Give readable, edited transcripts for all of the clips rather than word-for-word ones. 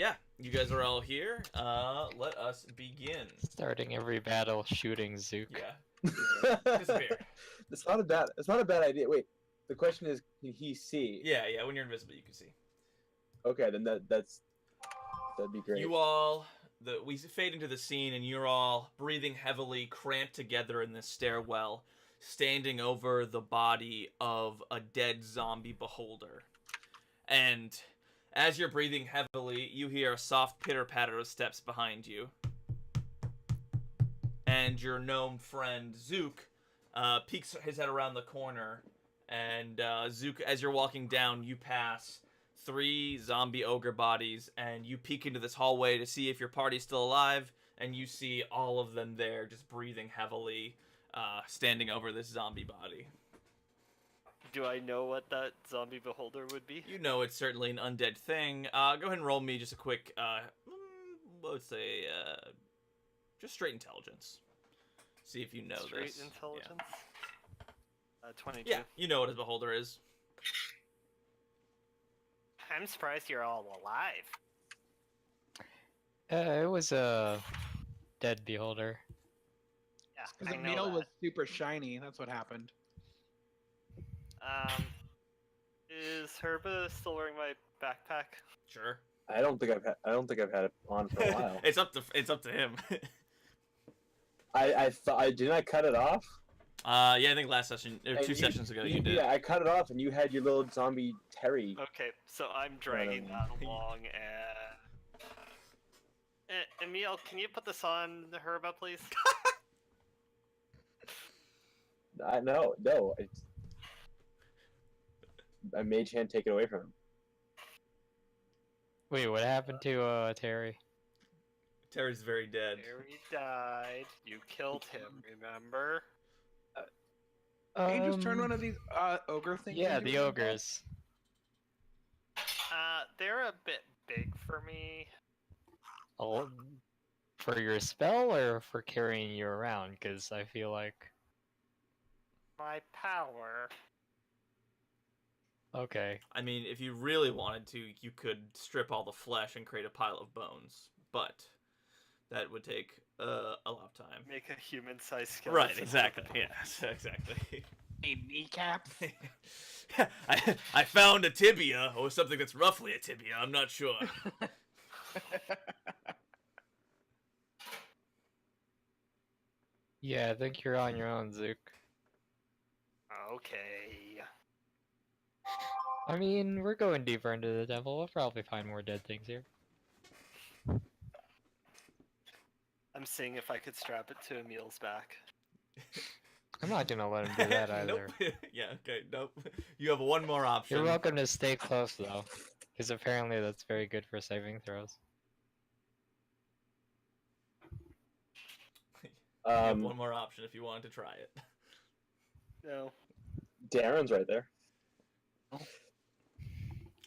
Yeah, you guys are all here. Let us begin. Starting every battle shooting Zook. Yeah. Disappear. It's not a bad idea. Wait, the question is, can he see? Yeah. When you're invisible, you can see. Okay, then that'd be great. You all, we fade into the scene, and you're all breathing heavily, cramped together in this stairwell, standing over the body of a dead zombie beholder. And as you're breathing heavily, you hear a soft pitter-patter of steps behind you. And your gnome friend, Zook, peeks his head around the corner. And Zook, as you're walking down, you pass 3 zombie ogre bodies, and you peek into this hallway to see if your party's still alive, and you see all of them there, just breathing heavily, standing over this zombie body. Do I know what that zombie beholder would be? You know it's certainly an undead thing. Go ahead and roll me just a quick, let's say, just straight intelligence. See if you know Straight this. intelligence? Yeah. 22. Yeah, you know what a beholder is. I'm surprised you're all alive. It was a dead beholder. Yeah, Because I the know meal that. was super shiny. That's what happened. Is Herba still wearing my backpack? Sure. I don't think I've had it on for a while. It's up to him. I thought didn't I cut it off? Yeah, I think last session or And 2 sessions ago you did. Yeah, I cut it off, and you had your little zombie Terry. Okay, so I'm dragging that along, and... Emil, can you put this on Herba, please? No. I mage hand take it away from him. Wait, what happened to Terry? Terry's very dead. Terry died. You killed him, remember? Can you just turn one of these ogre things? Yeah, into the a ogres. They're a bit big for me. Oh, for your spell or for carrying you around? Because I feel like... My power. Okay. I mean, if you really wanted to, you could strip all the flesh and create a pile of bones, but that would take a lot of time. Make a human-sized skeleton. Right, exactly. Yeah, exactly. A kneecap? I found a tibia, or something that's roughly a tibia, I'm not sure. Yeah, I think you're on your own, Zook. Okay. I mean, we're going deeper into the devil. We'll probably find more dead things here. I'm seeing if I could strap it to Emil's back. I'm not gonna let him do that either. Nope. Yeah, okay, nope. You have one more option. You're welcome to stay close, though. Because apparently that's very good for saving throws. You have one more option if you wanted to try it. No. Darren's right there.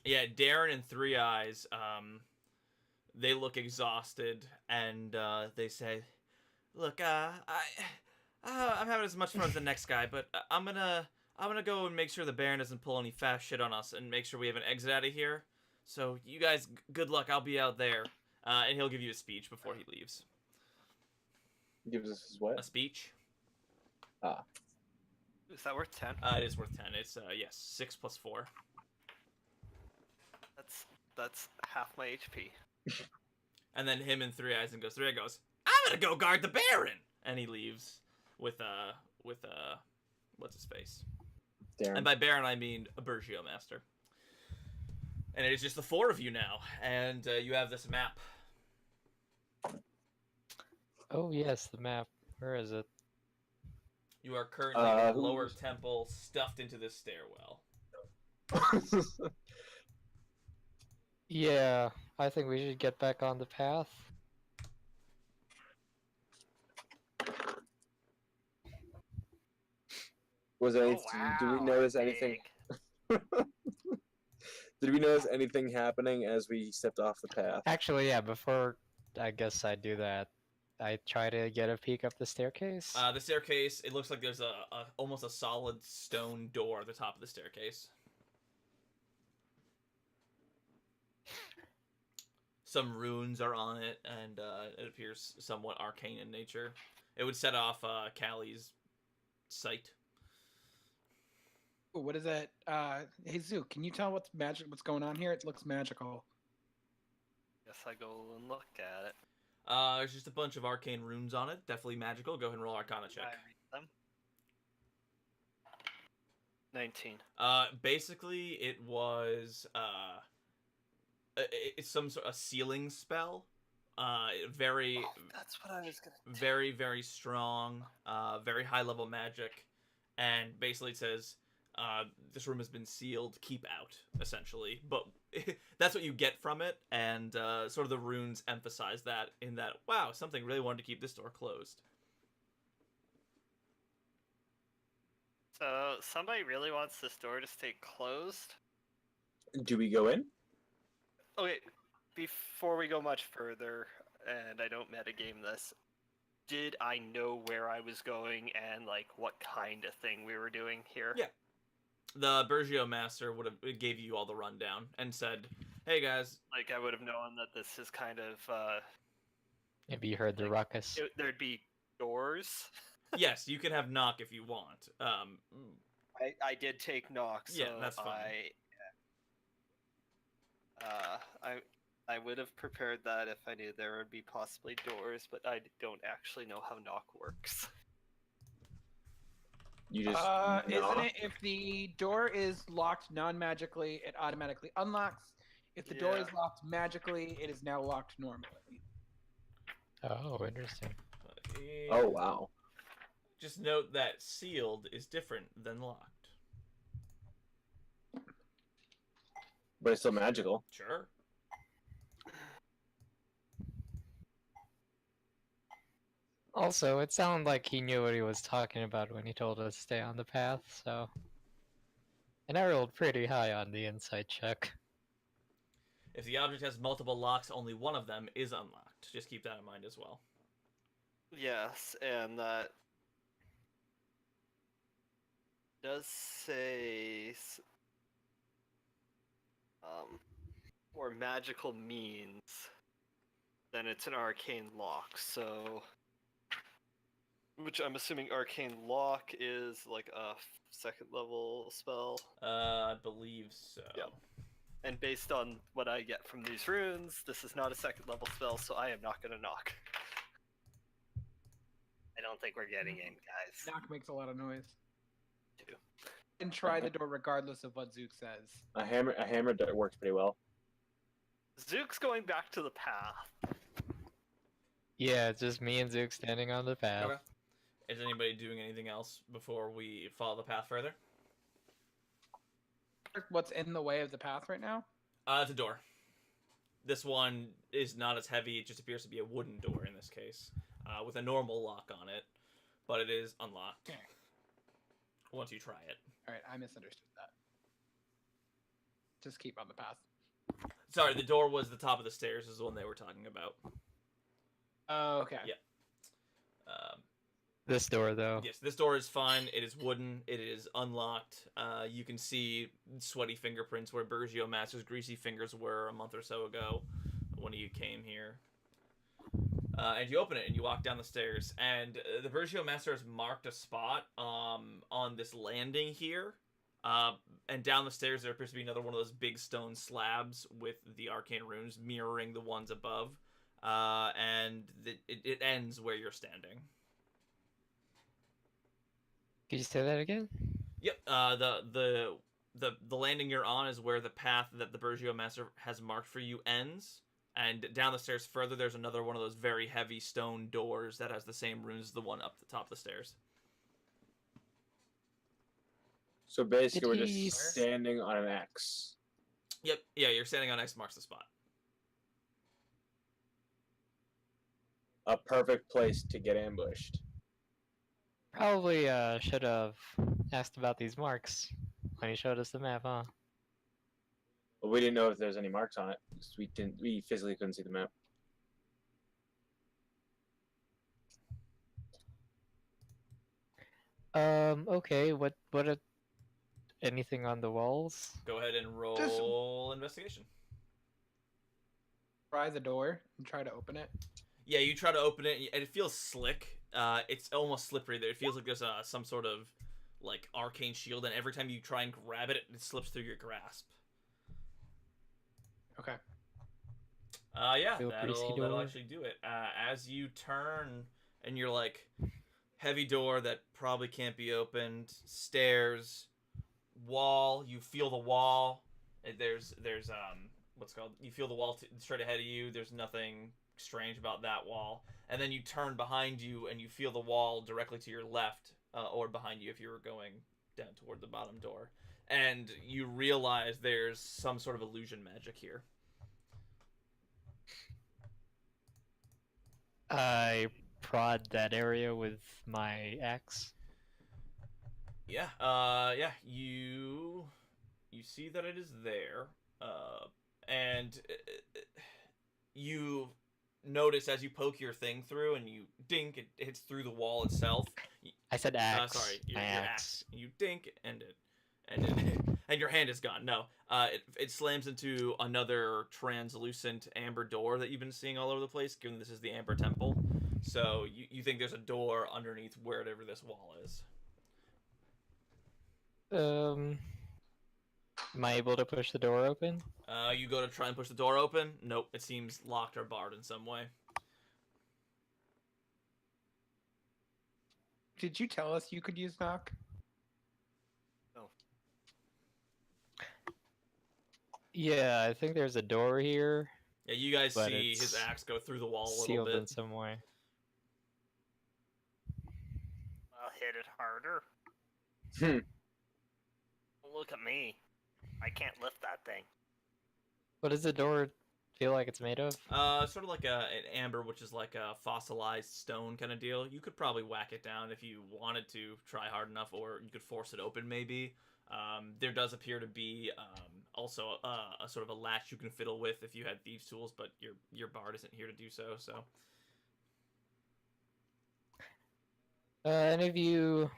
Yeah, Darren and Three Eyes, they look exhausted, and they say, "Look, I'm having as much fun as the next guy, but I'm gonna go and make sure the Baron doesn't pull any fast shit on us, and make sure we have an exit out of here. So you guys, good luck. I'll be out there." And he'll give you a speech before he leaves. Gives us his what? A speech. Is that worth 10? It is worth 10. It's yes, 6 plus 4. That's half my HP. And then him and Three Eyes and goes. Three Eyes goes, "I'm gonna go guard the Baron," and he leaves with what's his face? Darren. And by Baron I mean a Bergio Master. And it is just the 4 of you now, and you have this map. Oh yes, the map. Where is it? You are currently in the lower temple, stuffed into this stairwell. Yeah, I think we should get back on the path. Was there? Oh, wow, Did we notice anything? big. Did we notice anything happening as we stepped off the path? Actually, yeah, before I guess I do that, I try to get a peek up the staircase. The staircase, it looks like there's a almost a solid stone door at the top of the staircase. some runes are on it, and it appears somewhat arcane in nature. It would set off Callie's sight. Ooh, what is that? Hey Zook, can you tell what's going on here? It looks magical. Guess I go and look at it. There's just a bunch of arcane runes on it. Definitely magical. Go ahead and roll Arcana check. I read them. 19. Basically, it was it's some sort of ceiling spell. Very, That's what I was gonna. very, very strong. Very high level magic, and basically it says, this room has been sealed. Keep out, essentially. But that's what you get from it, and sort of the runes emphasize that in that. Wow, something really wanted to keep this door closed. So somebody really wants this door to stay closed. Do we go in? Okay, before we go much further, and I don't metagame this, did I know where I was going and like what kind of thing we were doing here? Yeah. The Bergio Master would have gave you all the rundown and said, "Hey guys, Like I would have known that this is kind of Maybe you heard the Like, ruckus. there'd be doors. yes, you can have knock if you want." I did take knock, so Yeah, that's fine. I would have prepared that if I knew there would be possibly doors, but I don't actually know how knock works. You just Isn't knock? it if the door is locked non-magically, it automatically unlocks. If the door Yeah. is locked magically, it is now locked normally. Oh, interesting. Oh wow. Just note that sealed is different than locked. But it's still magical. Sure. Also, it sounded like he knew what he was talking about when he told us to stay on the path, so... And I rolled pretty high on the insight check. If the object has multiple locks, only one of them is unlocked. Just keep that in mind as well. Yes, and that does say or magical means, then it's an arcane lock. So, which I'm assuming arcane lock is like a second level spell. I believe so. Yep. And based on what I get from these runes, this is not a second level spell, so I am not gonna knock. I don't think we're getting in, guys. Knock makes a lot of noise. Two. And try the door regardless of what Zook says. A hammer works pretty well. Zook's going back to the path. Yeah, it's just me and Zook standing on the path. Okay. Is anybody doing anything else before we follow the path further? What's in the way of the path right now? It's a door. This one is not as heavy. It just appears to be a wooden door in this case, with a normal lock on it, but it is unlocked. Okay. Once you try it. All right, I misunderstood that. Just keep on the path. Sorry, the door was the top of the stairs is the one they were talking about. Oh, okay. Yeah. This door, though. Yes, this door is fine. It is wooden. It is unlocked. You can see sweaty fingerprints where Bergio Master's greasy fingers were a month or so ago when you came here. And you open it and you walk down the stairs. And the Bergio Master has marked a spot on this landing here. And down the stairs there appears to be another one of those big stone slabs with the arcane runes mirroring the ones above. And it ends where you're standing. Could you say that again? Yep. The landing you're on is where the path that the Bergio Master has marked for you ends, and down the stairs further, there's another one of those very heavy stone doors that has the same runes as the one up the top of the stairs. So basically, we're It is- just standing on an X. Yep. Yeah, you're standing on X marks the spot. A perfect place to get ambushed. Probably should have asked about these marks when he showed us the map, huh? But we didn't know if there's any marks on it. 'Cause we physically couldn't see the map. Okay, anything on the walls? Go ahead and roll investigation. Try the door and try to open it. Yeah, you try to open it, and it feels slick. It's almost slippery. There, it feels like there's some sort of like arcane shield, and every time you try and grab it, it slips through your grasp. Okay. Yeah, Feel pretty that'll door. actually do it. As you turn, and you're like, heavy door that probably can't be opened. Stairs, wall. You feel the wall. There's what's it called? You feel the wall straight ahead of you. There's nothing strange about that wall. And then you turn behind you, and you feel the wall directly to your left, or behind you if you were going down toward the bottom door. And you realize there's some sort of illusion magic here. I prod that area with my axe. Yeah. Yeah. You see that it is there, and you notice as you poke your thing through, and you dink, it hits through the wall itself. I said axe. Sorry, your my axe. You dink, and and your hand is gone. No, it slams into another translucent amber door that you've been seeing all over the place. Given this is the Amber Temple, so you think there's a door underneath wherever this wall is. Am I able to push the door open? You go to try and push the door open. Nope, it seems locked or barred in some way. Did you tell us you could use knock? Yeah, I think there's a door here. Yeah, you guys But see his it's axe go through the wall a little Sealed bit. in some way. I'll hit it harder. Hmm. Look at me. I can't lift that thing. What does the door feel like it's made of? Sort of like an amber, which is like a fossilized stone kind of deal. You could probably whack it down if you wanted to try hard enough, or you could force it open maybe. There does appear to be also a sort of a latch you can fiddle with if you had thieves' tools, but your bard isn't here to do so. So. Any of you...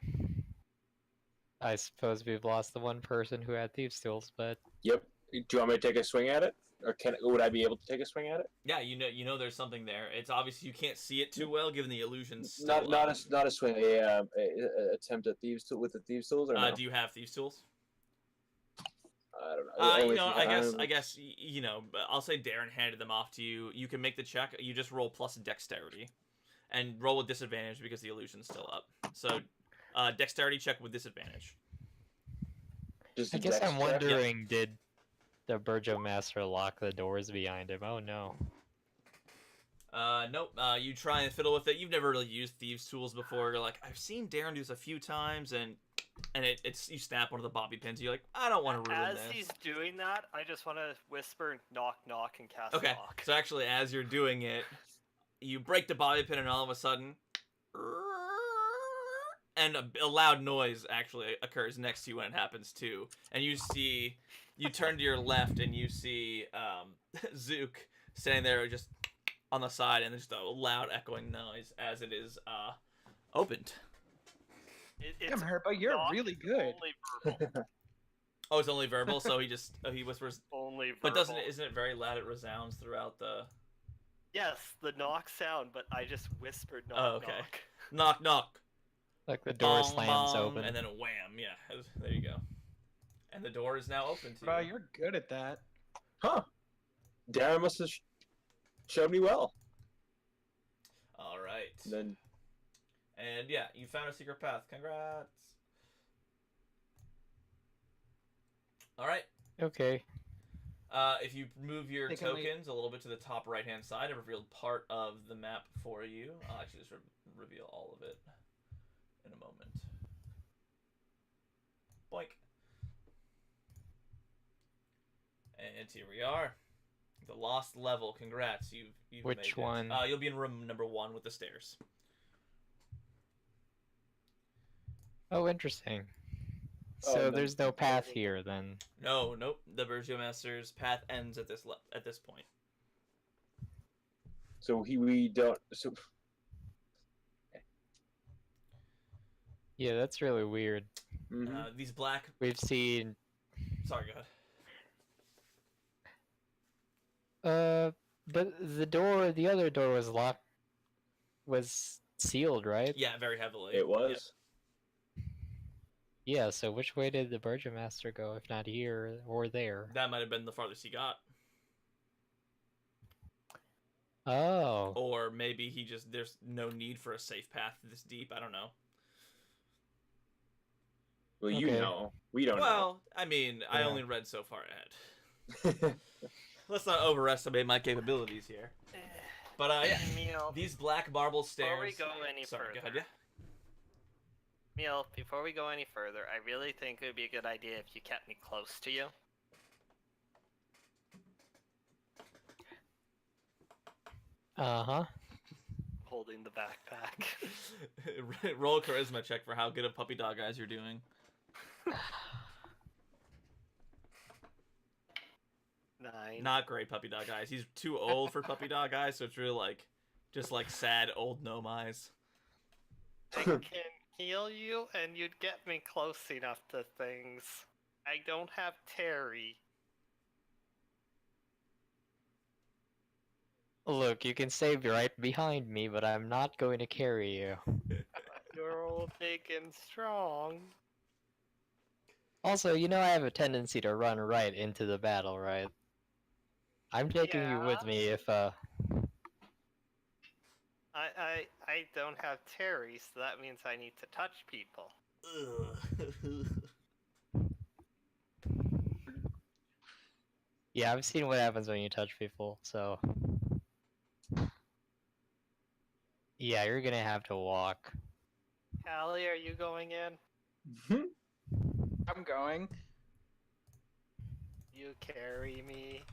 I suppose we've lost the one person who had thieves' tools, but... Yep. Do you want me to take a swing at it, or would I be able to take a swing at it? Yeah, you know there's something there. It's obvious you can't see it too well given the illusions. Still, Not a swing. A attempt at with the thieves tools, or no? do you have thieves' tools? I don't know. Only You know, if you- I guess you know. I'll say Darren handed them off to you. You can make the check. You just roll plus dexterity, and roll with disadvantage because the illusion's still up. So, dexterity check with disadvantage. Just I a guess dex I'm check? wondering, did the Burgomaster lock the doors behind him? Oh no. Nope. You try and fiddle with it. You've never really used thieves' tools before. You're like, I've seen Darren do this a few times, and it's you snap one of the bobby pins. You're like, I don't want to ruin As this. he's doing that, I just want to whisper knock knock and cast Okay, knock. so actually, as you're doing it, you break the bobby pin, and all of a sudden, and a loud noise actually occurs next to you when it happens too. And you turn to your left, and you see Zook standing there just on the side, and there's just a loud echoing noise as it is opened. It's Damn, Herba, you're knock, really good. Only verbal. Oh, it's only verbal, so he whispers. Only verbal. But isn't it very loud? It resounds throughout the. Yes, the knock sound, but I just whispered knock Oh, okay. knock. Knock knock. Like the door Bong, slams bong, open. and then wham! Yeah, there you go. And the door is now open to Bro, you. you're good at that. Huh. Darren must have showed me well. All right. Then And yeah, you found a secret path. Congrats. All right. Okay. If you move your They can leave. tokens a little bit to the top right-hand side, it revealed part of the map for you. I'll actually just reveal all of it in a moment. Boink. And here we are. The lost level. Congrats. You've Which made it. one? You'll be in room number 1 with the stairs. Oh, interesting. Oh, So no. there's no path here then. No, nope. The Burgomaster's path ends at this point. so we don't. So Yeah, that's really weird. mhm. These black. We've seen Sorry, go ahead. But the other door was locked, was sealed, right? Yeah, very heavily. It was. Yeah, so which way did the Burgomaster go, if not here or there? That might have been the farthest he got. Oh. Or maybe he just, there's no need for a safe path this deep. I don't know. Well, you Okay. know. We don't Well, I mean, I Yeah. only read so far ahead. know. Let's not overestimate my capabilities here. But yeah, Emil, these black marble stairs. before we go any Sorry, go further, ahead. Yeah. Emil, before we go any further, I really think it would be a good idea if you kept me close to you. Uh-huh. Holding the backpack. Roll a charisma check for how good of puppy dog eyes you're doing. 9. Not great puppy dog eyes. He's too old for puppy dog eyes, so it's really like, just like sad old gnome eyes. I can heal you, and you'd get me close enough to things. I don't have Terry. Look, you can stay right behind me, but I'm not going to carry you. You're all big and strong. Also, you know I have a tendency to run right into the battle, right? I'm taking you with Yeah. me if, I don't have Terry, so that means I need to touch people. Yeah, I've seen what happens when you touch people, so... Yeah, you're gonna have to walk. Callie, are you going in? I'm going. You carry me.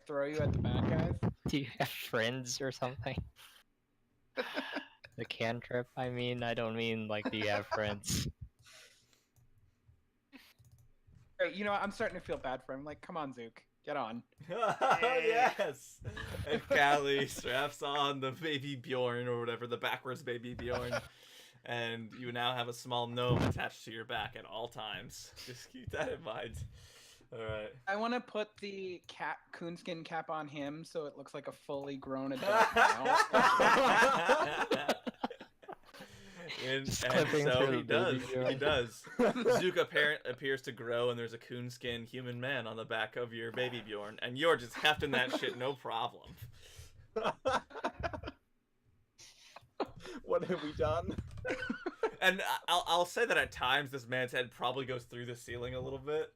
Throw you at the bad guys. Do you have friends or something? The cantrip, I mean, I don't mean like, do you have friends? Great, you know what? I'm starting to feel bad for him. Like, come on, Zook, get on. Oh, yes! And Callie straps on the baby Bjorn, or whatever, the backwards baby Bjorn. And you now have a small gnome attached to your back at all times. Just keep that in mind. Alright. I want to put the coonskin cap on him so it looks like a fully grown adult now. And Just so clipping through he the does. baby Bjorn. He does. Zook appears to grow, and there's a coonskin human man on the back of your baby Bjorn, and you're just hefting that shit no problem. What have we done? And I'll say that at times this man's head probably goes through the ceiling a little bit.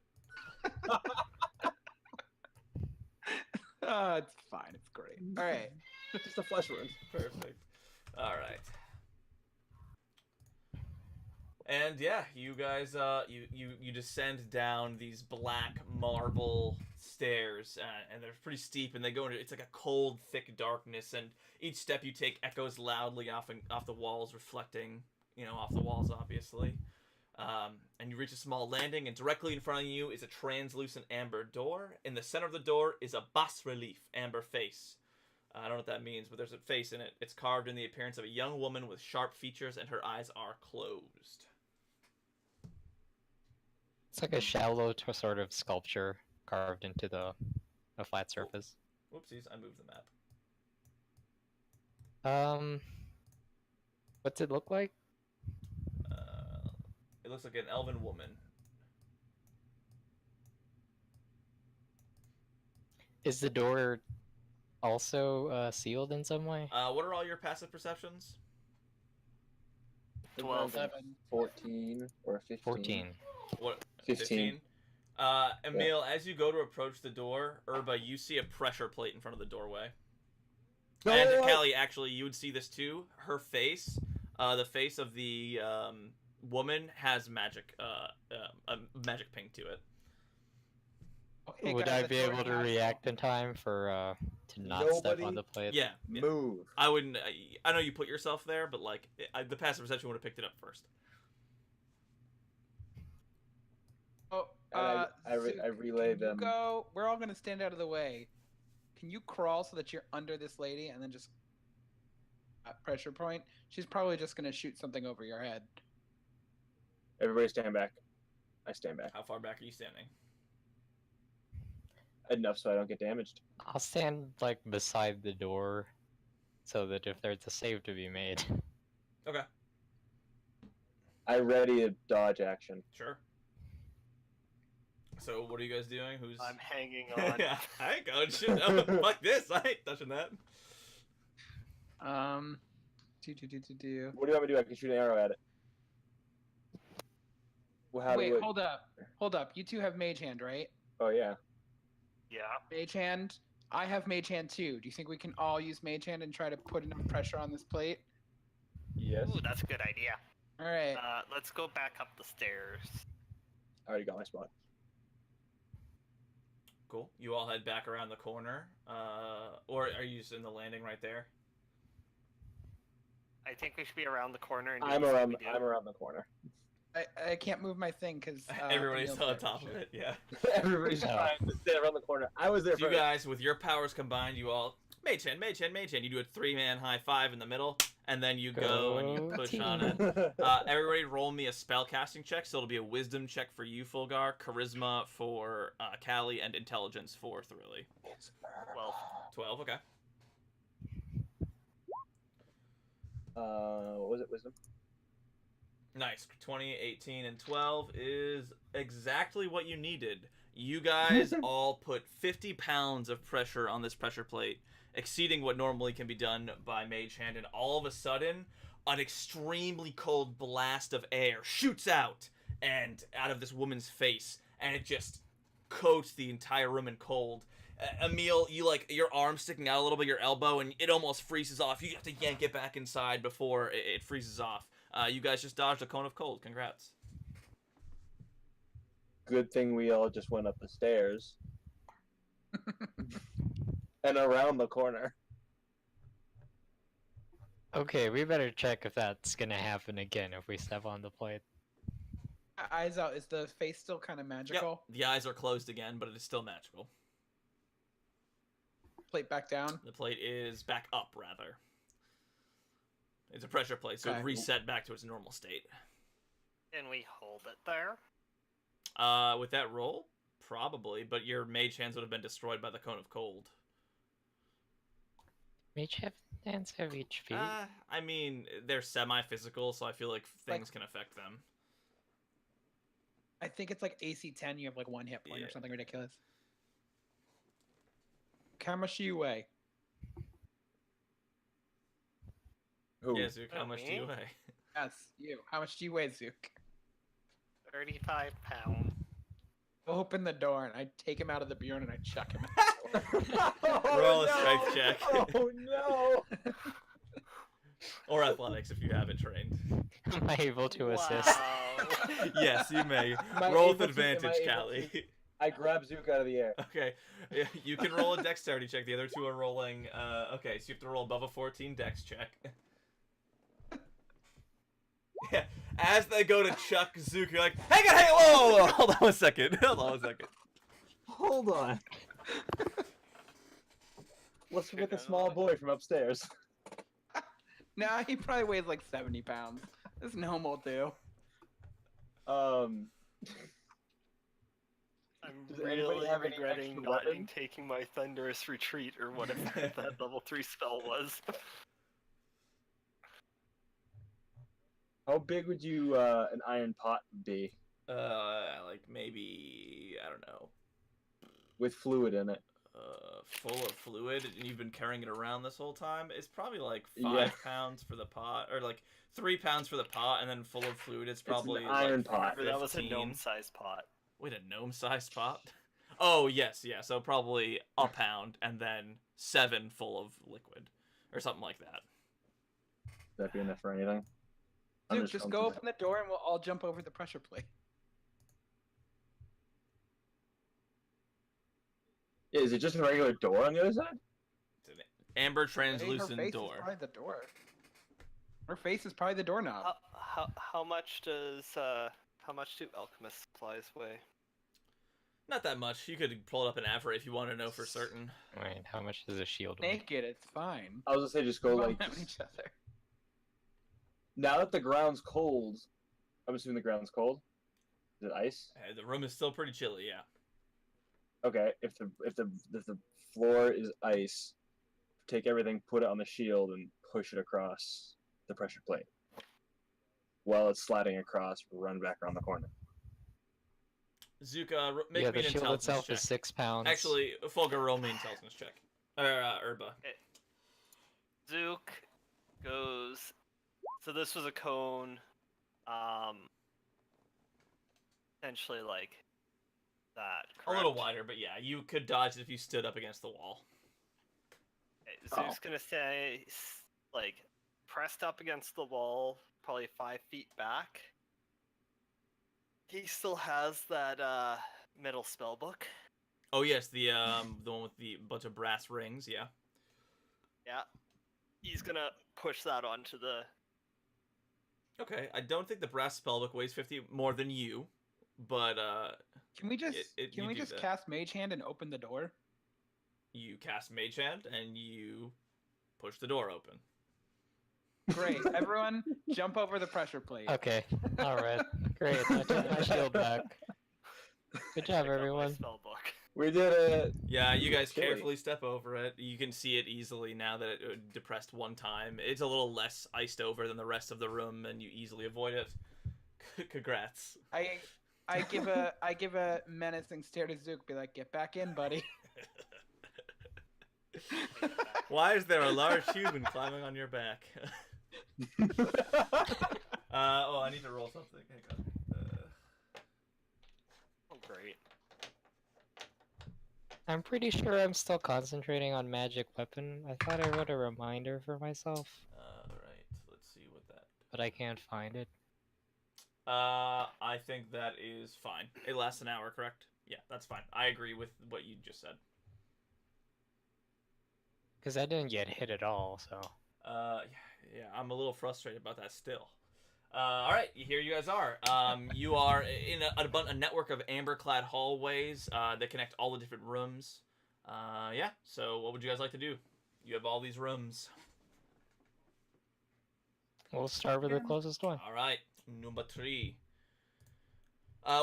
It's fine. It's great. All right. Just a flesh wound. Perfect. All right. And yeah, you guys, you descend down these black marble stairs, and they're pretty steep, and they go into, it's like a cold, thick darkness, and each step you take echoes loudly off the walls, reflecting, off the walls, obviously. And you reach a small landing, and directly in front of you is a translucent amber door. In the center of the door is a bas-relief amber face. I don't know what that means, but there's a face in it. It's carved in the appearance of a young woman with sharp features, and her eyes are closed. It's like a shallow sort of sculpture carved into a flat surface. Whoopsies, I moved the map. What's it look like? It looks like an elven woman. Is the door also sealed in some way? What are all your passive perceptions? 12. 14 or 15. 14. What? 15. Emil, as you go to approach the door, Urba, you see a pressure plate in front of the doorway. No! And Callie, actually, you would see this too. Her face, the face of the woman, has magic, a magic ping to it. Okay, Would guys, I be that's able to organized. react in time for to not step on Nobody- the plate? Yeah, Move. I wouldn't. I know you put yourself there, but like the passive perception would have picked it up first. Oh, And I Zook, relay can you them. go. We're all gonna stand out of the way. Can you crawl so that you're under this lady and then just pressure point? She's probably just gonna shoot something over your head. Everybody stand back. I stand back. How far back are you standing? enough so I don't get damaged. I'll stand like beside the door, so that if there's a save to be made. Okay, I ready a dodge action. sure. So what are you guys doing? Who's? I'm hanging on. Yeah, I ain't going shit. Oh, fuck this! I ain't touching that. Do. What do you want me to do? I can shoot an arrow at it. Well, how Wait, do we... hold up. You two have Mage Hand, right? Oh yeah. Yeah. Mage Hand. I have Mage Hand too. Do you think we can all use Mage Hand and try to put enough pressure on this plate? Yes. Ooh, that's a good idea. All right. Let's go back up the stairs. I already got my spot. Cool. You all head back around the corner, or are you just in the landing right there? I think we should be around the corner. And I'm around the corner. I can't move my thing because Everybody's still on top of it. Yeah. Everybody's trying to stay around the corner. I was there So you first. guys, with your powers combined, you all mage hand. You do a 3-man high five in the middle, and then you go and you Go push team. on it. Everybody, roll me a spell casting check. So it'll be a wisdom check for you, Fulgar, charisma for Callie, and intelligence for Thrilly. Well, 12. Okay. What was it? Wisdom? Nice. 20, 18, and 12 is exactly what you needed. You guys all put 50 pounds of pressure on this pressure plate, exceeding what normally can be done by Mage Hand, and all of a sudden, an extremely cold blast of air shoots out of this woman's face, and it just coats the entire room in cold. Emil, you your arm sticking out a little bit, your elbow, and it almost freezes off. You have to yank it back inside before it freezes off. You guys just dodged a cone of cold. Congrats. Good thing we all just went up the stairs and around the corner. Okay, we better check if that's gonna happen again if we step on the plate. Eyes out. Is the face still kind of Yep. magical? The eyes are closed again, but it is still magical. Plate back down. The plate is back up, rather. It's a pressure plate, so Okay. it reset back to its normal state. can we hold it there? With that roll, probably, but your mage hands would have been destroyed by the cone of cold. Mage hands have HP. I mean, they're semi-physical, so I feel like things can affect them. I think it's like AC 10. You have like 1 hit point Yeah. or something ridiculous. How much do you weigh? Who? Yeah, Zook, how Oh, much do me? you weigh? Yes, you. How much do you weigh, Zook? 35 pounds. Open the door and I take him out of the Bjorn and I chuck him out the door. Roll a strength check. Oh no! Or athletics if you haven't trained. Am I able to assist? Wow. Yes, you may. Am I Roll able with to- am I advantage, able Callie. I grab Zook out of the air. Okay, yeah, you can roll a dexterity check. The other two are rolling. Okay, so you have to roll above a 14 dex check. Yeah, as they go to chuck Zook, you're like, hang on, whoa, hold on 1 second. Hold on 1 second. Hold on. What's with the small boy from upstairs? Nah, he probably weighs like 70 pounds. This gnome will do. Um, I'm Does anybody really have any regretting extra not weapons? taking my thunderous retreat or whatever that level 3 spell was. how big would you an iron pot be Like maybe, I don't know, with fluid in it? full of fluid, and you've been carrying it around this whole time. It's probably like 5 Yeah. pounds for the pot, or like 3 pounds for the pot, and then full of fluid. It's an probably iron like pot. Remember, that was a 15. gnome-sized pot. Wait, a gnome-sized pot? Oh yes, yeah. So probably a pound, and then 7 full of liquid, or something like that. Would that be enough for anything? I'm Dude, just going go to- open the door and we'll all jump over the pressure plate. Yeah, is it just a regular door on the other side? It's an amber Hey, her translucent face door. is probably the door. Her face is probably the doorknob. How much do alchemist supplies weigh? Not that much. You could pull it up in Avra if you want to know for certain. Wait, how much does a shield weigh? Naked, it's fine. I was gonna say just go We like. won't have each other. Now that the ground's cold, I'm assuming the ground's cold. Is it ice? The room is still pretty chilly, yeah. Okay, if the floor is ice, take everything, put it on the shield, and push it across the pressure plate. While it's sliding across, run back around the corner. Zuka, make Yeah, me the an shield intelligence itself check. is 6 pounds. Actually, Fulgur, roll me an intelligence check. Urba. Zook goes. So this was a cone. Essentially like that. A little correct? wider, but yeah, you could dodge it if you stood up against the wall. Okay, Zook's gonna say like pressed up against the wall, probably 5 feet back. He still has that metal spell book. Oh yes, the one with the bunch of brass rings. Yeah. Yeah. He's gonna push that onto the. Okay, I don't think the brass spellbook weighs 50 more than you, but Can we just you do that. cast Mage Hand and open the door? You cast Mage Hand and you push the door open. Great. Everyone, jump over the pressure plate. Okay, alright. Great, I took my shield back. Good job, Pick up my everyone. spell book. We did it. Yeah, you guys Chilly. carefully step over it. You can see it easily now that it depressed one time. It's a little less iced over than the rest of the room, and you easily avoid it. Congrats. I give a menacing stare to Zook, be like, "Get back in, buddy." Why is there a large human climbing on your back? Oh, I need to roll something. Hang on. Oh, great. I'm pretty sure I'm still concentrating on magic weapon. I thought I wrote a reminder for myself, Alright, let's see what that... but I can't find it. I think that is fine. It lasts an hour, correct? Yeah, that's fine. I agree with what you just said. Because I didn't get hit at all, so... Yeah, I'm a little frustrated about that still. Alright, here you guys are. You are in a network of amber-clad hallways that connect all the different rooms. Yeah, so what would you guys like to do? You have all these rooms. We'll start with the closest one. Alright, number 3.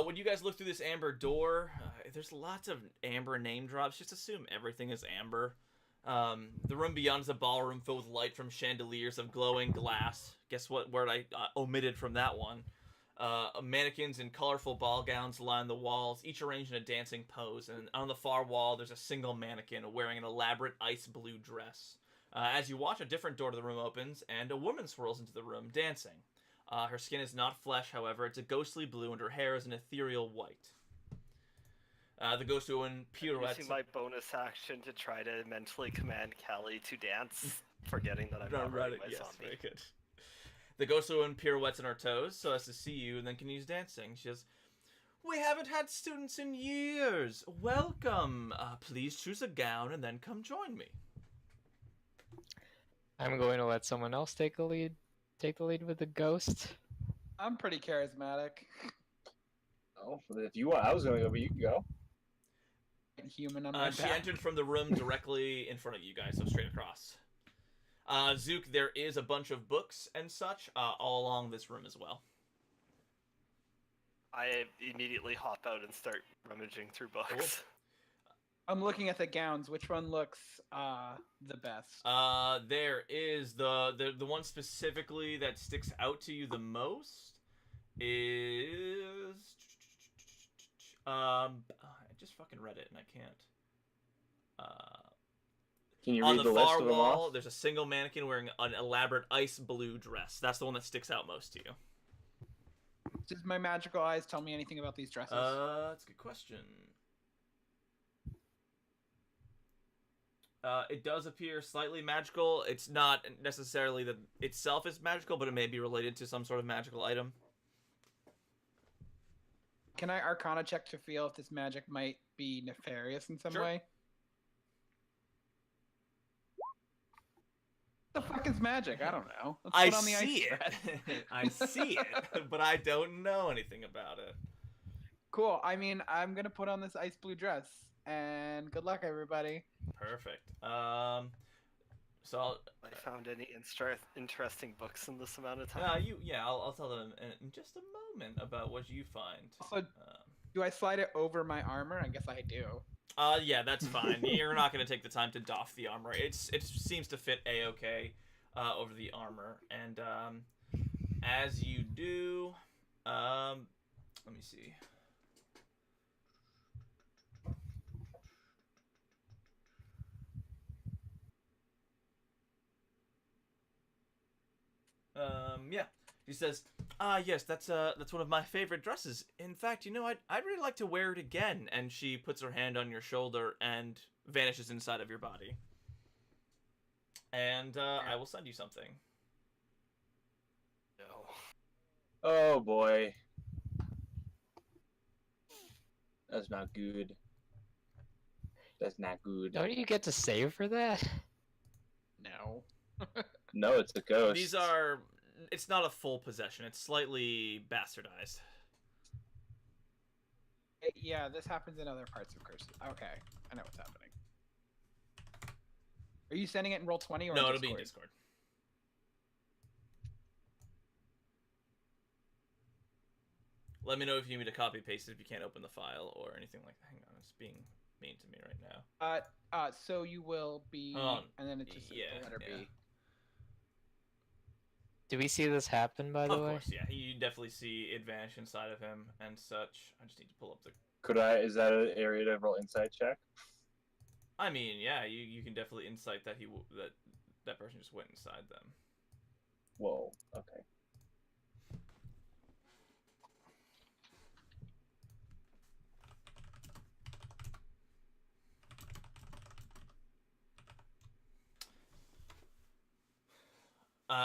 When you guys look through this amber door, there's lots of amber name drops. Just assume everything is amber. The room beyond is a ballroom filled with light from chandeliers of glowing glass. Guess what word I omitted from that one? Mannequins in colorful ball gowns line the walls, each arranged in a dancing pose. And on the far wall, there's a single mannequin wearing an elaborate ice blue dress. As you watch, a different door to the room opens, and a woman swirls into the room, dancing. Her skin is not flesh, however. It's a ghostly blue, and her hair is an ethereal white. The ghost woman pirouettes. Using my bonus action to try to mentally command Callie to dance, forgetting that I'm not running my Yes, zombie. very good. The ghost woman pirouettes on her toes so as to see you, and then continues dancing. She says, "We haven't had students in years. Welcome. Please choose a gown and then come join me." I'm going to let someone else take the lead with the ghost. I'm pretty charismatic. Oh, if you want, I was gonna go, but you can go. Human on my She back. entered from the room directly in front of you guys, so straight across. Zook, there is a bunch of books and such all along this room as well. I immediately hop out and start rummaging through books. I'm looking at the gowns. Which one looks the best? There is the one specifically that sticks out to you the most is I just fucking read it and I can't. Can you On read the the list far of them wall, off? there's a single mannequin wearing an elaborate ice blue dress. That's the one that sticks out most to you. Does my magical eyes tell me anything about these dresses? That's a good question. It does appear slightly magical. It's not necessarily that itself is magical, but it may be related to some sort of magical item. Can I Arcana check to feel if this magic might be nefarious in some Sure. way? What the fuck is magic? I don't know. Let's I put on the see ice it. dress. I see it, but I don't know anything about it. Cool. I mean, I'm gonna put on this ice blue dress, and good luck, everybody. Perfect. So I found any interesting books in this amount of time. I'll tell them in just a moment about what you find. Also, do I slide it over my armor? I guess I do. Yeah, that's fine. You're not gonna take the time to doff the armor. It seems to fit a-okay over the armor, and as you do, let me see. Yeah. He says, yes, that's one of my favorite dresses. In fact, I'd really like to wear it again. And she puts her hand on your shoulder and vanishes inside of your body. And I will send you something. No. Oh boy. That's not good. That's not good. Don't you get to save for that? No. No, it's a ghost. These are. It's not a full possession. It's slightly bastardized. Yeah, this happens in other parts of Curses. Okay, I know what's happening. Are you sending it in Roll20 or No, in it'll be in Discord? Discord. Let me know if you need me to copy paste it if you can't open the file or anything like that. Hang on, it's being mean to me right now. So you will be, and then it's just the letter B. Do we see this happen, by the Of way? course, yeah. You definitely see it vanish inside of him and such. I just need to pull up the... Could I? Is that an area to roll insight check? I mean, yeah, you can definitely insight that that person just went inside them. Whoa. Okay.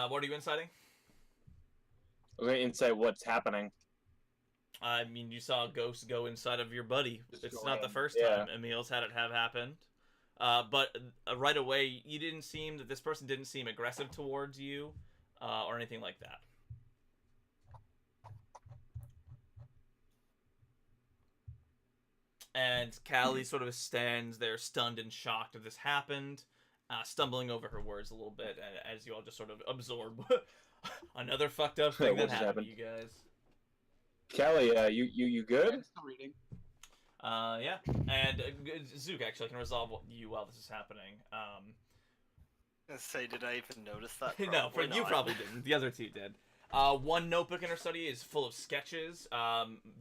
What are you inciting? Okay, insight. What's happening? I mean, you saw a ghost go inside of your buddy. Just It's go not the in, first yeah. time Emil's had it have happened. But right away, this person didn't seem aggressive towards you, or anything like that. And Callie sort of stands there, stunned and shocked that this happened, stumbling over her words a little bit, as you all just sort of absorb another fucked up thing What that just happened happened? to you guys. Kelly, you good? I'm still reading. Yeah, and Zook actually can resolve you while this is happening. Let's say, did I even notice that? No, for Probably you not. probably didn't. The other two did. One notebook in her study is full of sketches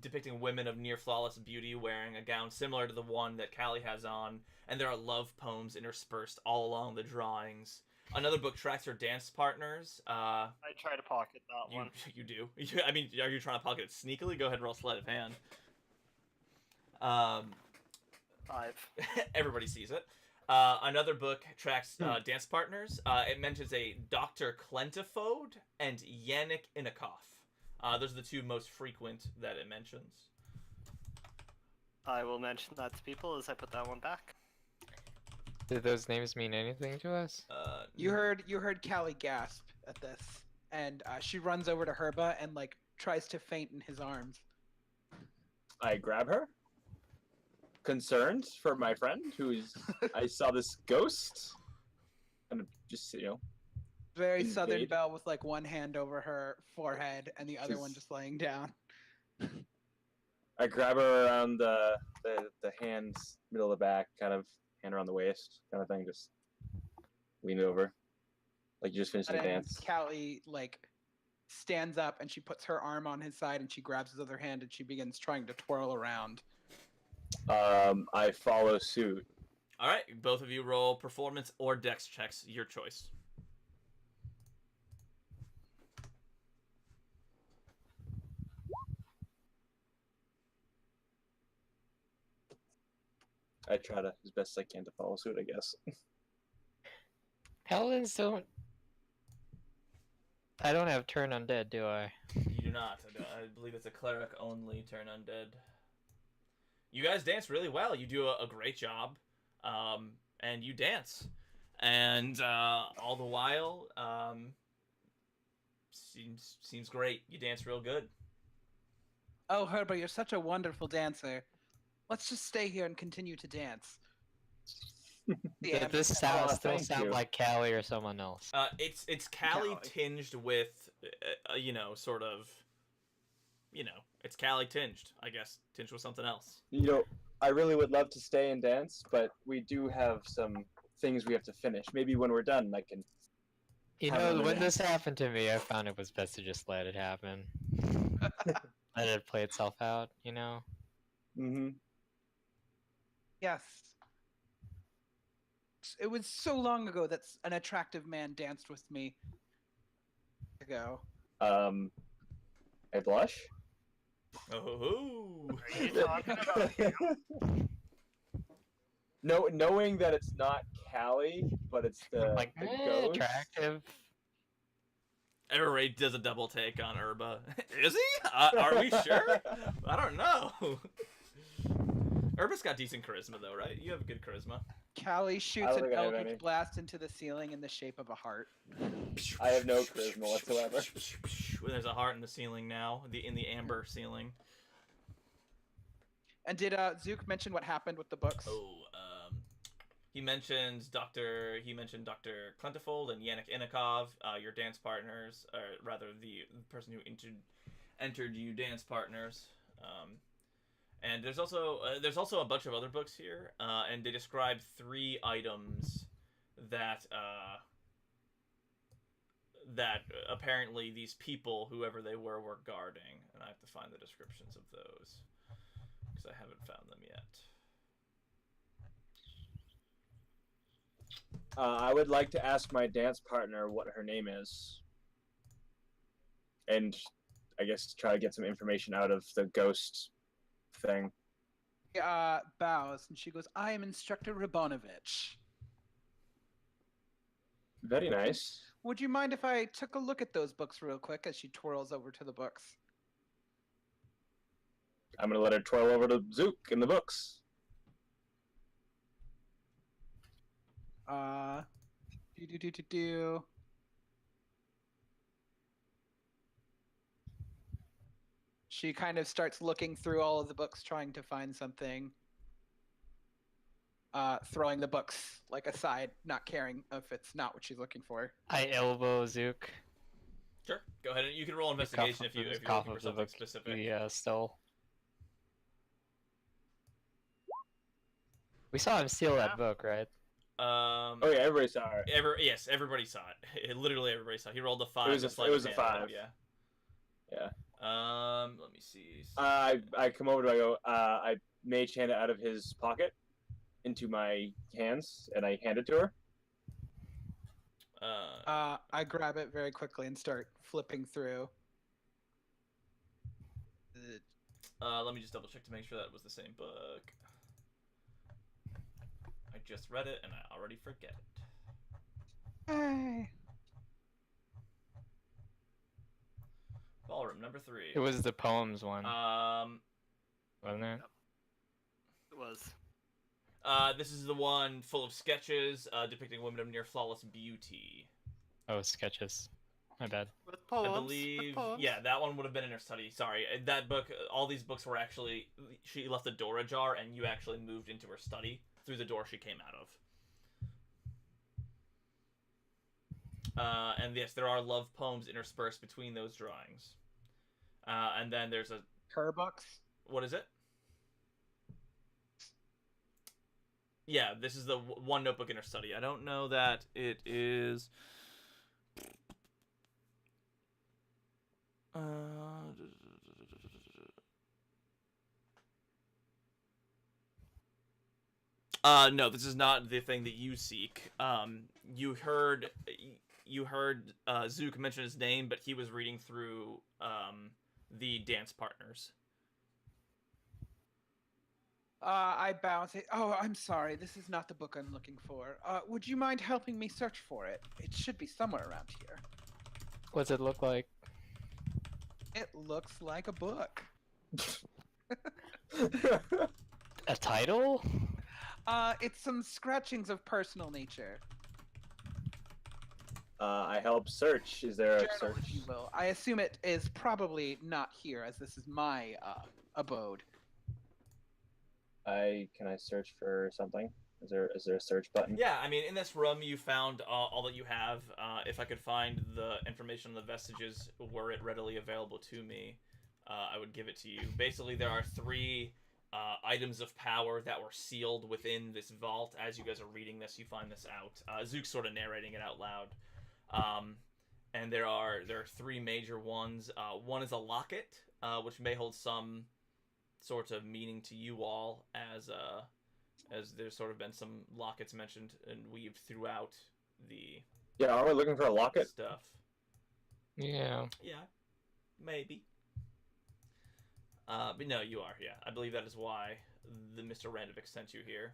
depicting women of near flawless beauty wearing a gown similar to the one that Callie has on, and there are love poems interspersed all along the drawings. Another book tracks her dance partners. I try to pocket that one. You do. I mean, are you trying to pocket it sneakily? Go ahead and roll sleight of hand. 5. Everybody sees it. Another book tracks dance partners. It mentions a Dr. Clentiphode and Yannick Inikoff. Those are the two most frequent that it mentions. I will mention that to people as I put that one back. Did those names mean anything to us? You heard Callie gasp at this, and she runs over to Herba and like tries to faint in his arms. I grab her. Concerned for my friend who's I saw this ghost. And just Very Invade. Southern Belle with like one hand over her forehead and the other She's- one just laying down. I grab her around the hands, middle of the back, kind of hand her on the waist, kind of thing. Just lean over, like you just finished the And dance. Callie like stands up and she puts her arm on his side and she grabs his other hand and she begins trying to twirl around. I follow suit. All right, both of you roll performance or dex checks, your choice. I try to as best I can to follow suit, I guess. Paladins don't. I don't have turn undead, do I? You do not. I believe it's a cleric only turn undead. You guys dance really well. You do a great job, and you dance, and all the while, seems great. You dance real good. Oh, Herba, you're such a wonderful dancer. Let's just stay here and continue to dance. Does this Oh, still thank sound you. like Callie or someone else? It's Callie Callie. tinged with, sort of, it's Callie tinged. I guess tinged with something else. I really would love to stay and dance, but we do have some things we have to finish. Maybe when we're done, I can. You Have know, another when this dance. happened to me, I found it was best to just let it happen. Let it play itself out, you know? Mm-hmm. Yes. It was so long ago that an attractive man danced with me. Ago. I blush. Oh. Are you talking about him? No, knowing that it's not Callie, but it's the Like, the ghost. attractive. Everybody does a double take on Urba. Is he? Are we sure? I don't know. Urba's got decent charisma, though, right? You have good charisma. Callie I shoots don't an think I have any. eldritch blast into the ceiling in the shape of a heart. I have no charisma whatsoever. There's a heart in the ceiling now, in the amber ceiling. And did Zook mention what happened with the books? Oh, he mentioned Dr. Klentifold and Yannick Inikov, your dance partners, or rather the person who entered you dance partners. And there's also a bunch of other books here, and they describe 3 items that apparently these people, whoever they were guarding, and I have to find the descriptions of those because I haven't found them yet. I would like to ask my dance partner what her name is, and I guess try to get some information out of the ghost thing. Bows, and she goes, I am Instructor Rabonovich. Very nice. Would you mind if I took a look at those books real quick as she twirls over to the books? I'm gonna let her twirl over to Zook in the books. Do. She kind of starts looking through all of the books, trying to find something. Throwing the books like aside, not caring if it's not what she's looking for. I elbow Zook. Sure, go ahead. You can roll investigation if you're looking for something specific. Yeah, still. We saw him steal that book, right? Oh yeah, everybody saw her. Yes, everybody saw it. Literally everybody saw it. He rolled a 5. It was a 5. Yeah. Yeah. Let me see. I come over to I mage hand it out of his pocket into my hands, and I hand it to her. I grab it very quickly and start flipping through. Let me just double check to make sure that was the same book. I just read it and I already forget it. Hey. Ballroom number 3. It was the poems one, wasn't it? It was. This is the one full of sketches depicting women of near flawless beauty. Oh, sketches. My bad. With poems. I believe, with poems. yeah, that one would have been in her study. Sorry, that book. All these books were actually. She left the door ajar, and you actually moved into her study through the door she came out of. And yes, there are love poems interspersed between those drawings. And then there's a. Her books? What is it? Yeah, this is the one notebook in her study. I don't know that it is. No, this is not the thing that you seek. You heard Zook mention his name, but he was reading through the dance partners. I bow and say, oh, I'm sorry. This is not the book I'm looking for. Would you mind helping me search for it? It should be somewhere around here. What's it look like? It looks like a book. A title? It's some scratchings of personal nature. I help search. Is there a Journal, search? if you will. I assume it is probably not here, as this is my abode. Can I search for something? Is there a search button? Yeah, I mean, in this room, you found all that you have. If I could find the information on the vestiges, were it readily available to me, I would give it to you. Basically, there are 3 items of power that were sealed within this vault. As you guys are reading this, you find this out. Zook's sort of narrating it out loud. And there are 3 major ones. One is a locket, which may hold some sort of meaning to you all, as there's sort of been some lockets mentioned and weaved throughout the Yeah, are we looking for a locket? stuff. Yeah. Yeah, maybe. But no, you are. Yeah, I believe that is why the Mr. Randovic sent you here.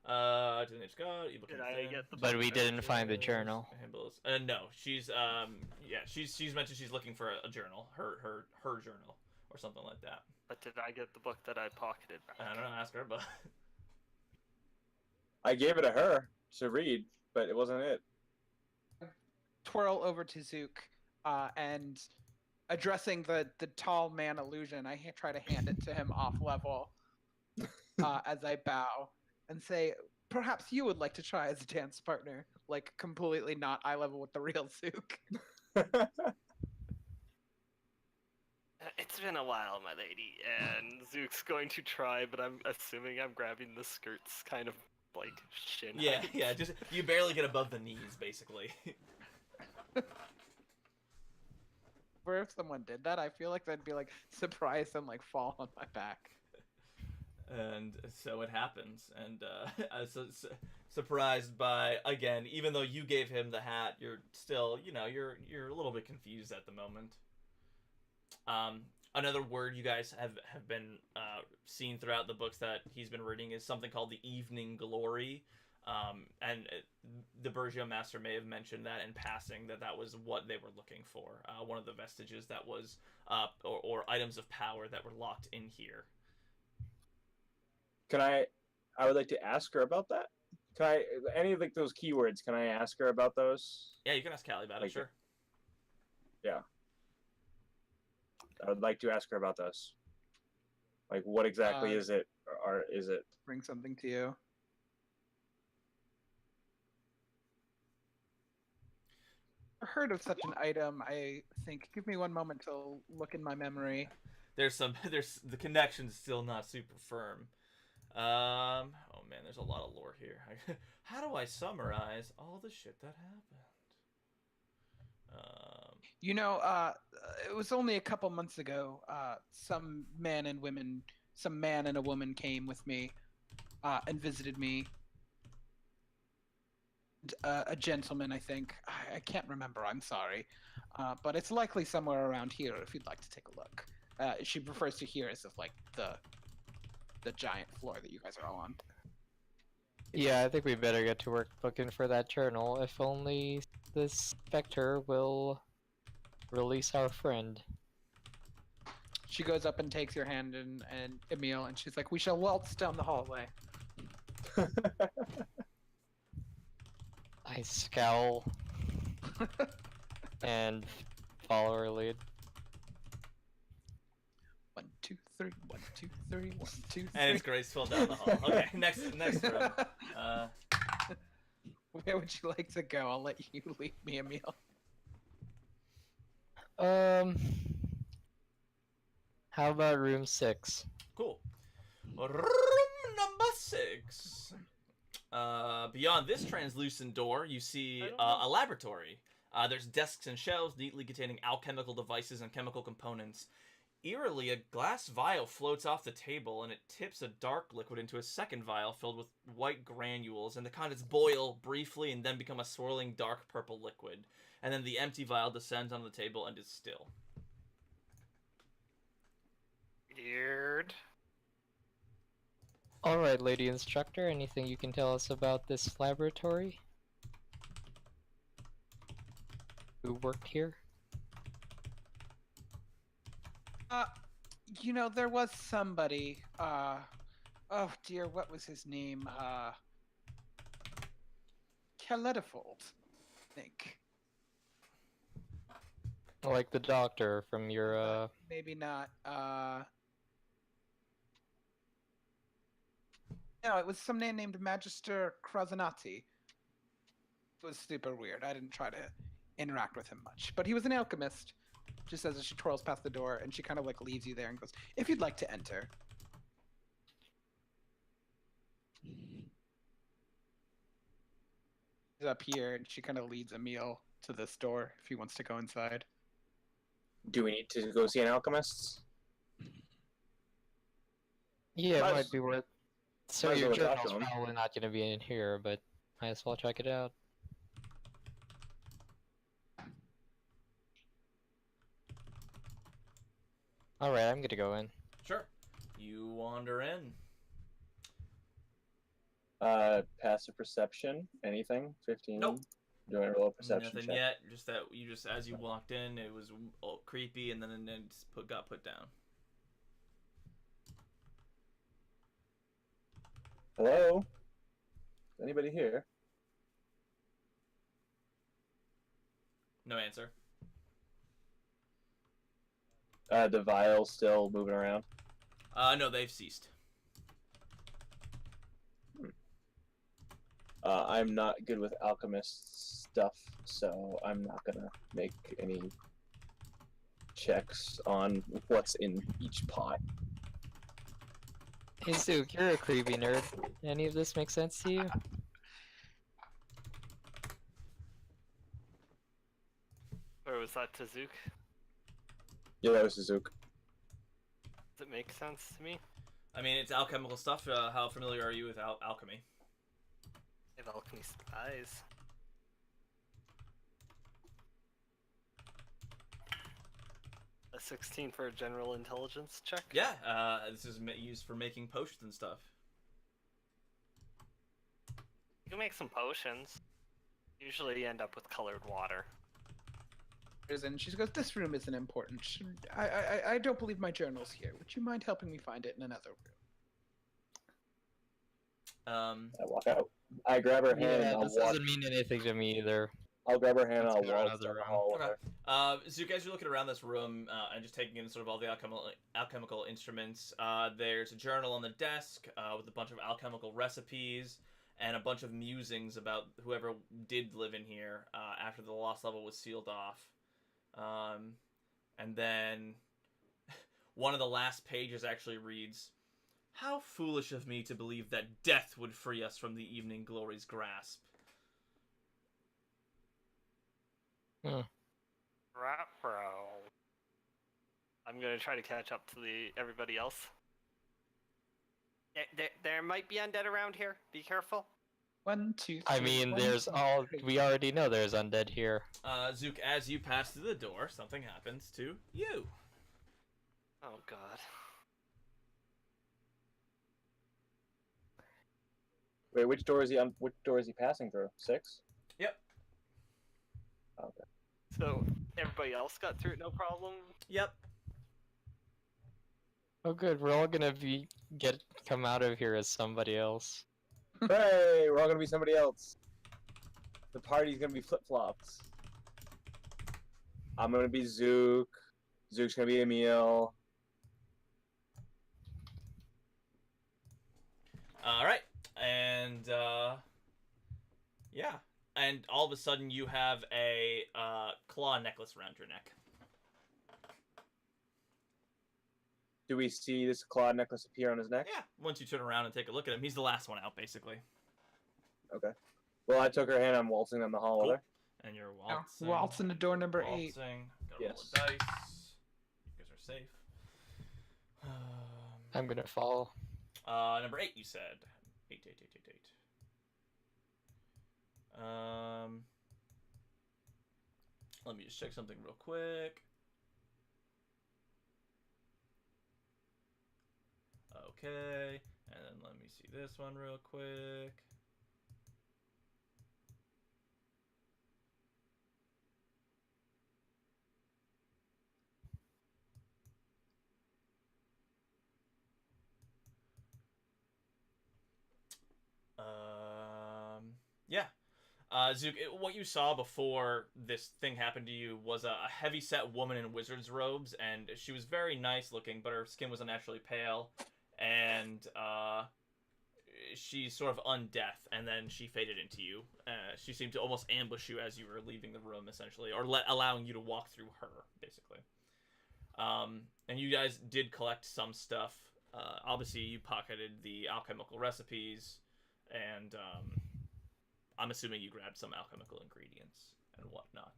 To the name Scott, ebook Did and I thin. get the But we book? didn't find the journal. Handbills. No, she's she's mentioned she's looking for a journal, her journal or something like that. But did I get the book that I pocketed back? I don't know, ask her, but I gave it to her to read, but it wasn't it. Twirl over to Zook, and addressing the tall man illusion, I try to hand it to him off level as I bow and say, perhaps you would like to try as a dance partner, like completely not eye level with the real Zook. It's been a while, my lady, and Zook's going to try, but I'm assuming I'm grabbing the skirts kind of like shin height. yeah, just you barely get above the knees, basically. Or if someone did that, I feel like they'd be like surprised and like fall on my back. And so it happens, and I was surprised by, again, even though you gave him the hat, you're still, you're a little bit confused at the moment. Another word you guys have been seen throughout the books that he's been reading is something called the Evening Glory. And the Burgio Master may have mentioned that in passing, that was what they were looking for. One of the vestiges that was, or items of power that were locked in here. I would like to ask her about that. Any of like those keywords, can I ask her about those? Yeah, you can ask Callie about it, sure. Yeah. I would like to ask her about those. Like, what exactly is it? Or is it? Bring something to you. I heard of such an item, I think. Give me one moment to look in my memory. There's the connection's still not super firm. Oh man, there's a lot of lore here. How do I summarize all the shit that happened? It was only a couple months ago. Some man and a woman came with me and visited me. A gentleman, I think. I can't remember. I'm sorry. But it's likely somewhere around here if you'd like to take a look. She refers to here as if like the giant floor that you guys are all on. Yeah, I think we better get to work looking for that journal. If only this specter will release our friend. She goes up and takes your hand and Emil, and she's like, "We shall waltz down the hallway." I scowl and follow her lead. 1, 2, 3. 1, 2, 3. 1, 2, 3. And it's graceful down the hall. Okay, next room. Where would you like to go? I'll let you lead me, Emil. How about room 6? Cool. Room number 6. Beyond this translucent door, you see a laboratory. There's desks and shelves neatly containing alchemical devices and chemical components. Eerily, a glass vial floats off the table, and it tips a dark liquid into a second vial filled with white granules, and the contents boil briefly and then become a swirling dark purple liquid. And then the empty vial descends on the table and is still. Weird. Alright, Lady Instructor, anything you can tell us about this laboratory? Who worked here? There was somebody, oh dear, what was his name? Caledifold, I think. Like the doctor from your, Maybe not, no, it was some man named Magister Krasanati. It was super weird. I didn't try to interact with him much. But he was an alchemist. Just as she twirls past the door, and she kind of like leaves you there and goes, "If you'd like to enter." up here, and she kind of leads Emil to this door if he wants to go inside. Do we need to go see an alchemist? Yeah, it Might might as- be worth. So might as your well talk to journal's him. probably not going to be in here, but might as well check it out. Alright, I'm gonna go in. Sure. You wander in. Passive perception, anything? 15? Nope. Do I roll a perception Nothing check? yet. Just that you just as you walked in, it was all creepy, and then it just got put down. Hello? Anybody here? No answer. The vial still moving around. No, they've ceased. I'm not good with alchemist stuff, so I'm not gonna make any checks on what's in each pot. Hey Zook, you're a creepy nerd. Any of this make sense to you? Or was that Tazuk? Yeah, that was Suzuki. Does it make sense to me? I mean, it's alchemical stuff. How familiar are you with alchemy? I have alchemy spies. A 16 for a general intelligence check? Yeah, this is used for making potions and stuff. You can make some potions. Usually you end up with colored water. And she goes, "This room isn't important. I don't believe my journal's here. Would you mind helping me find it in another room?" I walk out. I grab her hand and Yeah, I'll this walk. doesn't mean anything to me either. I'll grab her hand and Let's I'll go walk another down the room. hall with Okay. her. Zook, as you're looking around this room and just taking in sort of all the alchemical instruments, there's a journal on the desk with a bunch of alchemical recipes and a bunch of musings about whoever did live in here after the lost level was sealed off. And then one of the last pages actually reads, "How foolish of me to believe that death would free us from the evening glory's grasp." Ruh-roh. I'm gonna try to catch up to everybody else. There might be undead around here. Be careful. 1, 2, 3. I mean, 1, there's 2, all. 3. We already know there's undead here. Zook, as you pass through the door, something happens to you. Oh god. Wait, which door is he on? Which door is he passing through? 6? Yep. Okay. So everybody else got through it no problem? Yep. Oh, good. We're all gonna come out of here as somebody else. Hey, we're all gonna be somebody else. The party's gonna be flip-flopped. I'm gonna be Zook. Zook's gonna be Emil. All right, and yeah, and all of a sudden you have a claw necklace around your neck. Do we see this claw necklace appear on his neck? Yeah. Once you turn around and take a look at him, he's the last one out, basically. Okay. Well, I took her hand. I'm waltzing down the hall Cool. with her. And you're Now, waltzing. waltzing to door number 8. Waltzing. Gotta Yes. roll a dice. You guys are safe. I'm gonna fall. Number 8, you said. 8, 8, 8, 8, 8. Let me just check something real quick. Okay, and then let me see this one real quick. Yeah. Zook, what you saw before this thing happened to you was a heavy-set woman in wizard's robes, and she was very nice looking, but her skin was unnaturally pale, and she's sort of undeath, and then she faded into you. She seemed to almost ambush you as you were leaving the room, essentially, or allowing you to walk through her, basically. And you guys did collect some stuff. Obviously, you pocketed the alchemical recipes, and I'm assuming you grabbed some alchemical ingredients and whatnot.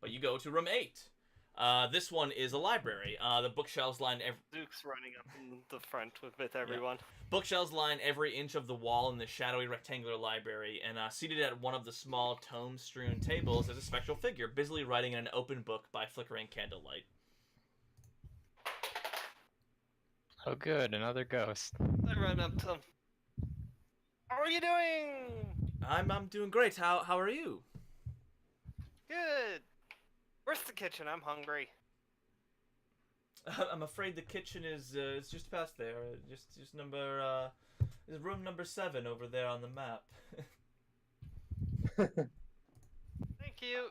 But you go to room 8. This one is a library. The bookshelves line Duke's running up in the front with everyone. bookshelves line every inch of the wall in the shadowy rectangular library, and seated at one of the small tome-strewn tables is a spectral figure, busily writing in an open book by flickering candlelight. Oh, good, another ghost. I run up to him. How are you doing? I'm doing great. How are you? Good. Where's the kitchen? I'm hungry. I'm afraid the kitchen is just past there. Just number is room number 7 over there on the map. Thank you.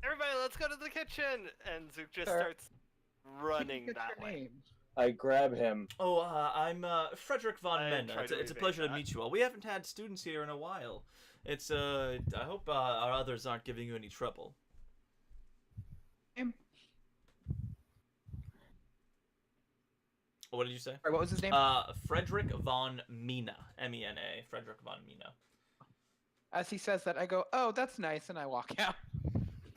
Everybody, let's go to the kitchen. And Zook just Sir. starts running What's that your way. name? I grab him. Oh, I'm Frederick von I Mena. tried to It's a evade pleasure to that. meet you all. We haven't had students here in a while. It's I hope our others aren't giving you any trouble. Name? What did you say? Sorry, what was his name? Frederick von Mena. M-E-N-A. Frederick von Mena. As he says that, I go, "Oh, that's nice," and I walk out.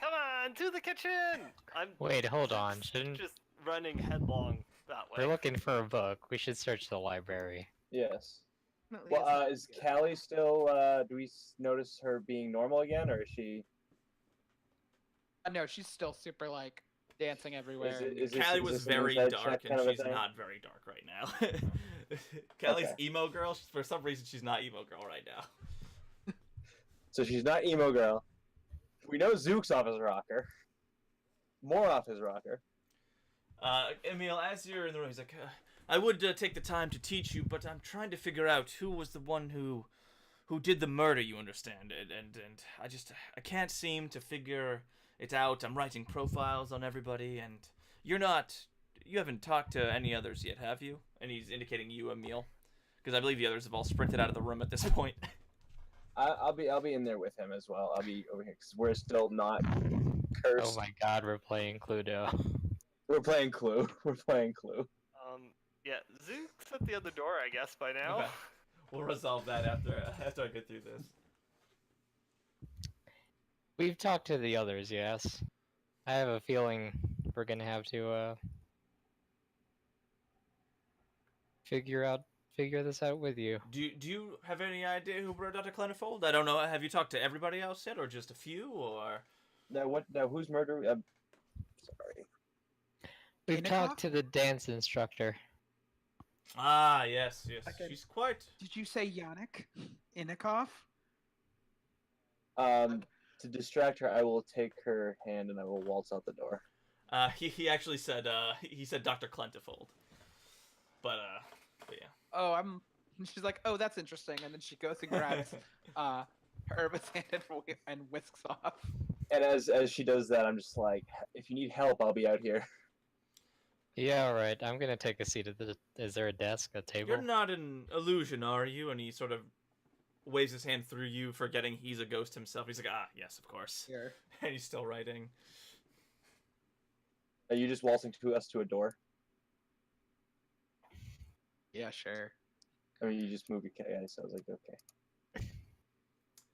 Come on, to the kitchen! I'm Wait, hold on. Shouldn't just running headlong that way. we're looking for a book? We should search the library. Yes. Definitely Well, not is good. Callie still? Do we notice her being normal again, or is she? No, she's still super like dancing everywhere. Callie is was this an very inside dark, check and kind of a she's thing? not very dark right now. Callie's Okay. emo girl. For some reason, she's not emo girl right now. So she's not emo girl. We know Zook's off his rocker. More off his rocker. Emil, as you're in the room, he's like, I would take the time to teach you, but I'm trying to figure out who was the one who did the murder, you understand, and I can't seem to figure it out. I'm writing profiles on everybody, and you haven't talked to any others yet, have you? And he's indicating you, Emil, because I believe the others have all sprinted out of the room at this point. I'll be in there with him as well. I'll be over here because we're still not cursed. Oh my god, we're playing Cluedo. We're playing Clue. We're playing Clue. Yeah, Zook's at the other door, I guess, by now. Okay. We'll resolve that after I get through this. We've talked to the others, yes. I have a feeling we're gonna have to figure this out with you. Do you have any idea who brought Dr. Clenterfold? I don't know. Have you talked to everybody else yet, or just a few, or? Now who's murder? Sorry. We've Inikoff? talked to the dance instructor. Ah, yes. Okay. She's quite. Did you say Yannick Inikoff? To distract her, I will take her hand and I will waltz out the door. He actually said he said Dr. Clenterfold. But yeah. Oh, She's like, "Oh, that's interesting," and then she goes and grabs Herba's hand and whisks off. And as she does that, I'm just like, if you need help, I'll be out here. Yeah, alright. I'm gonna take a seat at the. Is there a desk, a table? You're not an illusion, are you? And he sort of waves his hand through you, forgetting he's a ghost himself. He's like, ah, yes, of course. Here. And he's still writing. Are you just waltzing to us to a door? Yeah, sure. I mean, you just move your yeah, so I was like, okay.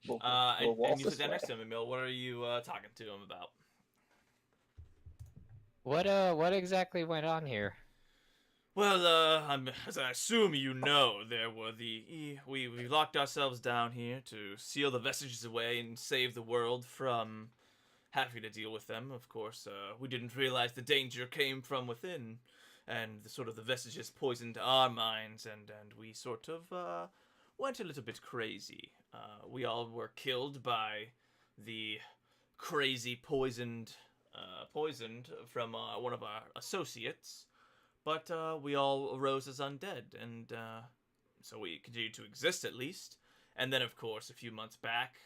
We'll And waltz you this sit down way. next to him, Emil. What are you talking to him about? What exactly went on here? Well, as I assume you know, there were we locked ourselves down here to seal the vestiges away and save the world from having to deal with them. Of course, we didn't realize the danger came from within, and the vestiges poisoned our minds, and we sort of went a little bit crazy. We all were killed by the crazy poisoned from one of our associates. But we all arose as undead, and so we continued to exist at least. And then, of course, a few months back,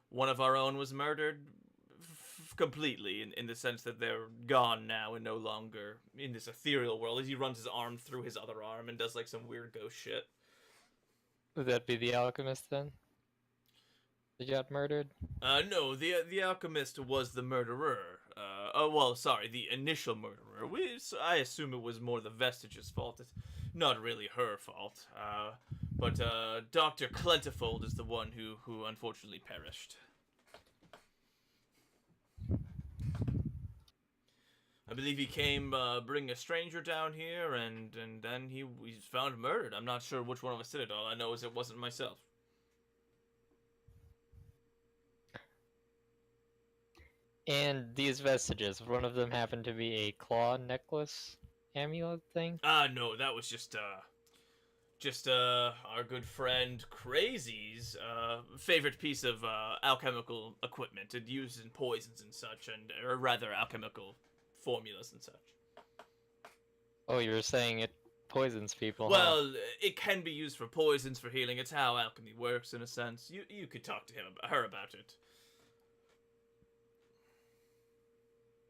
one of our own was murdered completely, in the sense that they're gone now and no longer in this ethereal world. He runs his arm through his other arm and does like some weird ghost shit. Would that be the alchemist then? That got murdered? No, the alchemist was the murderer. The initial murderer. I assume it was more the vestige's fault. It's not really her fault. But Dr. Clentifold is the one who unfortunately perished. I believe he came bringing a stranger down here, and then he's found murdered. I'm not sure which one of us did it. All I know is it wasn't myself. And these vestiges, one of them happened to be a claw necklace amulet thing? No, that was just our good friend Crazy's favorite piece of alchemical equipment. It used in poisons and such, or rather alchemical formulas and such. Oh, you were saying it poisons people, huh? Well, it can be used for poisons, for healing. It's how alchemy works, in a sense. You could talk to her about it.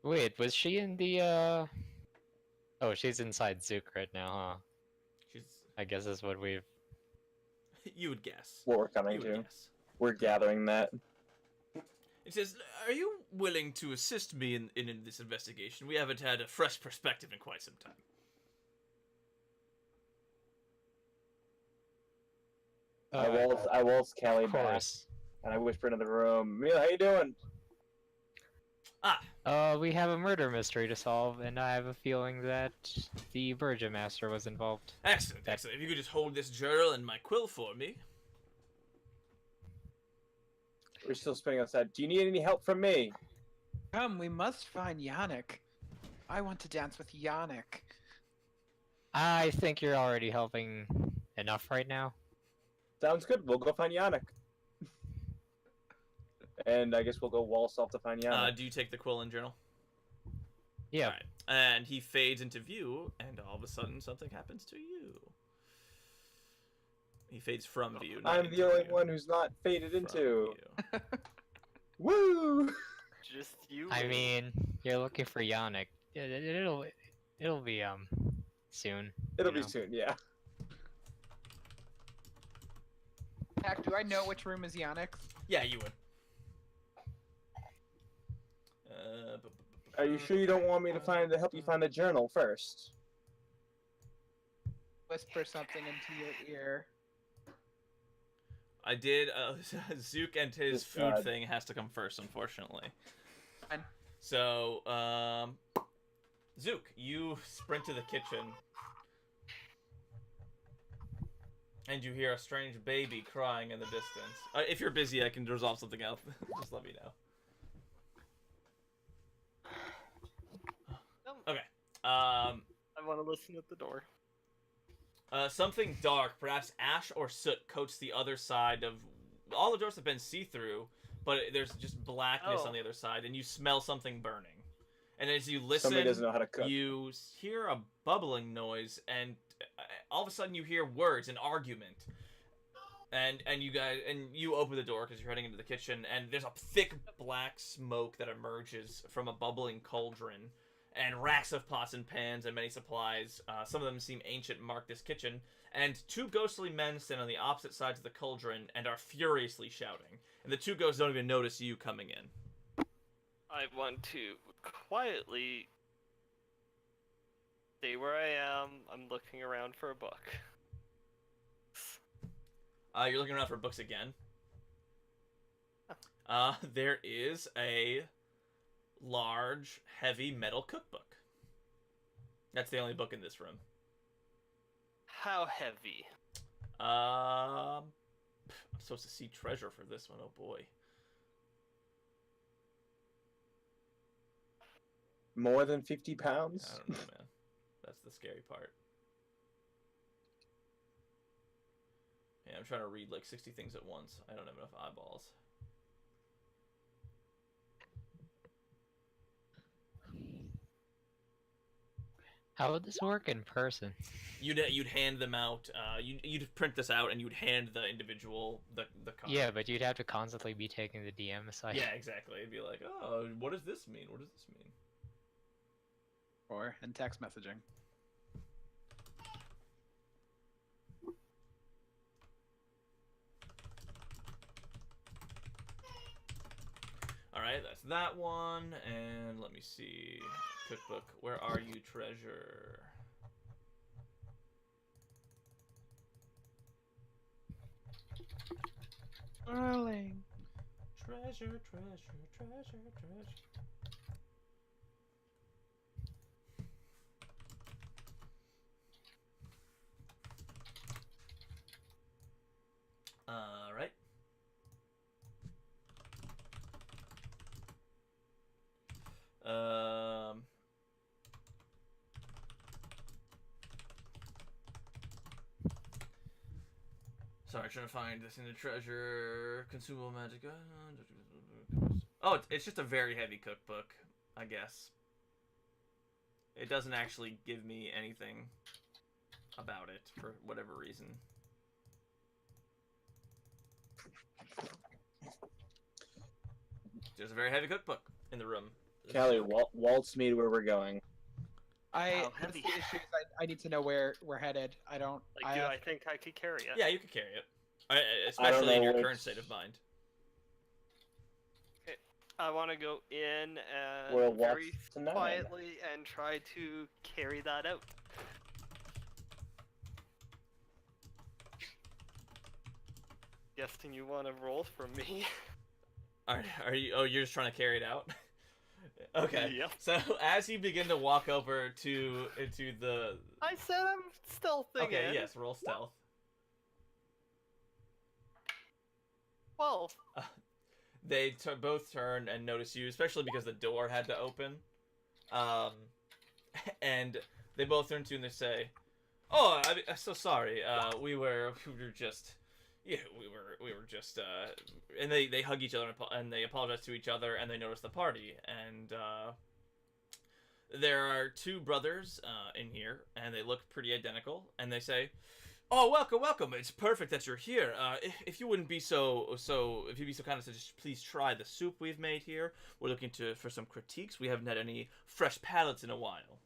Wait, was she in the, Oh, she's inside Zook right now, huh? She's. I guess that's what we've... You would guess. What we're coming You would to. guess. We're gathering that. It says, "Are you willing to assist me in this investigation? We haven't had a fresh perspective in quite some time." I waltz Callie Of back, course. and I whisper into the room, Mila, how you doing? We have a murder mystery to solve, and I have a feeling that the Burgomaster was involved. Excellent, excellent. If you could just hold this journal and my quill for me. We're still spinning outside. Do you need any help from me? Come, we must find Yannick. I want to dance with Yannick. I think you're already helping enough right now. Sounds good. We'll go find Yannick. And I guess we'll go waltz off to find Yannick. Do you take the quill and journal? Yeah. Alright. And he fades into view, and all of a sudden something happens to you. He fades from view. Not I'm into the only view. one who's not faded From into. view. Woo! Just you. I wait. mean, you're looking for Yannick. It'll be, soon. It'll you be know? soon, yeah. Jack, do I know which room is Yannick's? Yeah, you would. Are you sure you don't want me to help you find the journal first? Whisper something into your ear. I did. Zook and his Just food God. thing has to come first, unfortunately. Fine. So, Zook, you sprint to the kitchen, and you hear a strange baby crying in the distance. If you're busy, I can resolve something else. Just let me know. Okay. I want to listen at the door. Something dark, perhaps ash or soot, coats the other side of... All the doors have been see-through, but there's just blackness on the other side, and you smell something burning. And as you listen, Somebody doesn't know how to cook. you hear a bubbling noise, and all of a sudden you hear words, an argument. And you open the door because you're heading into the kitchen, and there's a thick black smoke that emerges from a bubbling cauldron, and racks of pots and pans and many supplies. Some of them seem ancient, mark this kitchen. And two ghostly men stand on the opposite sides of the cauldron and are furiously shouting. And the two ghosts don't even notice you coming in. I want to quietly stay where I am. I'm looking around for a book. You're looking around for books again. There is a large, heavy metal cookbook. That's the only book in this room. How heavy? I'm supposed to see treasure for this one. Oh boy. More than 50 pounds? I don't know, man. That's the scary part. Yeah, I'm trying to read like 60 things at once. I don't have enough eyeballs. How would this work in person? You'd hand them out. You'd print this out and you'd hand the individual the card. Yeah, but you'd have to constantly be taking the DM aside. Yeah, exactly. It'd be like, oh, what does this mean? What does this mean? Or in text messaging. Alright, that's that one. And let me see. Cookbook. Where are you, treasure? Darling. Treasure, treasure, treasure, treasure. All right. Um. Sorry, trying to find this in the treasure. Consumable magic. Oh, it's just a very heavy cookbook, I guess. It doesn't actually give me anything about it for whatever reason. There's a very heavy cookbook in the room. Callie, waltz me to where we're going. How That's heavy? the issue. I need to know where we're headed. I don't. Like, do I think I could carry it? Yeah, you could carry it. I don't Especially in know your which- current state of mind. I want to go in and Well, very what's the name? quietly and try to carry that out. Guessing you want to roll for me? Are you? Oh, you're just trying to carry it out. Okay. Yep. So as you begin to walk over into the. I said I'm stealthing Okay. in. Yes. Roll stealth. 12. They both turn and notice you, especially because the door had to open. And they both turn to you and they say, "Oh, I'm so sorry. We were just, yeah, we were just." And they hug each other and they apologize to each other and they notice the party and there are two brothers in here and they look pretty identical and they say, "Oh, welcome, welcome. It's perfect that you're here. If you wouldn't be if you'd be so kind as to just please try the soup we've made here. We're looking for some critiques. We haven't had any fresh palates in a while."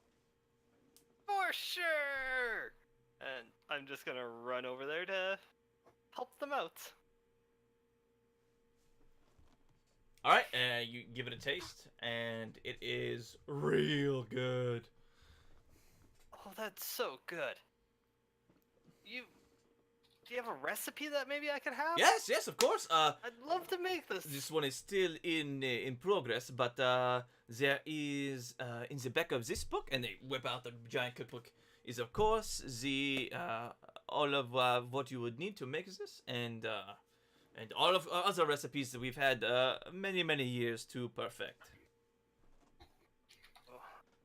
For sure! And I'm just gonna run over there to help them out. All right, you give it a taste, and it is real good. Oh, that's so good. Do you have a recipe that maybe I could have? Yes, yes, of course. I'd love to make this. This one is still in progress, but there is in the back of this book, and they whip out the giant cookbook. Is of course the all of what you would need to make this, and all of other recipes that we've had many years to perfect.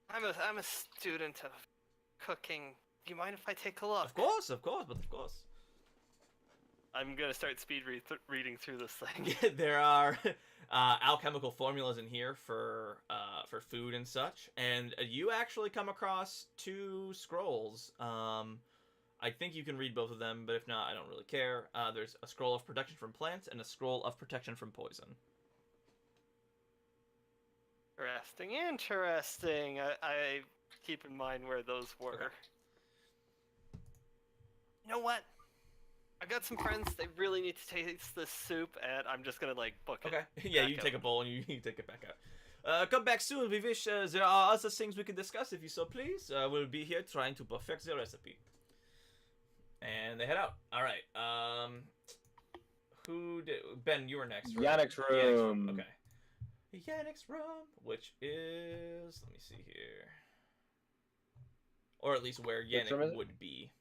I'm a student of cooking. Do you mind if I take a look? Of course, but of course. I'm gonna start speed reading through this thing. There are alchemical formulas in here for food and such, and you actually come across two scrolls. I think you can read both of them, but if not, I don't really care. There's a scroll of protection from plants and a scroll of protection from poison. Interesting. I keep in mind where those were. Okay. You know what? I've got some friends. They really need to taste this soup, and I'm just gonna like book it. Okay. Yeah, back you up. take a bowl and you take it back out. Come back soon. We wish there are other things we can discuss if you so please. We'll be here trying to perfect the recipe. And they head out. All right. Ben, you were next. Right? Yannick's room. Okay. Yannick's room, which is, let me see here, or at least where Which room is Yannick it? would be.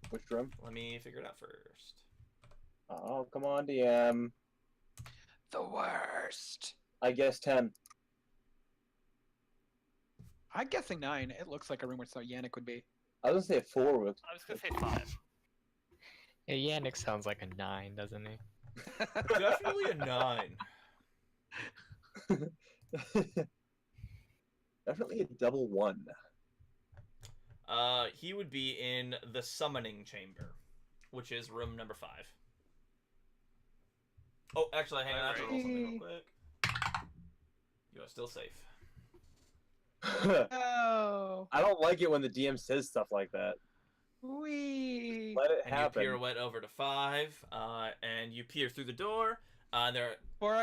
Which room? Let me figure it out first. Oh, come on, DM. The worst. I guess 10. I'm guessing 9. It looks like a room where Yannick would be. I was gonna say 4 with. I was gonna say 5. Yeah, Yannick sounds like a 9, doesn't he? Definitely a 9. Definitely a double 1. He would be in the summoning chamber, which is room number 5. Oh, actually, hang on. I have to roll something real quick. You are still safe. Oh. I don't like it when the DM says stuff like that. Wee. Let it And you happen. pirouette over to 5, and you peer through the door. There. Before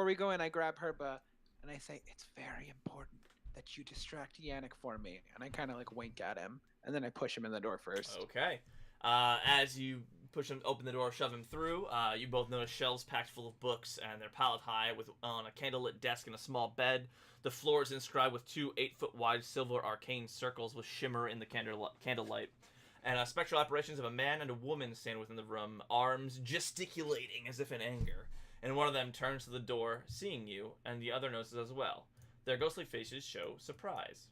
we go in, I grab Herba and I say, "It's very important that you distract Yannick for me." And I kind of like wink at him, and then I push him in the door first. Okay. As you push him, open the door, shove him through. You both notice shelves packed full of books, and they're piled high with on a candlelit desk and a small bed. The floor is inscribed with 2 8-foot wide silver arcane circles with shimmer in the candlelight. And spectral apparitions of a man and a woman stand within the room, arms gesticulating as if in anger. And one of them turns to the door, seeing you, and the other notices as well. Their ghostly faces show surprise.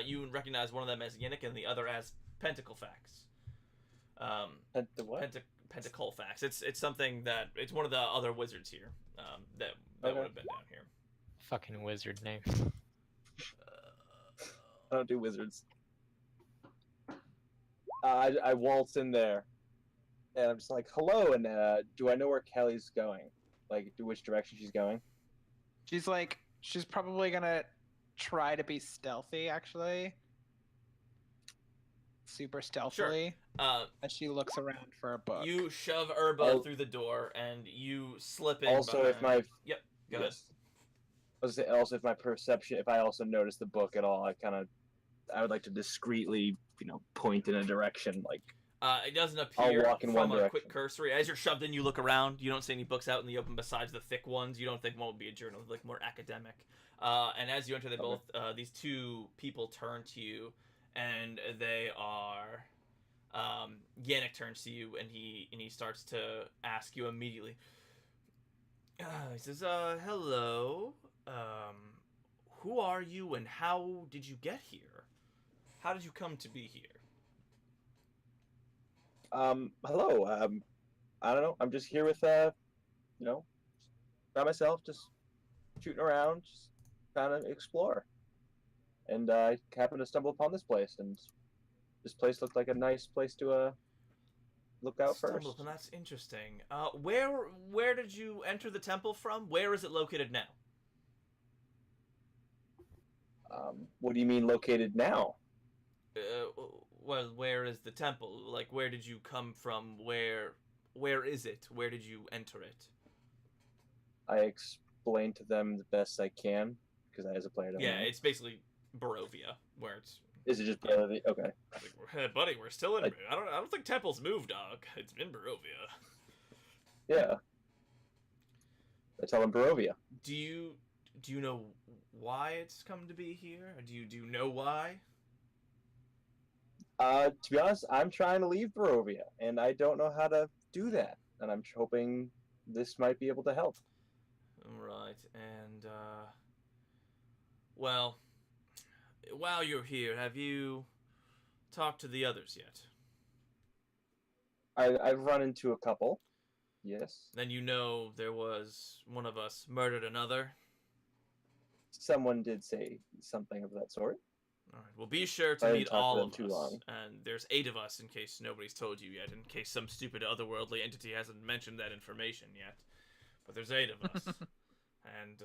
You recognize one of them as Yannick and the other as Pentaclefax. The what? Pentaclefax. It's something that it's one of the other wizards here. That Okay. would have been down here. Fucking wizard name. I don't do wizards. I waltz in there, and I'm just like, hello, and do I know where Kelly's going? Like, which direction she's going? She's probably gonna try to be stealthy, actually. Super stealthily. As she looks around for a book. You shove Urba through the door, and you slip in. Also, if my Yep. Go ahead. I was gonna say, also, if my perception, if I also notice the book at all, I would like to discreetly, point in a direction, like. It doesn't appear walk in from one a quick direction. cursory. As you're shoved in, you look around. You don't see any books out in the open besides the thick ones. You don't think one would be a journal, like more academic. And as you enter, they both these two people turn to you, and they are. Yannick turns to you, and he starts to ask you immediately. He says, "Hello. Who are you, and how did you get here? How did you come to be here?" Hello. I don't know. I'm just here with, by myself, just shooting around, just trying to explore. And I happened to stumble upon this place, and this place looked like a nice place to look out first. And that's interesting. Where did you enter the temple from? Where is it located now? What do you mean located now? Well, where is the temple? Like, where did you come from? Where is it? Where did you enter it? I explain to them the best I can, because I, as a player, don't know. It's basically Barovia, where it's. Is it just Barovia? Okay. Hey, buddy, we're still in. I don't think temples move, dog. It's in Barovia. Yeah. I tell them Barovia. Do you know why it's come to be here? Or do you know why? To be honest, I'm trying to leave Barovia, and I don't know how to do that. And I'm hoping this might be able to help. Right, and, well, while you're here, have you talked to the others yet? I've run into a couple. Yes. Then you know there was one of us murdered another? Someone did say something of that sort. All right. Well, be sure to I didn't meet talk to all them of too us. long. And there's 8 of us, in case nobody's told you yet, in case some stupid otherworldly entity hasn't mentioned that information yet. But there's 8 of us. And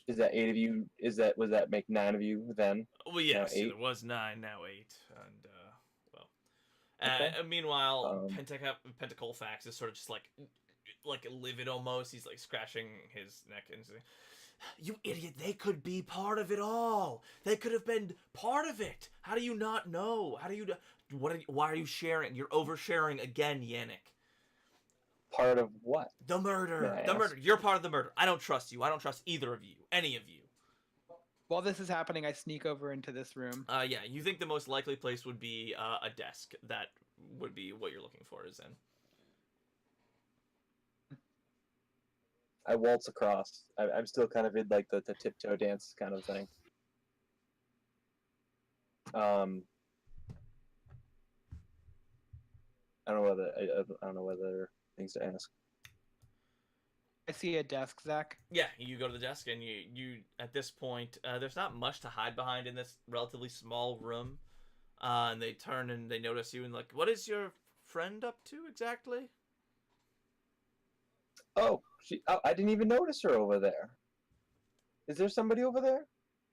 Is that 8 of you? Was that make 9 of you then? well, yes, now 8? there was 9, now 8, and Okay. meanwhile, Pentaclefax is sort of just like livid almost. He's like scratching his neck and saying, "You idiot! They could be part of it all. They could have been part of it. How do you not know? How do you? Why are you sharing? You're oversharing again, Yannick. Part of what? The murder. May I The ask? murder. You're part of the murder. I don't trust you. I don't trust either of you. Any of you. While this is happening, I sneak over into this room. Yeah. You think the most likely place would be a desk. That would be what you're looking for. Is in. I waltz across. I'm still kind of in like the tiptoe dance kind of thing. I don't know whether I don't know whether there are things to ask. I see a desk, Zach. Yeah, you go to the desk, and you at this point, there's not much to hide behind in this relatively small room. And they turn and they notice you, and like, what is your friend up to exactly? Oh, I didn't even notice her over there. Is there somebody over there?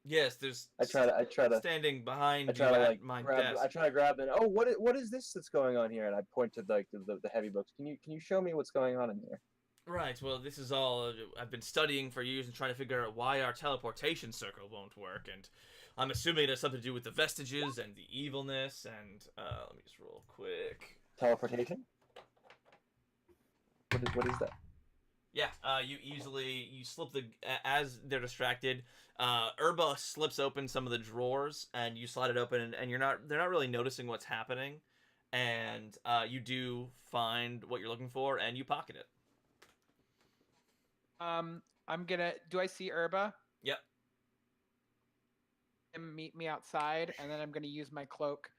Yes, there's. I try to standing behind I try you to at like my grab. desk. I try to grab it. Oh, what is this that's going on here? And I point to like the heavy books. Can you show me what's going on in here? Right. Well, this is all I've been studying for years and trying to figure out why our teleportation circle won't work. And I'm assuming it has something to do with the vestiges and the evilness. And let me just roll quick. Teleportation? What is that? Yeah, you slip as they're distracted. Urba slips open some of the drawers, and you slide it open, and they're not really noticing what's happening, and you do find what you're looking for, and you pocket it. I'm gonna. Do I see Urba? Yep. Him meet me outside, and then I'm gonna use my cloak.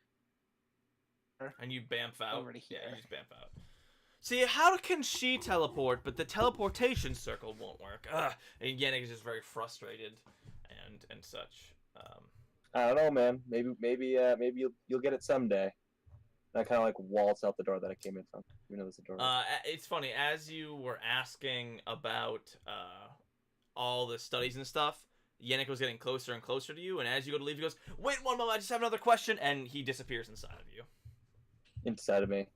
And you bamf out. Over to Yeah, here. you just bamf out. See, how can she teleport, but the teleportation circle won't work? Ugh. And Yannick is just very frustrated, and such. I don't know, man. Maybe you'll get it someday. And I kind of like waltz out the door that I came in from. You know, there's a door. It's funny, as you were asking about all the studies and stuff, Yannick was getting closer and closer to you, and as you go to leave, he goes, "Wait one moment, I just have another question," and he disappears inside of you. Inside of me.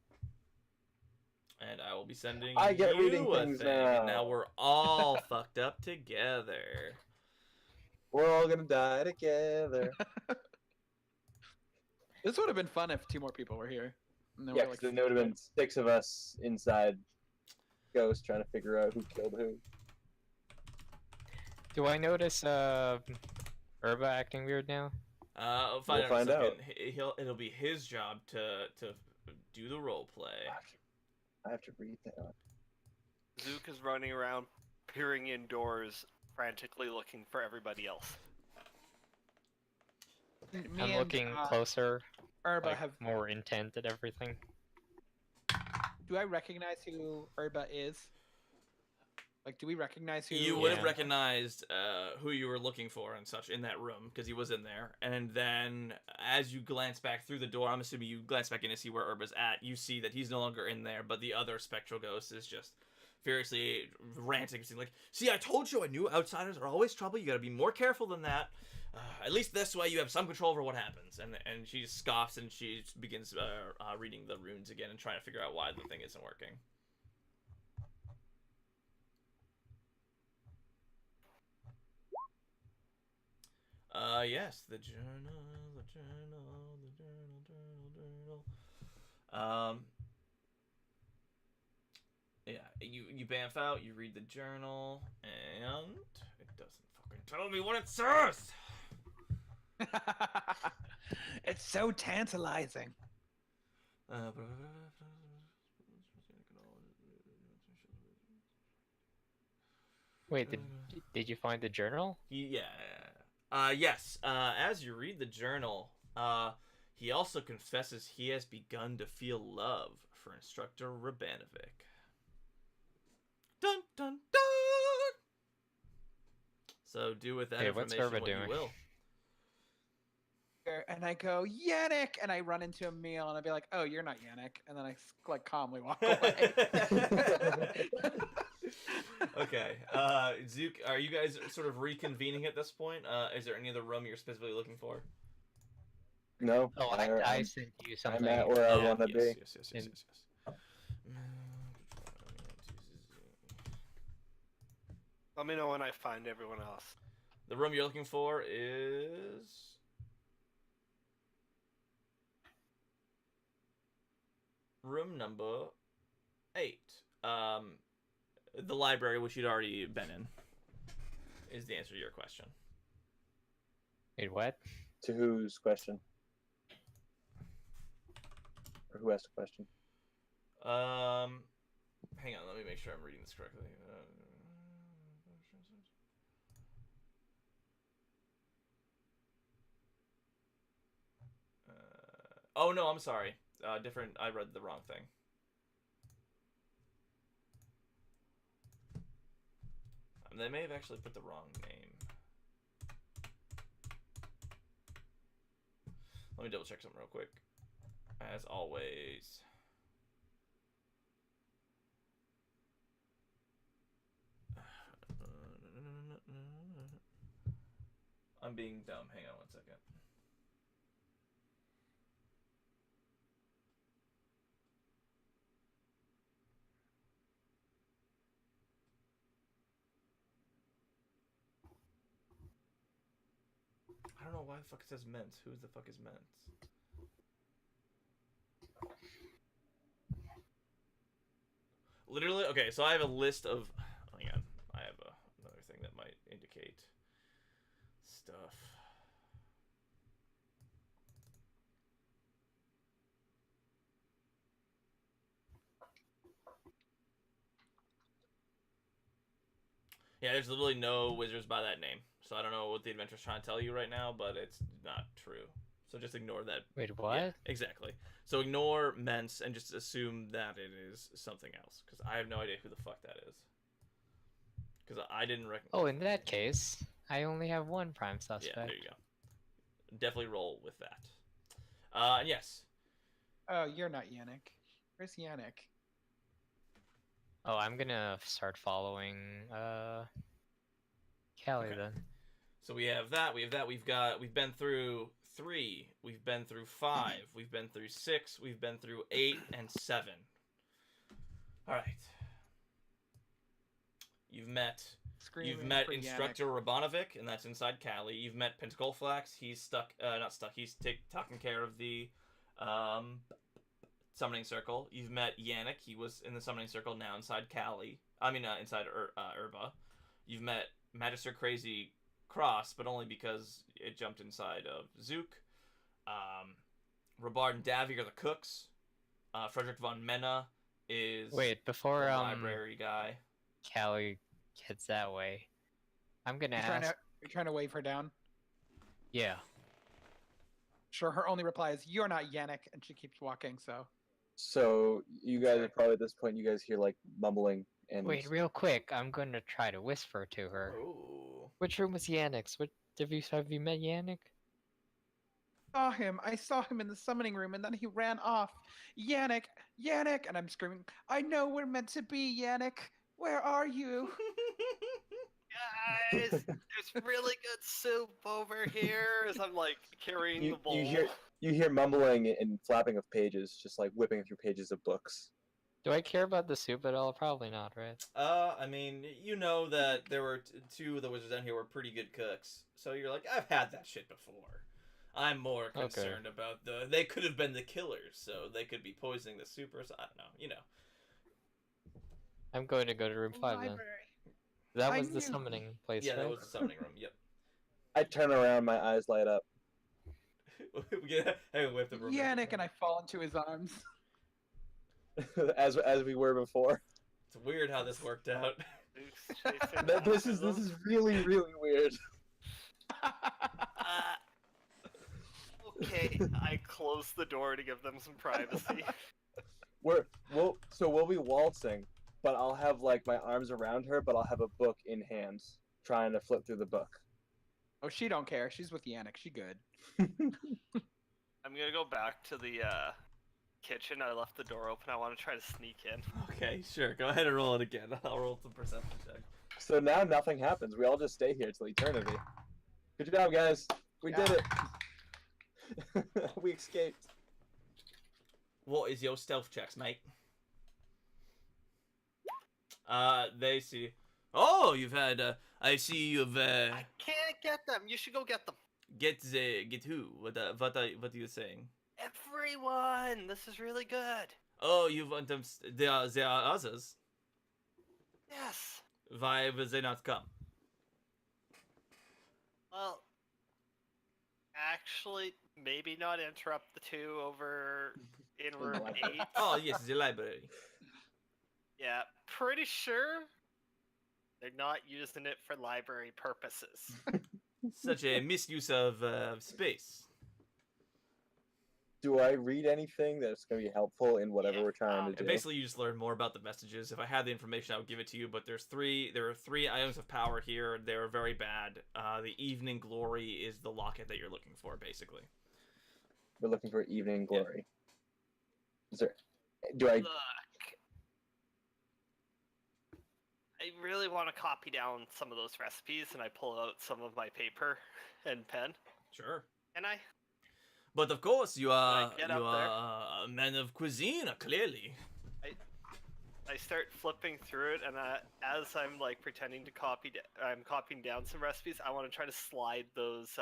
And I will be sending I get you reading a things thing, now. and now we're all fucked up together. We're all gonna die together. This would have been fun if 2 more people were here. And then Yeah, we're, because then there would have been 6 of us inside Ghost trying to figure out who killed who. Do I notice Urba acting weird now? We'll We'll find find out. In a out. second. It'll be his job to do the role play. I have to read that. Zook is running around, peering indoors, frantically looking for everybody else. Me I'm and, looking closer, Urba like have. more intent at everything. Do I recognize who Urba is? Like, do we recognize who? You would have Yeah. recognized who you were looking for and such in that room because he was in there. And then as you glance back through the door, I'm assuming you glance back in to see where Urba's at. You see that he's no longer in there, but the other spectral ghost is just furiously ranting, like, "See, I told you, I knew outsiders are always trouble. You got to be more careful than that. At least this way, you have some control over what happens." And she scoffs and she begins reading the runes again and trying to figure out why the thing isn't working. Yes, the journal. Yeah, you bamf out, you read the journal, and it doesn't fucking tell me what it says. It's so tantalizing. Wait, did you find the journal? Yeah. Yes. As you read the journal, he also confesses he has begun to feel love for Instructor Rabanovic. Dun dun dun. So do with that Hey, what's information Urba what you doing? will. And I go, Yannick, and I run into a meal, and I'd be like, "Oh, you're not Yannick," and then I like calmly walk away. Okay. Zook, are you guys sort of reconvening at this point? Is there any other room you're specifically looking for? No. Oh, I sent you something. I'm at where I Oh, want to be. Yes. Let me know when I find everyone else. The room you're looking for is room number 8. The library, which you'd already been in, is the answer to your question. Wait, what? To whose question? Or who asked the question? Hang on, let me make sure I'm reading this correctly. Oh no, I'm sorry. Different. I read the wrong thing. They may have actually put the wrong name. Let me double check something real quick. As always. I'm being dumb. Hang on one second. I don't know why the fuck it says Ments. Who the fuck is Ments? Literally, okay, so I have a list of... Hang on. I have another thing that might indicate stuff. Yeah, there's literally no wizards by that name. So I don't know what the adventure's trying to tell you right now, but it's not true. So just ignore that. Wait, what? Yeah, exactly. So ignore Ments and just assume that it is something else. Because I have no idea who the fuck that is. Because I didn't recognize. Oh, in that case, I only have one prime suspect. Yeah, there you go. Definitely roll with that. And yes. Oh, you're not Yannick. Where's Yannick? Oh, I'm gonna start following Callie Okay. then. So we have that. We've been through 3. We've been through 5. We've been through 6. We've been through 8 and 7. All right. You've met Screaming for Instructor Rabanovic, and that's inside Callie. You've met Pentacle Flax. He's stuck. Not stuck. He's taking care of the summoning circle. You've met Yannick. He was in the summoning circle, now inside Callie. I mean, inside Urba. You've met Magister Crazy Cross, but only because it jumped inside of Zook. Rabard and Davy are the cooks. Frederick von Mena is Wait, before the library guy. Callie heads that way, I'm gonna ask. You're trying to wave her down? Yeah. Sure, her only reply is, "You're not Yannick," and she keeps walking, so... So you guys are probably at this point. You guys hear like mumbling and Wait, real quick, I'm gonna try to whisper to her. Ooh. Which room was Yannick's? What have you met Yannick? I saw him in the summoning room, and then he ran off. Yannick! Yannick! And I'm screaming, "I know we're meant to be, Yannick! Where are you?" Guys, there's really good soup over here. As I'm like carrying the bowl. you hear mumbling and flapping of pages, just like whipping through pages of books. Do I care about the soup at all? Probably not, right? I mean, you know that there were 2 of the wizards down here were pretty good cooks. So you're like, I've had that shit before. I'm more concerned about they could have been the killers, so they could be poisoning the soup or something. I don't know, you know. I'm going to go to room 5 then. That was the summoning place, Yeah, right? that was the summoning room, yep. I turn around, my eyes light up. Hey, we have to remember. Yannick, and I fall into his arms. as we were before. It's weird how this worked out. This is really weird. Okay, I close the door to give them some privacy. We'll be waltzing, but I'll have like my arms around her, but I'll have a book in hands, trying to flip through the book. Oh, she don't care. She's with Yannick. She good. I'm gonna go back to the kitchen. I left the door open. I want to try to sneak in. Okay, sure. Go ahead and roll it again. I'll roll some perception check. So now nothing happens. We all just stay here till eternity. Good job, guys. We did it. We escaped. What is your stealth checks, mate? They see. Oh, you've had. I see you've. I can't get them. You should go get them. Get who? What are you saying? Everyone, this is really good. Oh, you want them? There are others. Yes. Why will they not come? Well, actually, maybe not interrupt the 2 over in room 8. Oh yes, the library. Yeah, pretty sure they're not using it for library purposes. Such a misuse of space. Do I read anything that's going to be helpful in whatever we're trying to do? Basically, you just learn more about the messages. If I had the information, I would give it to you. But there are 3 items of power here. They're very bad. The Evening Glory is the locket that you're looking for, basically. We're looking for evening glory. Is there? Do I? Look, I really want to copy down some of those recipes, and I pull out some of my paper and pen. Sure. And I. But of course, you are Get up a man of cuisine, clearly. I start flipping through it, and as I'm like pretending to I'm copying down some recipes. I want to try to slide those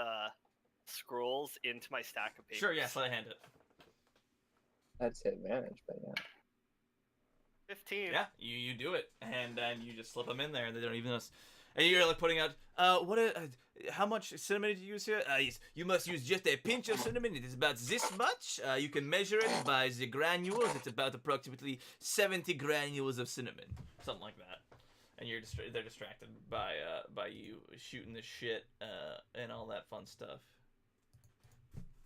scrolls into my stack of papers. Sure, yeah, sleight of hand it. That's advantage, but yeah. 15. Yeah, you do it, and then you just slip them in there, and they don't even notice. And you're like putting out, how much cinnamon did you use here? You must use just a pinch of cinnamon. It is about this much. You can measure it by the granules. It's about approximately 70 granules of cinnamon, something like that. And they're distracted by you shooting the shit and all that fun stuff.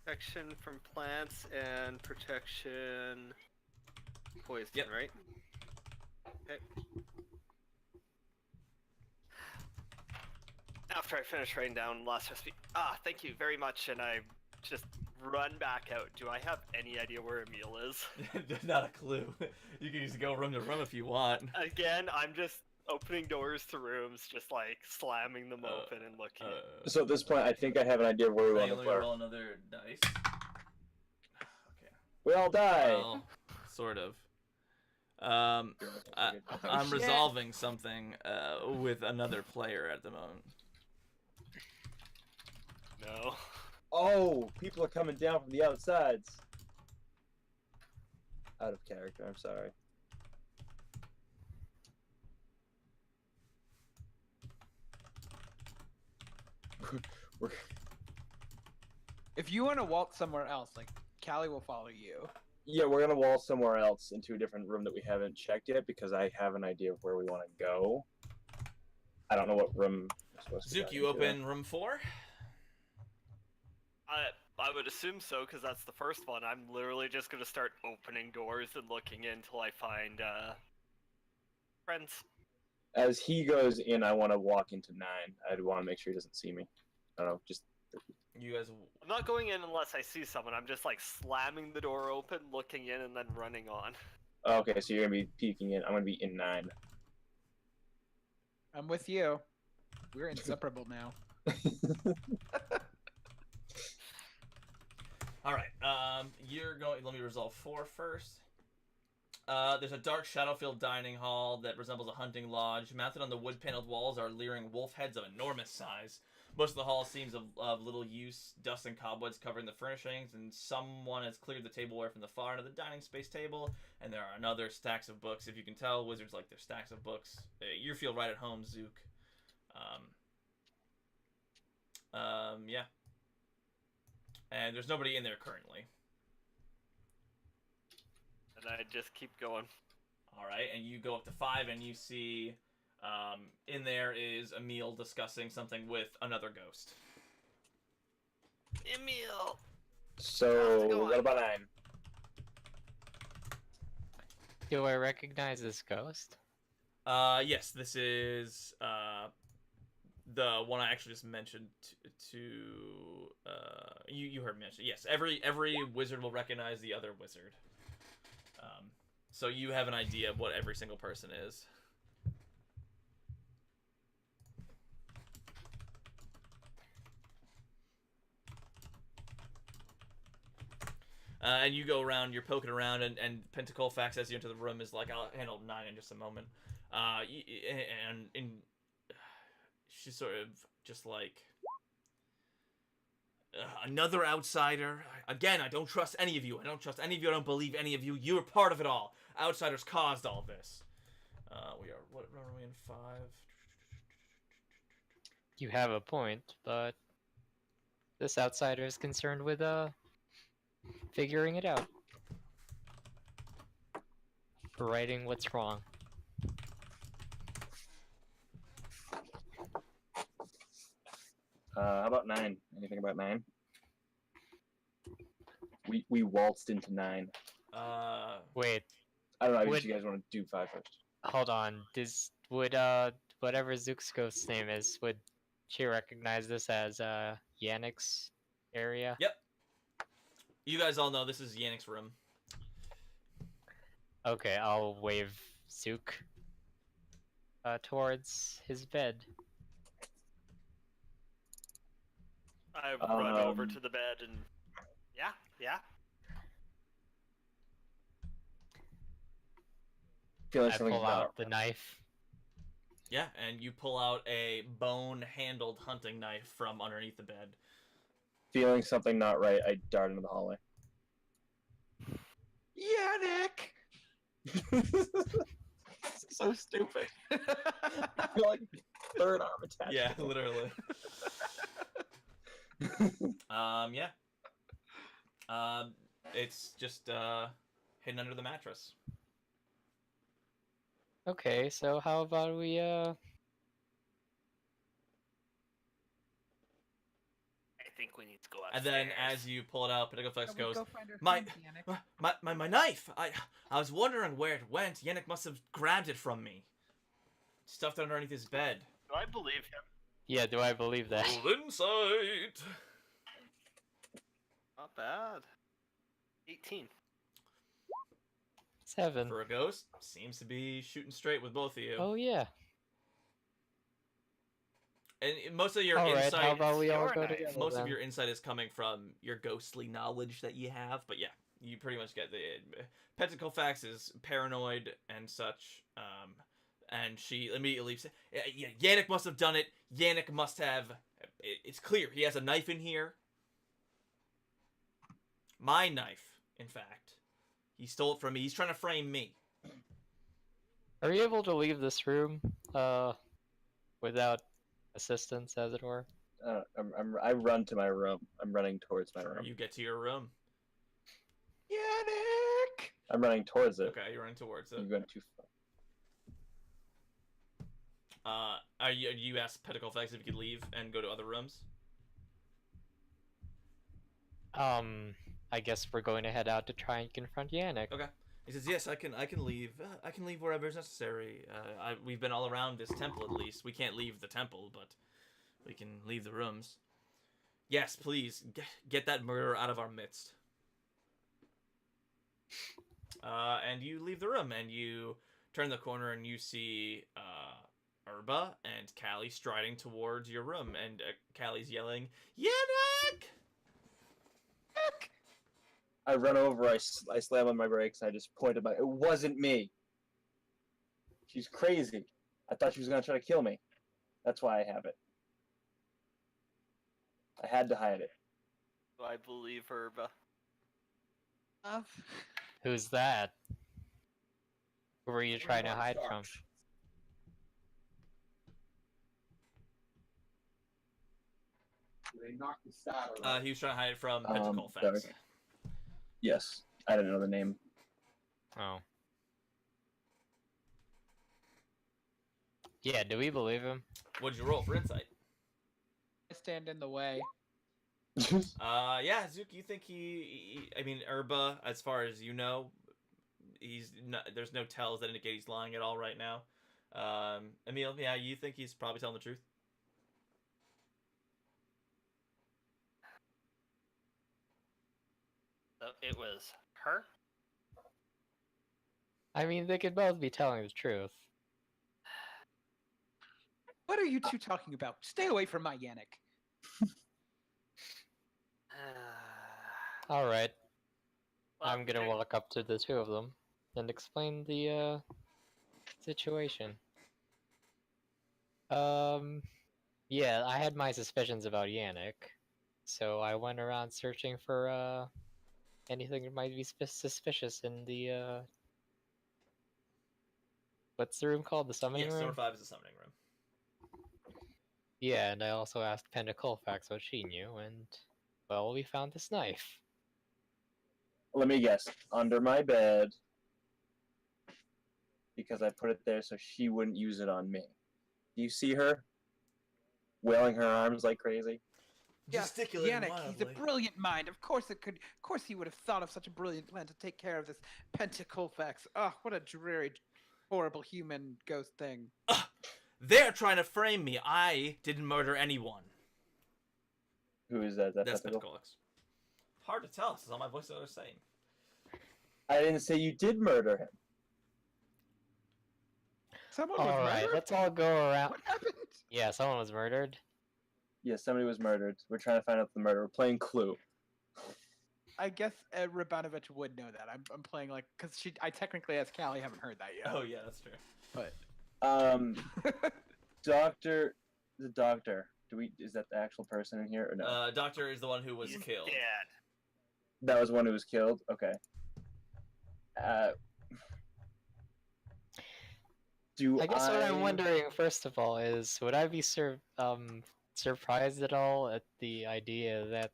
Protection from plants and protection poison, Yep. right? Okay. After I finish writing down last recipe, thank you very much, and I just run back out. Do I have any idea where Emil is? Not a clue. You can just go room to room if you want. Again, I'm just opening doors to rooms, just like slamming them open and looking. So at this point, I think I have an idea of where we want to Let me play. roll another dice. Okay. We all die. Well, sort of. I'm shit. resolving something with another player at the moment. No. Oh, people are coming down from the outsides. Out of character, I'm sorry. We're... If you want to waltz somewhere else, like Callie will follow you. Yeah, we're gonna wall somewhere else into a different room that we haven't checked yet because I have an idea of where we want to go. I don't know what room we're supposed to go Zook, you into. open room 4? I would assume so, because that's the first one. I'm literally just gonna start opening doors and looking in until I find friends. As he goes in, I want to walk into 9. I want to make sure he doesn't see me. I don't know, just... You guys. I'm not going in unless I see someone. I'm just like slamming the door open, looking in, and then running on. Okay, so you're gonna be peeking in. I'm gonna be in 9. I'm with you. We're inseparable now. All right. You're going. Let me resolve 4 first. There's a dark shadow-filled dining hall that resembles a hunting lodge. Mounted on the wood-paneled walls are leering wolf heads of enormous size. Most of the hall seems of little use, dust and cobwebs covering the furnishings, and someone has cleared the tableware from the far end of the dining space table, and there are another stacks of books. If you can tell, wizards like their stacks of books. You feel right at home, Zook. Yeah. And there's nobody in there currently. And I just keep going. All right, and you go up to 5, and you see in there is Emil discussing something with another ghost. Emil! So, Go on. what about 9? Do I recognize this ghost? Yes, this is the one I actually just mentioned to you heard me mention. Yes, every wizard will recognize the other wizard. So you have an idea of what every single person is. And you go around, you're poking around, and Pentacolfax, as you enter the room, is like, I'll handle 9 in just a moment. And she's sort of just like, another outsider. Again, I don't trust any of you. I don't trust any of you. I don't believe any of you. You are part of it all. Outsiders caused all this. What round are we in? 5? You have a point, but this outsider is concerned with figuring it out. Righting what's wrong. How about 9? Anything about 9? We waltzed into 9. Wait, I don't know. I Would- guess you guys want to do 5 first. hold on. Would whatever Zook's ghost's name is, would she recognize this as Yannick's area? Yep. You guys all know this is Yannick's room. Okay, I'll wave Zook towards his bed. I run over to the bed and... Yeah? Feel like I something's pull not out the knife. Yeah, and you pull out a bone-handled hunting knife from underneath the bed. Feeling something not right, I dart into the hallway. Yannick! So stupid. I feel like third arm attached. Yeah, to him. literally. Yeah. It's just hidden under the mattress. Okay, so how about we I think we need to go And upstairs. then as you pull it out, Pedicle Flex Shall we goes, go find our my, friends, Yannick? my knife! I was wondering where it went. Yannick must have grabbed it from me. Stuffed it underneath his bed. Do I believe him? Yeah, do I believe that? Roll insight! Not bad. 18. 7. For a ghost, seems to be shooting straight with both of you. Oh yeah. And most of your Alright, insight, how about we all your go knife. together most then? of your insight is coming from your ghostly knowledge that you have. But yeah, you pretty much get the Pentacle is paranoid and such. And she immediately said, yeah, Yannick must have done it. Yannick must have. It's clear he has a knife in here. My knife, in fact. He stole it from me. He's trying to frame me. Are you able to leave this room, without assistance, as it were? I run to my room. I'm running towards my Sure, room. you get to your room. Yannick! I'm running towards it. Okay, you're running towards it. You went too far. You asked Pedicle Flex if you could leave and go to other rooms? I guess we're going to head out to try and confront Yannick. Okay. He says, "Yes, I can leave. I can leave wherever is necessary. We've been all around this temple, at least. We can't leave the temple, but we can leave the rooms. Yes, please get that murderer out of our midst." And you leave the room, and you turn the corner, and you see Urba and Callie striding towards your room, and Callie's yelling, "Yannick!" I run over. I slam on my brakes. I just point at my. It wasn't me. She's crazy. I thought she was gonna try to kill me. That's why I have it. I had to hide it. Do I believe Herba? Who's that? Who were you trying to hide from? They knocked the saddle. He was trying to hide it from Pentacle sorry. Fax. Yes, I didn't know the name. Oh. Yeah, do we believe him? What'd you roll for insight? I stand in the way. Yeah, Zook, you think I mean, Urba, as far as you know, there's no tells that indicate he's lying at all right now. Emil, yeah, you think he's probably telling the truth? So it was her? I mean, they could both be telling the truth. What are you two talking about? Stay away from my Yannick. Alright, Well, I'm gonna there- walk up to the two of them and explain the, situation. Yeah, I had my suspicions about Yannick, so I went around searching for, anything that might be suspicious in the, what's the room called? The summoning Yes, room? number 5 is the summoning room. Yeah, and I also asked Penda Colfax what she knew, and, well, we found this knife. Let me guess. Under my bed. Because I put it there so she wouldn't use it on me. Do you see her? Wailing her arms like crazy? Yes, Gesticulating Yannick, he's a wildly. brilliant mind. Of course he would have thought of such a brilliant plan to take care of this Pentacolfax. Oh, what a dreary, horrible human ghost thing. They're trying to frame me. I didn't murder anyone. Who is that? That's Pentacle? Pentacolix. Hard to tell. This is all my voice that I was saying. I didn't say you did murder him. Someone was Alright, murdered? let's all go around. What happened? Yeah, someone was murdered. Yeah, somebody was murdered. We're trying to find out the murder. We're playing Clue. I guess Rabanovich would know that. I'm playing like because I technically as Callie haven't heard that yet. Oh yeah, that's true. But The doctor Is that the actual person in here or no? Doctor is the one who was He's killed. dead. That was one who was killed. Okay. I guess what I'm wondering, first of all, is would I be surprised at all at the idea that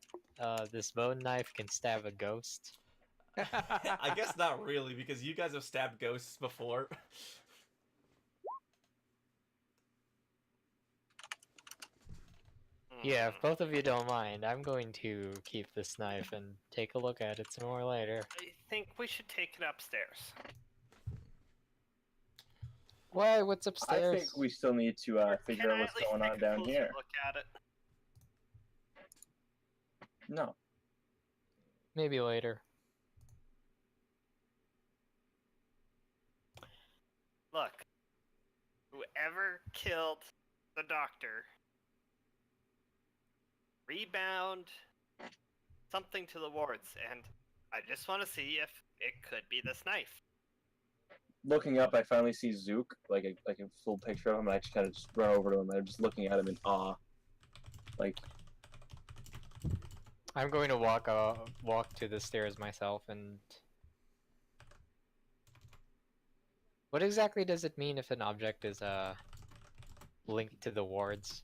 this bone knife can stab a ghost? I guess not really, because you guys have stabbed ghosts before. Yeah, if both of you don't mind, I'm going to keep this knife and take a look at it some more later. I think we should take it upstairs. Why? What's I upstairs? think we still need to Or figure can out I what's at least going take on a down closer here. Look at it. No. Maybe later. Look, whoever killed the doctor, rebound something to the wards, and I just want to see if it could be this knife. Looking up, I finally see Zook, like a full picture of him, and I just kind of just run over to him, and I'm just looking at him in awe. Like, I'm going to walk to the stairs myself and... What exactly does it mean if an object is linked to the wards?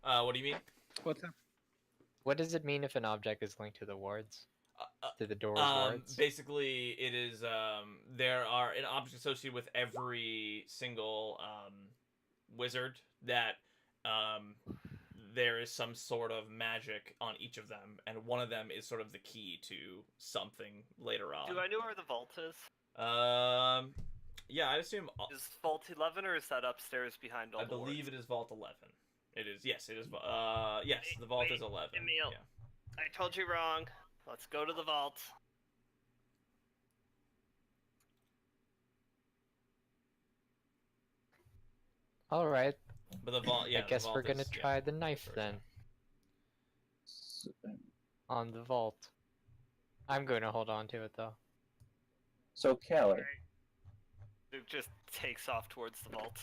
What do you mean? What's that? What does it mean if an object is linked to the wards? To the door's wards? Basically, it is there are an object associated with every single wizard that there is some sort of magic on each of them, and one of them is sort of the key to something later on. Do I know where the vault is? Yeah, I'd assume. Is Vault 11 or is that upstairs behind all I the believe wards? it is Vault 11. It is. Yes, it is. Yes, the vault is 11. Emil. Yeah. I told you wrong. Let's go to the vault. Alright, But the vault. Yeah. I guess the we're vault gonna is, try yeah, the knife first. then. On the vault. I'm going to hold on to it though. so Callie, It just takes off towards the vault.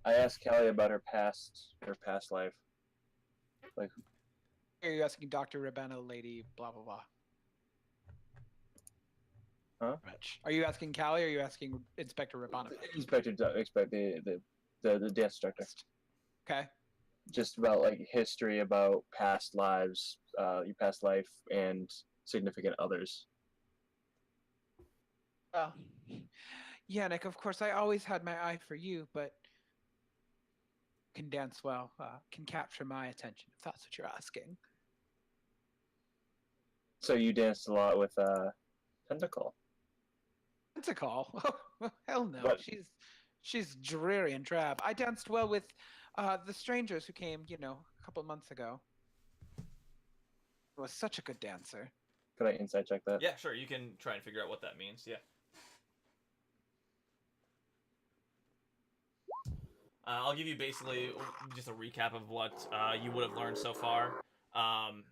I asked Callie about her past life. Like, Are you asking Dr. Rabana, lady, blah, blah, blah? Huh? Rich. Are you asking Callie or are you asking Inspector Rabana? expect the dance instructor. Okay. Just about like history about past lives, your past life, and significant others. Well, Yannick, of course, I always had my eye for you, but can dance well, can capture my attention, if that's what you're asking. So you danced a lot with Tentacle. Tentacle? Oh, hell no. What? She's dreary and drab. I danced well with the strangers who came, a couple months ago. Was such a good dancer. Could I insight check that? Yeah, sure. You can try and figure out what that means. Yeah. I'll give you basically just a recap of what you would have learned so far.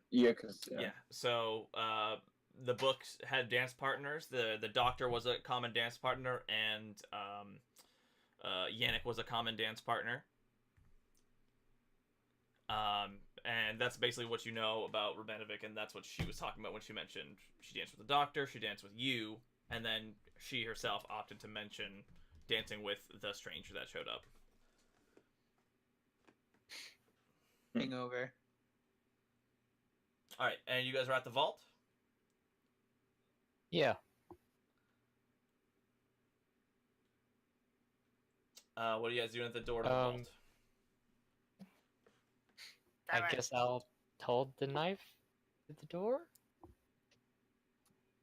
Yeah, because Yeah. So the books had dance partners. The doctor was a common dance partner, and Yannick was a common dance partner. And that's basically what you know about Rubanovic, and that's what she was talking about when she mentioned she danced with the doctor, she danced with you, and then she herself opted to mention dancing with the stranger that showed up. Hangover. All right, and you guys are at the vault? Yeah. What are you guys doing at the door to the vault? I guess I'll hold the knife at the door?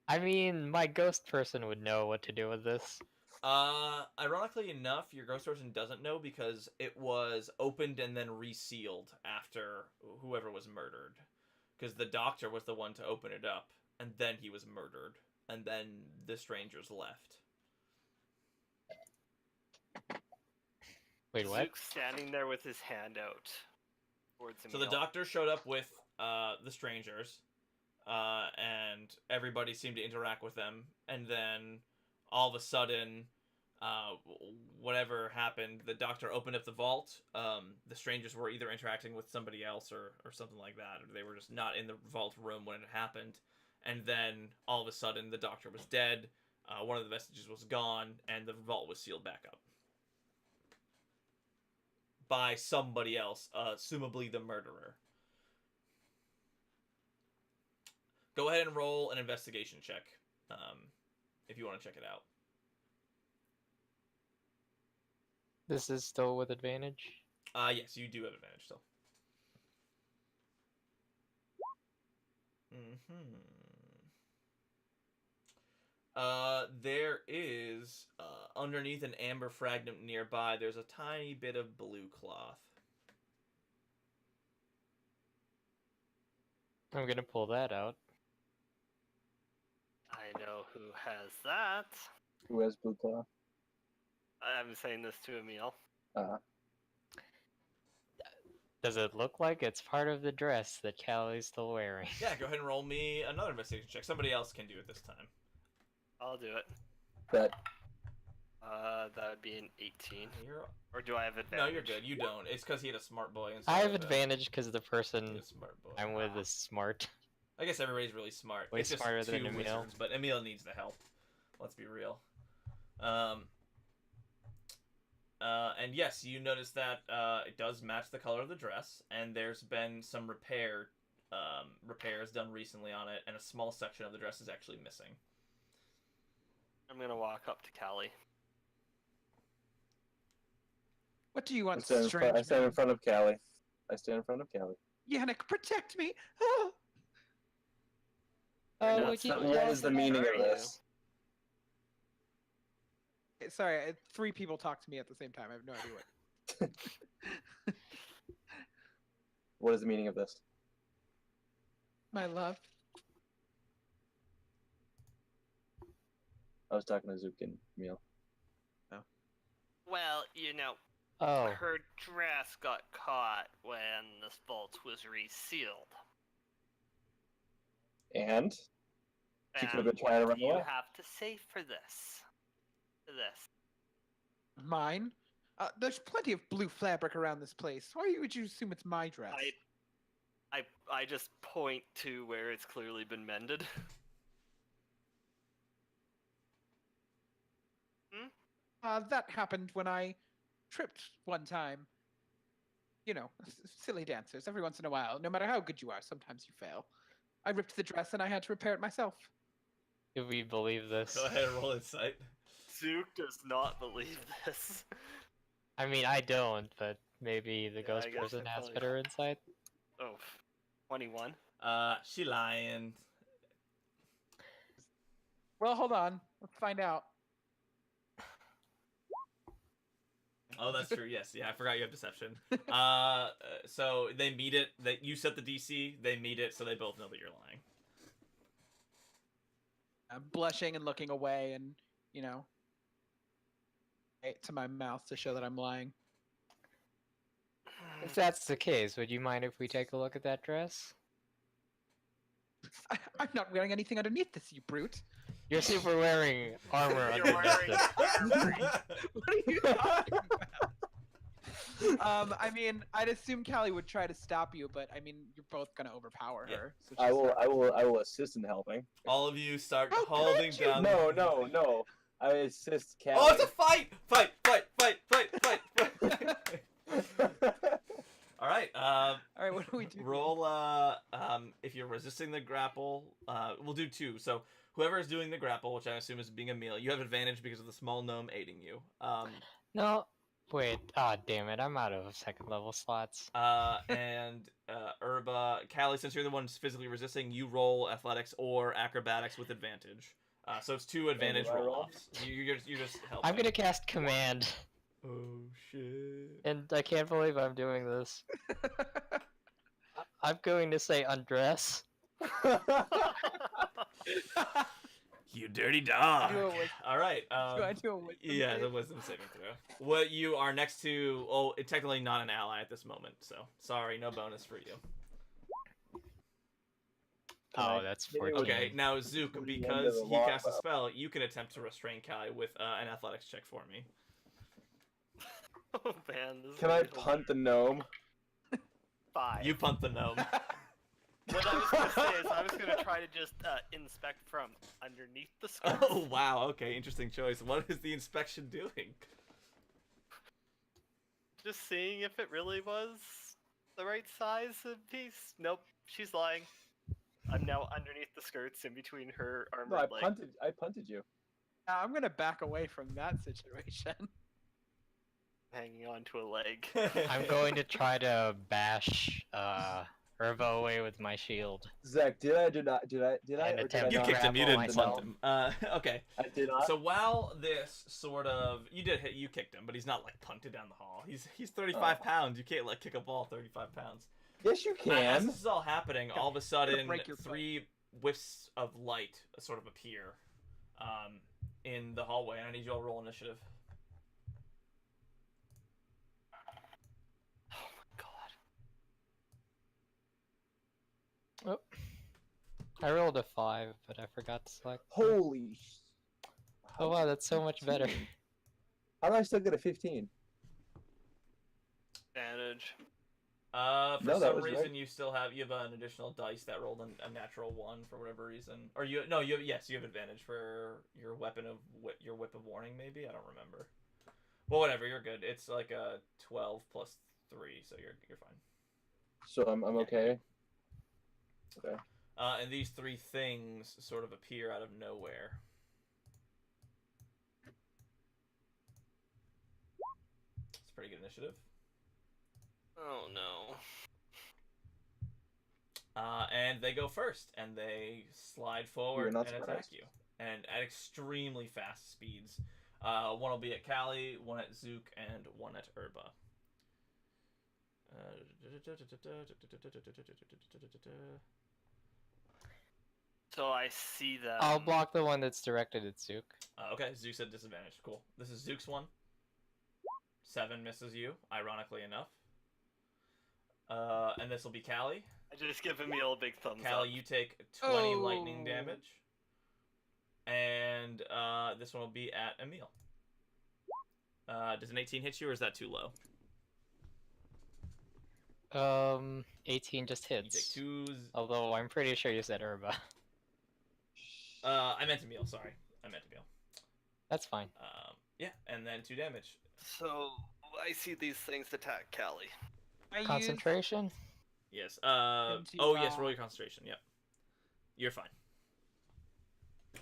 I mean, my ghost person would know what to do with this. Ironically enough, your ghost person doesn't know because it was opened and then resealed after whoever was murdered. Because the doctor was the one to open it up, and then he was murdered, and then the strangers left. Wait, what? Zook's standing there with his hand out towards So the Emil. doctor showed up with the strangers, and everybody seemed to interact with them, and then all of a sudden, whatever happened, the doctor opened up the vault. The strangers were either interacting with somebody else or something like that, or they were just not in the vault room when it happened. And then all of a sudden, the doctor was dead. One of the vestiges was gone, and the vault was sealed back up by somebody else, assumably the murderer. Go ahead and roll an investigation check, if you want to check it out. This is still with advantage. Yes, you do have advantage still. There is, underneath an amber fragment nearby, there's a tiny bit of blue cloth. I'm gonna pull that out. I know who has that. Who has blue claw? I'm saying this to Emil. Does it look like it's part of the dress that Callie's still wearing? Yeah, go ahead and roll me another investigation check. Somebody else can do it this time. I'll do it. That That would be an 18. You're... Or do I have advantage? No, you're good. You don't. It's because he had a smart boy. I have advantage because the person Smart boy. I'm with is smart. I guess everybody's really smart. Way It's just smarter two than Emil. wizards, but Emil needs the help. Let's be real. And yes, you notice that it does match the color of the dress, and there's been some repairs done recently on it, and a small section of the dress is actually missing. I'm gonna walk up to Callie. What do you want, I stand in strange front of Callie. I stand in front of Callie. Yannick, protect me! Ah! You're not would you- something What else is the to meaning of hurt you. this? Sorry, 3 people talk to me at the same time. I have no idea what. What is the meaning of this? My love. I was talking to Zook and Emil. Well, you know, Oh, her dress got caught when this vault was resealed. And she could have been And trying to what run do you away. have to say for this? Mine? There's plenty of blue fabric around this place. Why would you assume it's my dress? I just point to where it's clearly been mended. That happened when I tripped one time. You know, silly dancers. Every once in a while, no matter how good you are, sometimes you fail. I ripped the dress and I had to repair it myself. do we believe this? Go ahead and roll insight. Zook does not believe this. I mean, I don't, but maybe the Yeah, ghost I guess person I has probably- better insight. Oh, 21. She lying. Well, hold on. Let's find out. Oh, that's true. Yes, yeah, I forgot you have deception. So they meet it. That you set the DC. They meet it, so they both know that you're lying. I'm blushing and looking away, and you know, to my mouth to show that I'm lying. If that's the case, would you mind if we take a look at that dress? I'm not wearing anything underneath this, you brute. You're super wearing armor You're underneath wearing it. armor. What are you talking about? I mean, I'd assume Callie would try to stop you, but I mean, you're both gonna overpower Yeah. her. So I just- will assist in helping. All of you start How holding could you? down. No. I assist Callie. Oh, it's a fight! Fight! All right. All right, what do we do? Roll. If you're resisting the grapple, we'll do 2. So whoever is doing the grapple, which I assume is being Emil, you have advantage because of the small gnome aiding you. No, wait. Ah, damn it! I'm out of second level slots. And Herba, Callie, since you're the one who's physically resisting, you roll athletics or acrobatics with advantage. So it's 2 advantage do I roll? roll-offs. You're just helping. I'm gonna cast command, Oh shit. and I can't believe I'm doing this. I'm going to say undress. You dirty dog. Do it with- All right. do I do a wisdom Yeah, save? the wisdom saving throw. What you are next to? Oh, it's technically not an ally at this moment, so sorry, no bonus for you. Can Oh, I that's hit it 14. with- Okay, now Zook, Put it into because the he lava. cast a spell, you can attempt to restrain Callie with an athletics check for me. Oh man, this is Can I really punt the gnome? 5. You punt the gnome. What I was gonna say is I was gonna try to just inspect from underneath the skirts. Oh wow, okay, interesting choice. What is the inspection doing? Just seeing if it really was the right size of piece. Nope, she's lying. I'm now underneath the skirts in between her No, armored leg. I punted you. I'm gonna back away from that situation. Hanging onto a leg. I'm going to try to bash Herba away with my shield. Zach, did I? Or did I And not attempt You to kicked him. You didn't myself. punt him. Okay. I did not. So while this sort of you did hit, you kicked him, but he's not like punted down the hall. He's 35 pounds. You can't like kick a ball 35 pounds. Yes, you As can. this is all happening, all of a sudden, break your foot. 3 whiffs of light sort of appear in the hallway, and I need you all to roll initiative. Oh my god. Oh. I rolled a 5, but I forgot to select. Holy. Oh wow, that's so much better. How do I still get a 15? Advantage. For No, that some was reason right. you have an additional dice that rolled a natural 1 for whatever reason, or you have advantage for your whip of warning maybe, I don't remember. Well, whatever, you're good. It's like a 12 plus 3, so you're fine. So I'm okay. Okay. And these 3 things sort of appear out of nowhere. It's pretty good initiative. Oh no. And they go first, and they slide forward You're not and attack surprised. you, and at extremely fast speeds. One will be at Callie, one at Zook, and one at Urba. So I see them. I'll block the one that's directed at Zook. Okay, Zook's at disadvantage. Cool. This is Zook's one. 7 misses you, ironically enough. And this will be Callie. I just give him a little big thumbs up. Callie, you take 20 lightning Oh. damage. And this one will be at Emil. Does an 18 hit you, or is that too low? 18 just You take hits. 2. Although I'm pretty sure you said Herba. I meant Emil, sorry. I meant Emil. That's fine. Yeah, and then 2 damage. So I see these things attack Callie. I use Concentration? Yes. Into, Yes, roll your concentration. Yep. You're fine.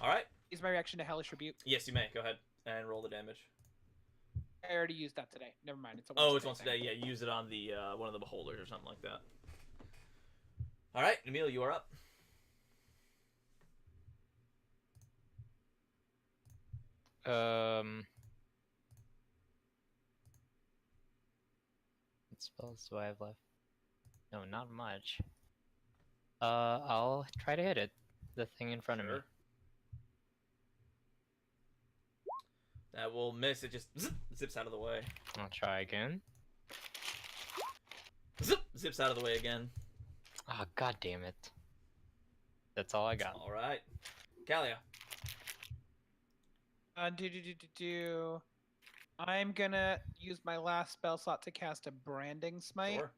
Alright. use my reaction to Hellish Rebuke. Yes, you may. Go ahead and roll the damage. I already used that today. Never mind. It's a Oh, it's once thing. a day. Yeah, use it on the one of the beholders or something like that. Alright, Emil, you are up. What spells do I have left? No, not much. I'll try to hit it. The thing in front of me. Sure. That will miss. It just zips out of the way. I'll try again. Zips out of the way again. Ah, god damn it. That's all I got. Alright. Kalia. I'm gonna use my last spell slot to cast a Branding Smite, Sure.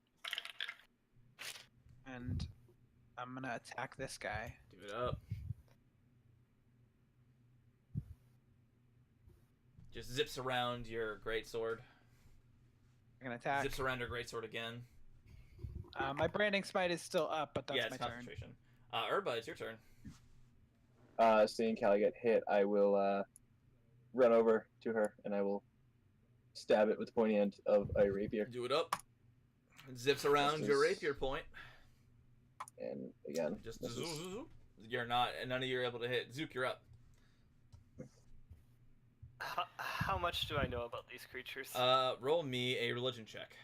and I'm gonna attack this guy. Do it up. Just zips around your greatsword. I'm gonna attack. Zips around your greatsword again. My Branding Smite is still up, but that's Yeah, my it's turn. concentration. Urba, it's your turn. Seeing Callie get hit, I will run over to her and I will stab it with the pointy end of a rapier. Do it up. It zips around your This is- rapier point. And again, Just this is- you're not, and none of you are able to hit. Zook, you're up. How much do I know about these creatures? Roll me a religion check.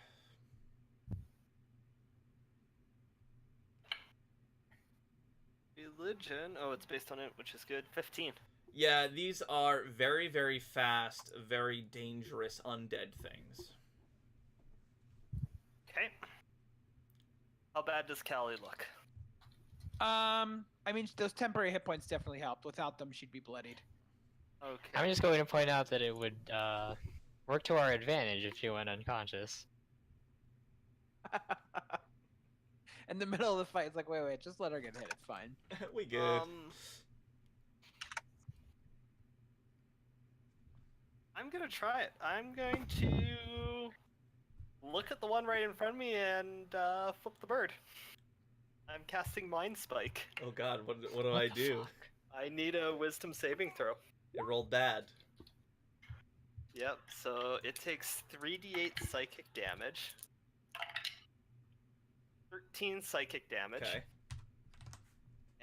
Religion. Oh, it's based on it, which is good. 15. Yeah, these are very, very fast, very dangerous undead things. Okay. How bad does Callie look? I mean, those temporary hit points definitely helped. Without them, she'd be bloodied. Okay. I'm just going to point out that it would work to our advantage if she went unconscious. In the middle of the fight, it's like, wait, just let her get hit. It's fine. We good. I'm gonna try it. I'm going to look at the one right in front of me and flip the bird. I'm casting Mind Spike. Oh god, what do What I the do? fuck? I need a Wisdom saving throw. It rolled bad. Yep, so it takes 3d8 psychic damage. 13 psychic damage. Okay.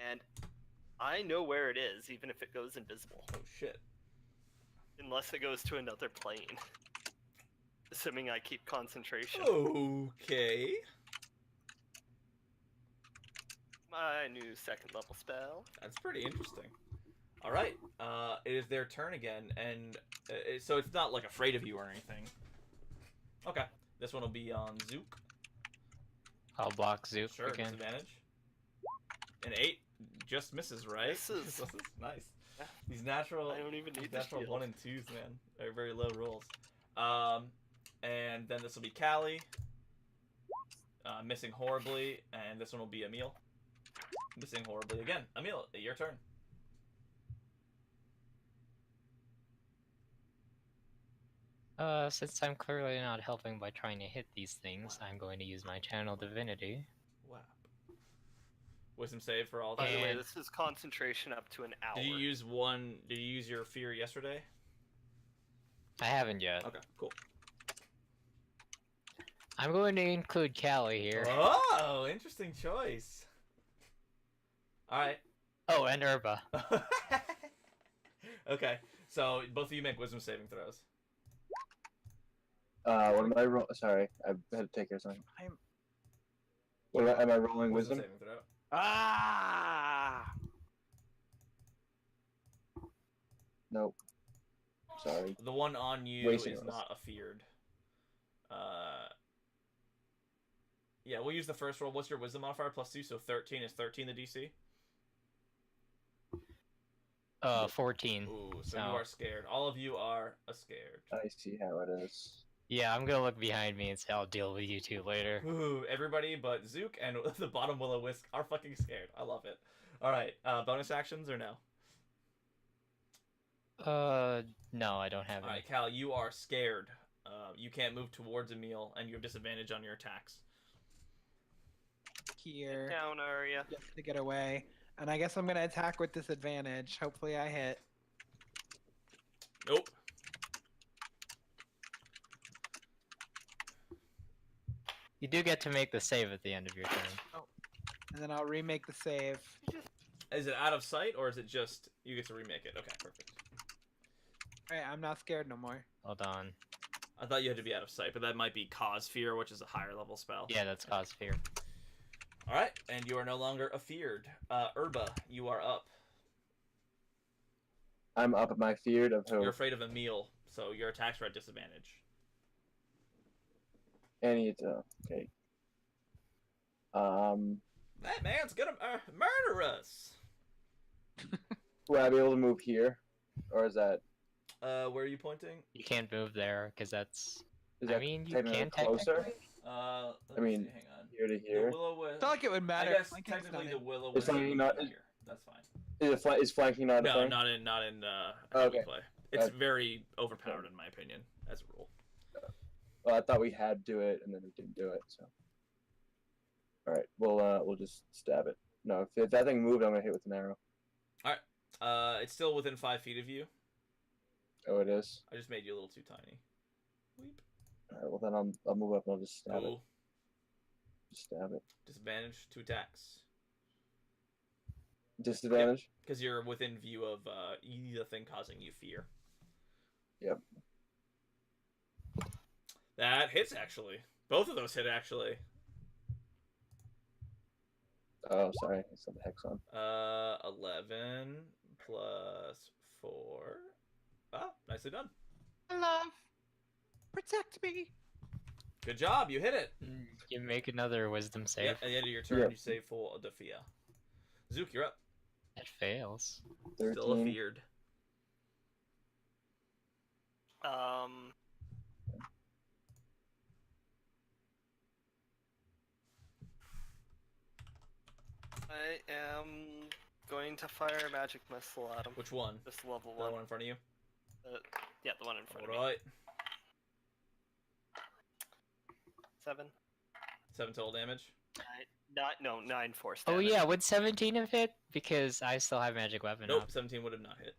And I know where it is, even if it goes invisible. Oh shit. Unless it goes to another plane. Assuming I keep concentration. Okay. My new second level spell. That's pretty interesting. All right. It is their turn again, and so it's not like afraid of you or anything. Okay. This one will be on Zook. I'll block Zook Sure. again. Disadvantage. An 8 just misses, right? Misses. This is nice. Yeah. These natural, I don't even need these the natural shield. 1 and 2s, man. They're very low rolls. And then this will be Callie. Missing horribly, and this one will be Emil. Missing horribly again. Emil, your turn. Since I'm clearly not helping by trying to hit these things, I'm going to use my channel divinity. Wow. Wisdom save for all By the way, And- this is concentration up to an hour. Did you use one? Did you use your fear yesterday? I haven't yet. Okay, cool. I'm going to include Callie here. Oh, interesting choice. All right. Oh, and Urba. Okay, so both of you make wisdom saving throws. What am I rolling? Sorry, I had to take care of something. Am I rolling wisdom? saving throw. Ah! Nope. Sorry. The one on you Wasting is those. not a feared. Yeah, we'll use the first roll. What's your wisdom modifier? +2, so 13. Is 13 the DC? 14. Ooh, so No. you are scared. All of you are scared. I see how it is. Yeah, I'm gonna look behind me and say I'll deal with you two later. Ooh, everybody but Zook and the bottom Will-O-Wisp are fucking scared. I love it. All right, bonus actions or no? No, I don't have All any. right, Cal, you are scared. You can't move towards Emil, and you have disadvantage on your attacks. Here. Down, Arya. Just to get away. And I guess I'm gonna attack with disadvantage. Hopefully I hit. Nope. You do get to make the save at the end of your turn. And then I'll remake the save. Is it out of sight, or is it just you get to remake it? Okay, perfect. Alright, I'm not scared no more. Hold on. I thought you had to be out of sight, but that might be Cause Fear, which is a higher level spell. Yeah, that's cause fear. All right, and you are no longer afeared. Urba, you are up. I'm up at my feared of who? You're afraid of Emil, so your attacks are at disadvantage. Any okay. That man's gonna murder us. Will I be able to move here, or is that Where are you pointing? You can't move there because that's. is I that mean, you technically can closer? technically. Let I me mean, see, hang on. Here to The here. Willow-Wisp. It's not like it would matter. I guess Flanking's technically not the in. Willow-Wisp Is flanking not- is here. That's fine. Is flanking not a No, thing? not in Okay. play. It's Okay. very overpowered in my opinion, as a rule. Well, I thought we had to do it, and then we didn't do it. So. All right, we'll just stab it. No, if that thing moved, I'm gonna hit with an arrow. It's still within 5 feet of you. Oh, it is. I just made you a little too tiny. Weep. All right, well then I'll move up and I'll just stab it. Ooh. Just stab it. Disadvantage to attacks. Disadvantage. Because you're within view of the thing causing you fear. Yep. That hits, actually. Both of those hit, actually. Oh, sorry, I said the hex on. 11 plus 4. Ah, nicely done. Love, protect me. Good job, you hit it. You make another wisdom save. Yep, at the end of your turn, Yep. you save for Defia. Zook, you're up. It fails. 13. Still a feared. I am going to fire a magic missile at him. Which one? This level The one. one in front of you? Yeah, the one in front of me. Alright. 7. 7 total damage. 9 force Oh damage. yeah, would 17 have hit? Because I still have magic weapon Nope, up. 17 would have not hit.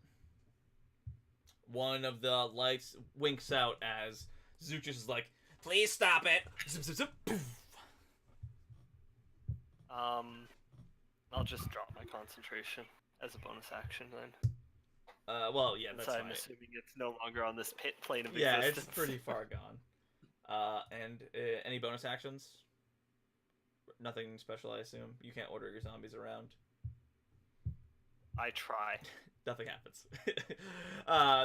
One of the lights winks out as Zook just is like, please stop it! Zip, zip, zip, poof. I'll just drop my concentration as a bonus action then. Well, yeah, Since that's I'm fine. assuming it's no longer on this plane of Yeah, existence. it's pretty far gone. And any bonus actions? Nothing special, I assume. You can't order your zombies around. I try. Nothing happens.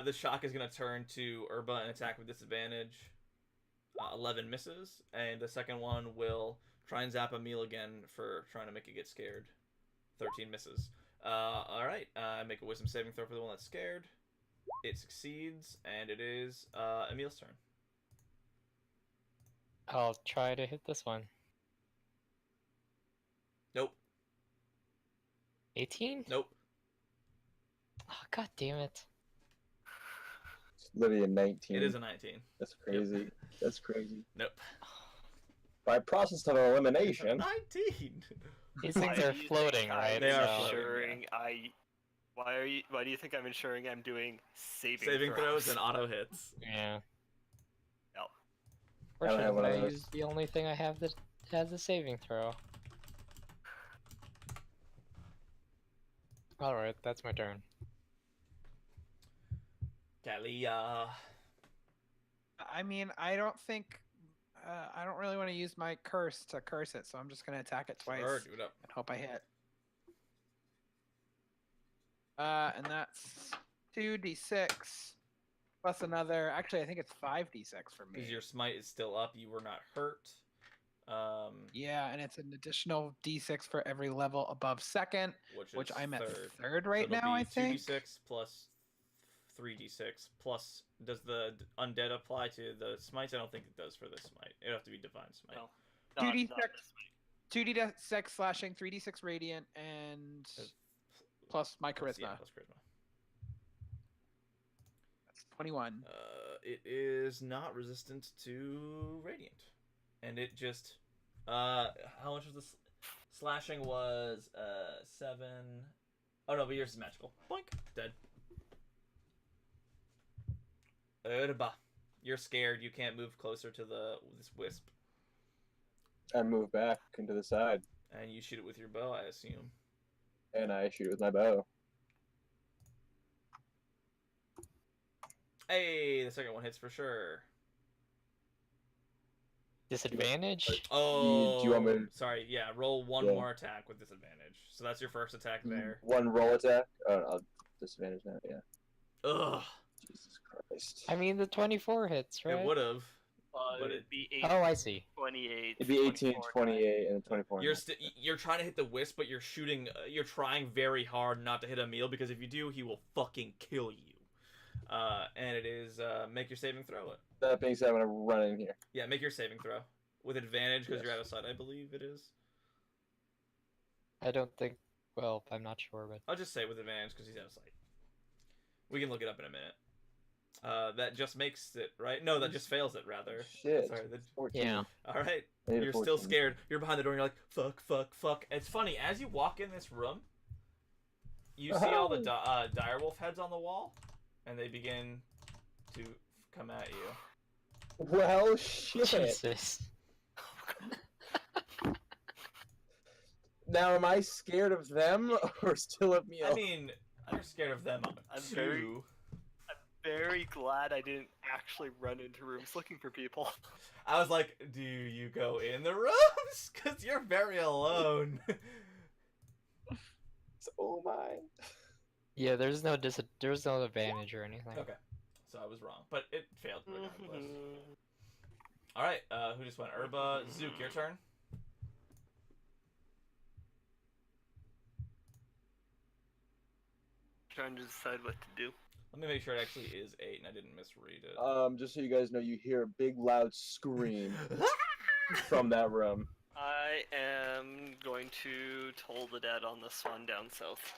The shock is going to turn to Urba and attack with disadvantage. 11 misses, and the second one will try and zap Emil again for trying to make it get scared. 13 misses. Alright, make a wisdom saving throw for the one that's scared. It succeeds, and it is Emil's turn. I'll try to hit this one. Nope. 18? Nope. Oh, god damn it. Livia 19. It is a 19. That's crazy. That's crazy. Nope. By process of elimination. 19! These things are floating, right? They are So- floating. Ensuring Why do you think I'm ensuring I'm doing Saving throws and auto hits. Yeah. Yep. I don't have one of Fortunately, I those. used the only thing I have that has a saving throw. Alright, that's my turn. Talia. I mean, I don't think. I don't really want to use my curse to curse it, so I'm just gonna attack it twice Sure, do it up. and hope I hit. And that's 2d6 plus another. Actually, I think it's 5d6 for me. Because your smite is still up, you were not hurt. Yeah, and it's an additional d6 for every level above second, which is I'm at third. third So right it'll now. be I think. 2d6 plus 3d6 plus. Does the undead apply to the smites? I don't think it does for this smite. It'd have to be divine smite. No. 2d6 Not this week. 2d6 slashing, 3d6 radiant, and plus my charisma. Yeah, plus charisma. That's 21. It is not resistant to radiant, and it just. How much was the slashing? Was 7. Oh no, but yours is magical. Boink, dead. Urba, you're scared. You can't move closer to this wisp, I move back into the side, and you shoot it with your bow, I assume. and I shoot with my bow. Hey, the second one hits for sure. Disadvantage? Oh, do you want me to- sorry. Yeah, roll one Yeah. more attack with disadvantage. So that's your first attack there. One roll attack. Oh, I'll disadvantage now. Yeah. Ugh, Jesus Christ. I mean, the 24 hits, right? it would have. But It'd be Oh, I see. 28. It'd be 18, 24, 28, and 24. You're trying to hit the wisp, but you're shooting. You're trying very hard not to hit Emil because if you do, he will fucking kill you. And it is make your saving throw. It. That being said, I'm gonna run in here. Yeah, make your saving throw with advantage because you're Yes. out of sight. I believe it is. I don't think. Well, I'm not sure, but. I'll just say with advantage because he's out of sight. We can look it up in a minute. That just makes it right. No, that just fails it rather. Shit. Sorry. 14. Yeah. All right. I need a You're still 14. scared. You're behind the door and you're like, fuck, fuck, fuck. It's funny, as you walk in this room, you see all the direwolf heads on the wall, and they begin to come at you. Well, shit. Jesus. Now, am I scared of them or still of me? I mean, you're scared of them I'm too. very glad I didn't actually run into rooms looking for people. I was like, do you go in the rooms? Because you're very alone. Oh my. Yeah, there's no advantage or anything. Okay. So I was wrong, but it failed regardless. Alright, who just went? Urba, Zook, your turn. trying to decide what to do. Let me make sure it actually is 8 and I didn't misread it. Just so you guys know, you hear a big loud scream from that room. I am going to toll the dead on this one down south.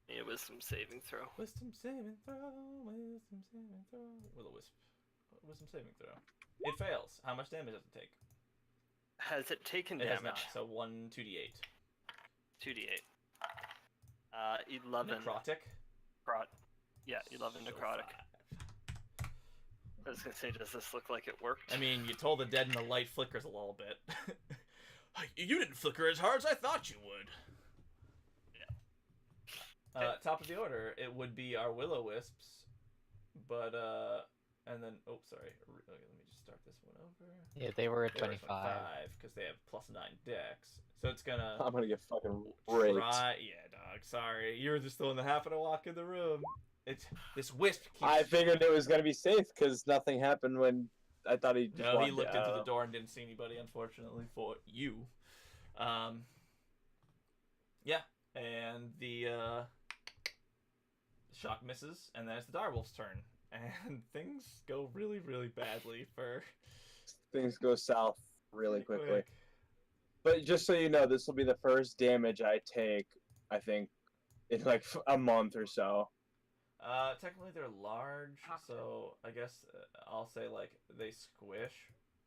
A wisdom saving throw. Wisdom saving throw, wisdom saving throw. Will-o-wisp. Wisdom saving throw. It fails. How much damage does it take? Has it taken It has damage? not. So 2d8. 2d8. 11. Necrotic. Yeah, 11 So necrotic. 5. I was gonna say, does this look like it worked? I mean, you told the dead and the light flickers a little bit. You didn't flicker as hard as I thought you would. Yeah. Top of the order, it would be our Will-o-wisps, but and then sorry, let me just start this one over. Yeah, they were at They were 25. because they have +9 dex, so it's gonna I'm gonna get fucking raped. Yeah, dog. Sorry, you were just still in the half of a walk in the room. It's this wisp. Keeps... I figured it was gonna be safe because nothing happened when I thought he. No, he looked into the door and didn't see anybody. Unfortunately for you. Yeah, and the shock misses, and then it's the direwolf's turn, and things go really, really badly for. Things go south really pretty quickly. quick. But just so you know, this will be the first damage I take, I think, in like a month or so. Technically they're large, so I guess I'll say like they squish.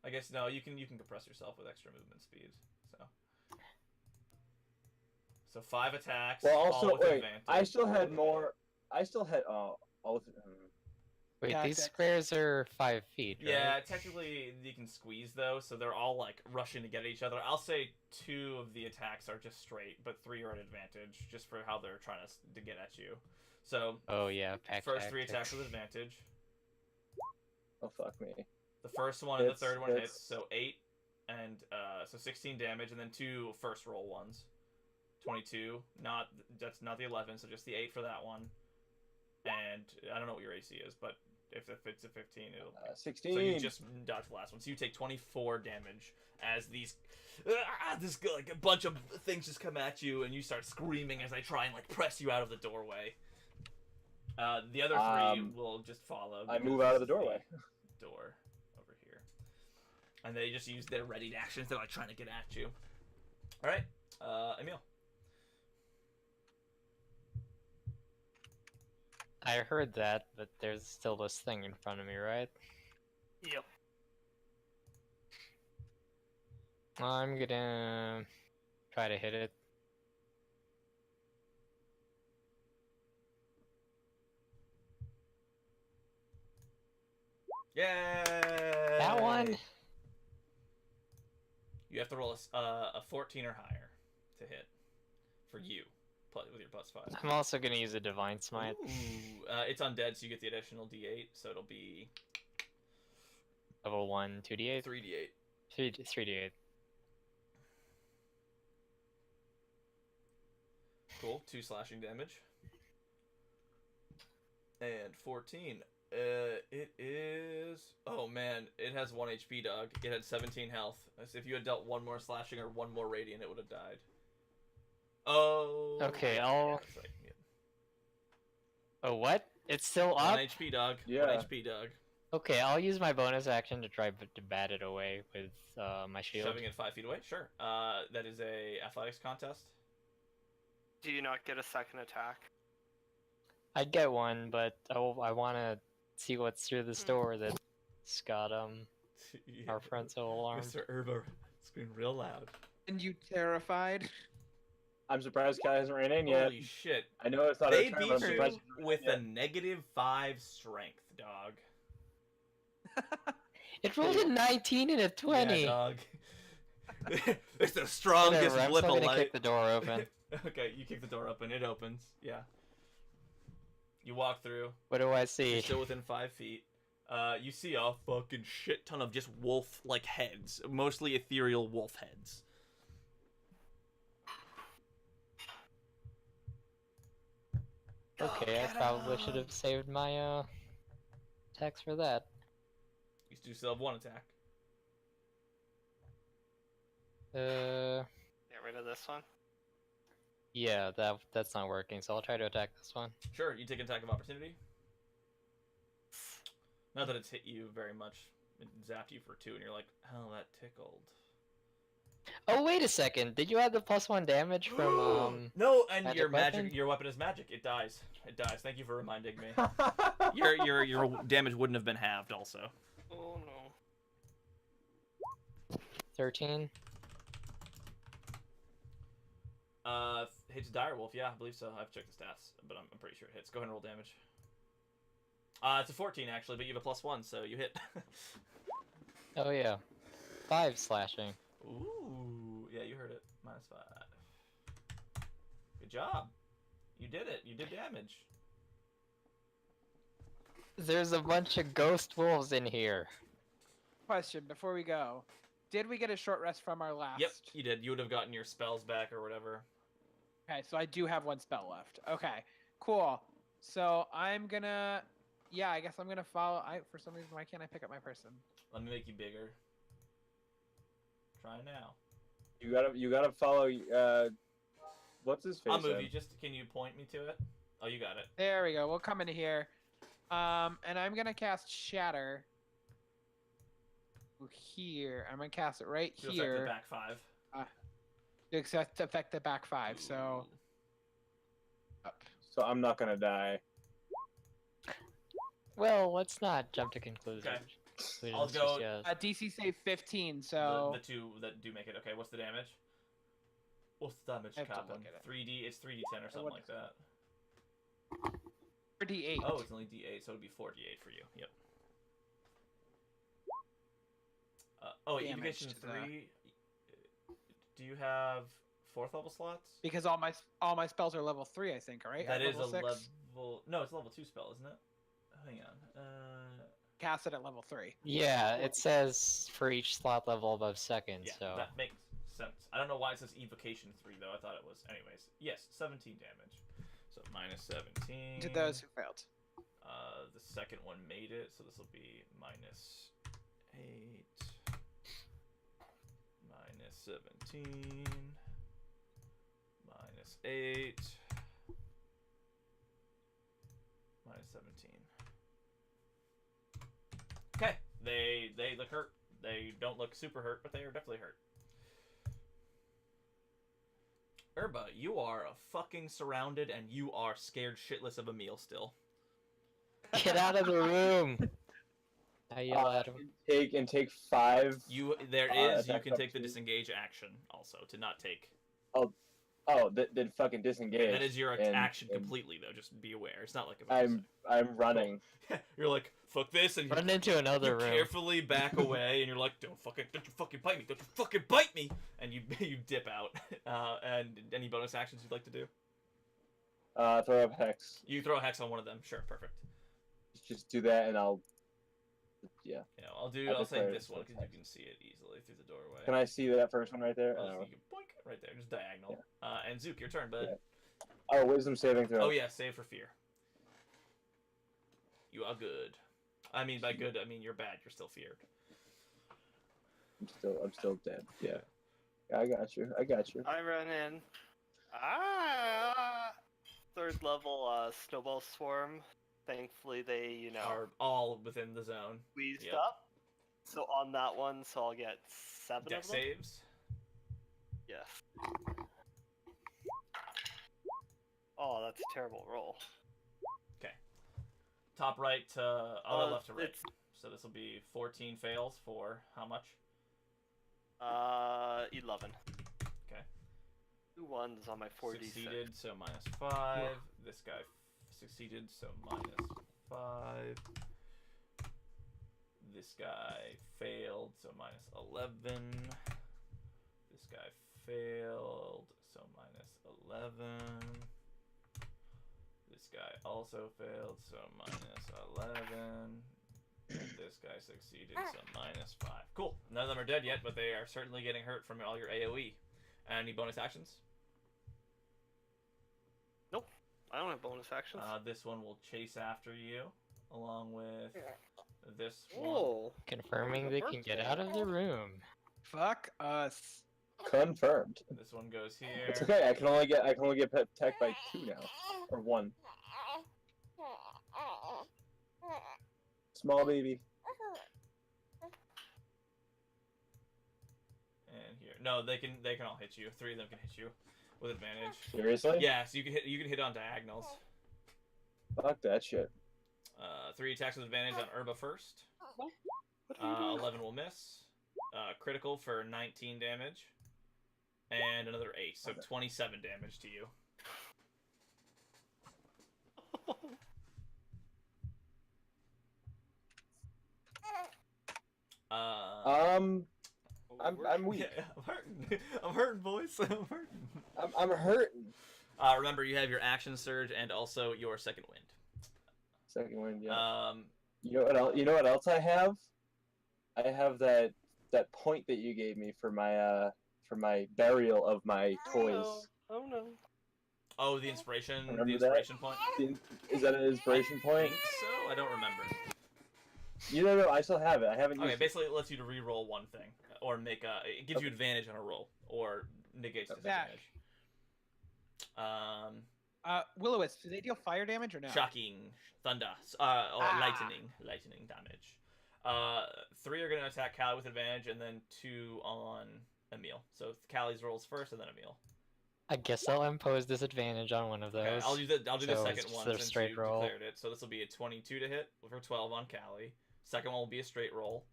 I guess no, you can compress yourself with extra movement speed. So 5 attacks. Well, also all with wait, advantage. I still had more. I still had all of. Wait, Yeah, these Dex. squares are 5 feet, right? Yeah, technically you can squeeze though, so they're all like rushing to get at each other. I'll say 2 of the attacks are just straight, but 3 are at advantage, just for how they're trying to get at you. So Oh yeah, pack first 3 tactics. attacks with advantage. Oh fuck me. The first one and the Hits, third one hits. hits, so 8 and so 16 damage, and then 2 first roll ones. 22. That's not the 11, so just the 8 for that one. And I don't know what your AC is, but if it's a 15, it'll. 16. So you just dodge the last one. So you take 24 damage as these, like a bunch of things just come at you, and you start screaming as they try and like press you out of the doorway. The other 3 will just follow. I because move out of this the is doorway. Door over here, and they just use their readied actions. They're like trying to get at you. All right, Emil. I heard that, but there's still this thing in front of me, right? Yep. I'm gonna try to hit it. Yay! That one? You have to roll a 14 or higher to hit for you, with your +5. I'm also gonna use a Divine Smite. Ooh, it's undead, so you get the additional D8, so it'll be Level 1, 2d8? 3D8. 3d8. Cool. 2 slashing damage. And 14. It is. Oh man, it has 1 HP, dog. It had 17 health. So if you had dealt 1 more slashing or 1 more radiant, it would have died. Oh. Okay, yeah, I'll- that's right, yeah. Oh, what? It's still 1 up? HP, dog. Yeah. 1 HP, dog. Okay, I'll use my bonus action to try to bat it away with my shield. Shoving it 5 feet away. Sure. That is a athletics contest. Do you not get a second attack? I'd get one, but I want to see what's through this door that's got Yeah. our frontal alarm. Mr. Herber screamed real loud. And you terrified? I'm surprised Cat hasn't ran in yet. Holy shit. I know it's not They a turn, beat but I'm you surprised he hasn't with ran a yet. -5 strength, dog. It rolled a 19 and a 20. Yeah, dog. It's the strongest Whatever, I'm blip still of gonna light. kick the door open. Okay, you kick the door open. It opens. Yeah. You walk through. What do I You're see? still within 5 feet. You see a fucking shit ton of just wolf-like heads, mostly ethereal wolf heads. Okay, I probably should have saved my attacks for that. You do still have 1 attack. Uh, There rid of this one? Yeah, that's not working, so I'll try to attack this one. Sure, you take an attack of opportunity. Not that it's hit you very much. It zapped you for 2, and you're like, hell, that tickled. Oh, wait a second. Did you add the +1 damage from, No, and magic your weapon? your weapon is magic. It dies. It dies. Thank you for reminding me. Your damage wouldn't have been halved, also. Oh no. 13? Hits Direwolf. Yeah, I believe so. I've checked the stats, but I'm pretty sure it hits. Go ahead and roll damage. It's a 14 actually, but you have a +1, so you hit. Oh, yeah. 5 slashing. Ooh, yeah, you heard it. -5. Good job. You did it. You did damage. There's a bunch of ghost wolves in here. Question before we go: did we get a short rest from our last? Yep, you did. You would have gotten your spells back or whatever. Okay, so I do have 1 spell left. Okay, cool. So I'm gonna, yeah, I guess I'm gonna follow. For some reason, why can't I pick up my person? Let me make you bigger. Try now. You gotta follow. What's his face? I'll move you. Just can you point me to it? Oh, you got it. There we go. We'll come into here. And I'm gonna cast Shatter. Here, I'm gonna cast it right To affect here. the back 5. To affect the back 5. So up. So I'm not gonna die. Well, let's not jump to conclusions. Okay. Conclusions I'll go- just yet. DC save 15. So The 2 that do make it. Okay, what's the damage? What's the damage, I have to Captain? look at it. 3D. It's 3d10 or something what like is that. 4d8. Oh, it's only d8, so it'd be 4d8 for you. Yep. Oh, wait, Damage evocation to the- 3. Do you have 4th level slots? Because all my spells are level 3, I think, right? That At is a level 6? level. No, it's a level 2 spell, isn't it? Hang on. Cast it at level 3. Yeah, it says for each slot level above second, Yeah, so... that makes sense. I don't know why it says evocation 3 though. I thought it was. Anyways, yes, 17 damage. So -17. To those who failed. The second one made it, so this will be -8, -17, -8, -17. Okay, they look hurt. They don't look super hurt, but they are definitely hurt. Urba, you are fucking surrounded, and you are scared shitless of a meal still. Get out of the room! I yell at him. Take 5. You you attack can take the opportunity. disengage action also to not take. Oh, then fucking disengage. That is your and- action and completely though. Just be aware. It's not like a I'm running. You're like fuck this, and Run into another you room. carefully back away, and you're like, don't you fucking bite me! Don't you fucking bite me! And you you dip out. And any bonus actions you'd like to do? Throw up hex. You throw a hex on one of them. Sure, perfect. Just do that, and I'll. Yeah. You know, I'll say declare this it one as because you hex. can see it easily through the doorway. Can I see that first one right there? Oh, so you can boink right there, just diagonal. And Zook, your turn, bud. Yeah. Oh, wisdom saving throw. Oh yeah, save for fear. You are good. I mean, by good, I mean you're bad. You're still feared. I'm still dead. Yeah. I got you. I run in. Third level snowball swarm. Thankfully, they Are all within the zone. squeezed Yep. up. So on that one, so I'll get 7 Deck of them. saves. Yes. Oh, that's a terrible roll. Top right to left to right. It's So this will be 14 fails for how much? 11. Okay. 2 ones on my 4d6. Succeeded, so -5. This guy succeeded, so -5. This guy failed, so -11. This guy failed, so -11. This guy also failed, so -11. And this guy succeeded, so -5. Cool. None of them are dead yet, but they are certainly getting hurt from all your AoE. Any bonus actions? I don't have bonus actions. This one will chase after you, along with this one. Oh, Confirming they can get out of the room. Fuck us. Confirmed. This one goes here. It's okay. I can only get attacked by 2 now, or 1. Small baby. And here. No, they can all hit you. 3 of them can hit you with advantage. Seriously? Yeah, so you can hit on diagonals. Fuck that shit. 3 attacks with advantage on Urba first. What are you doing? 11 will miss. Critical for 19 damage. And another 8, so 27 damage to you. I'm weak. Yeah, I'm hurting. I'm hurting, boys. I'm hurting. I'm hurting. Remember, you have your action surge and also your second wind. Second wind, yeah. You know what else I have? I have that point that you gave me for my burial of my toys. Oh no. Oh, the inspiration. Remember the inspiration point. Is that an inspiration I point? think so. I don't remember. No, I still have it. I haven't Okay, used basically it lets you to re-roll one thing, or make it gives you advantage on a roll, or negates disadvantage. Will-O-Wisp, do they deal fire damage or no? Shocking thunder, lightning damage. 3 are gonna attack Callie with advantage, and then 2 on Emil. So Callie's rolls first, and then Emil. I guess I'll impose disadvantage on one of those. Okay, I'll do the So second it's one their since straight you roll. declared it. So this will be a 22 to hit for 12 on Callie. Second one will be a straight roll.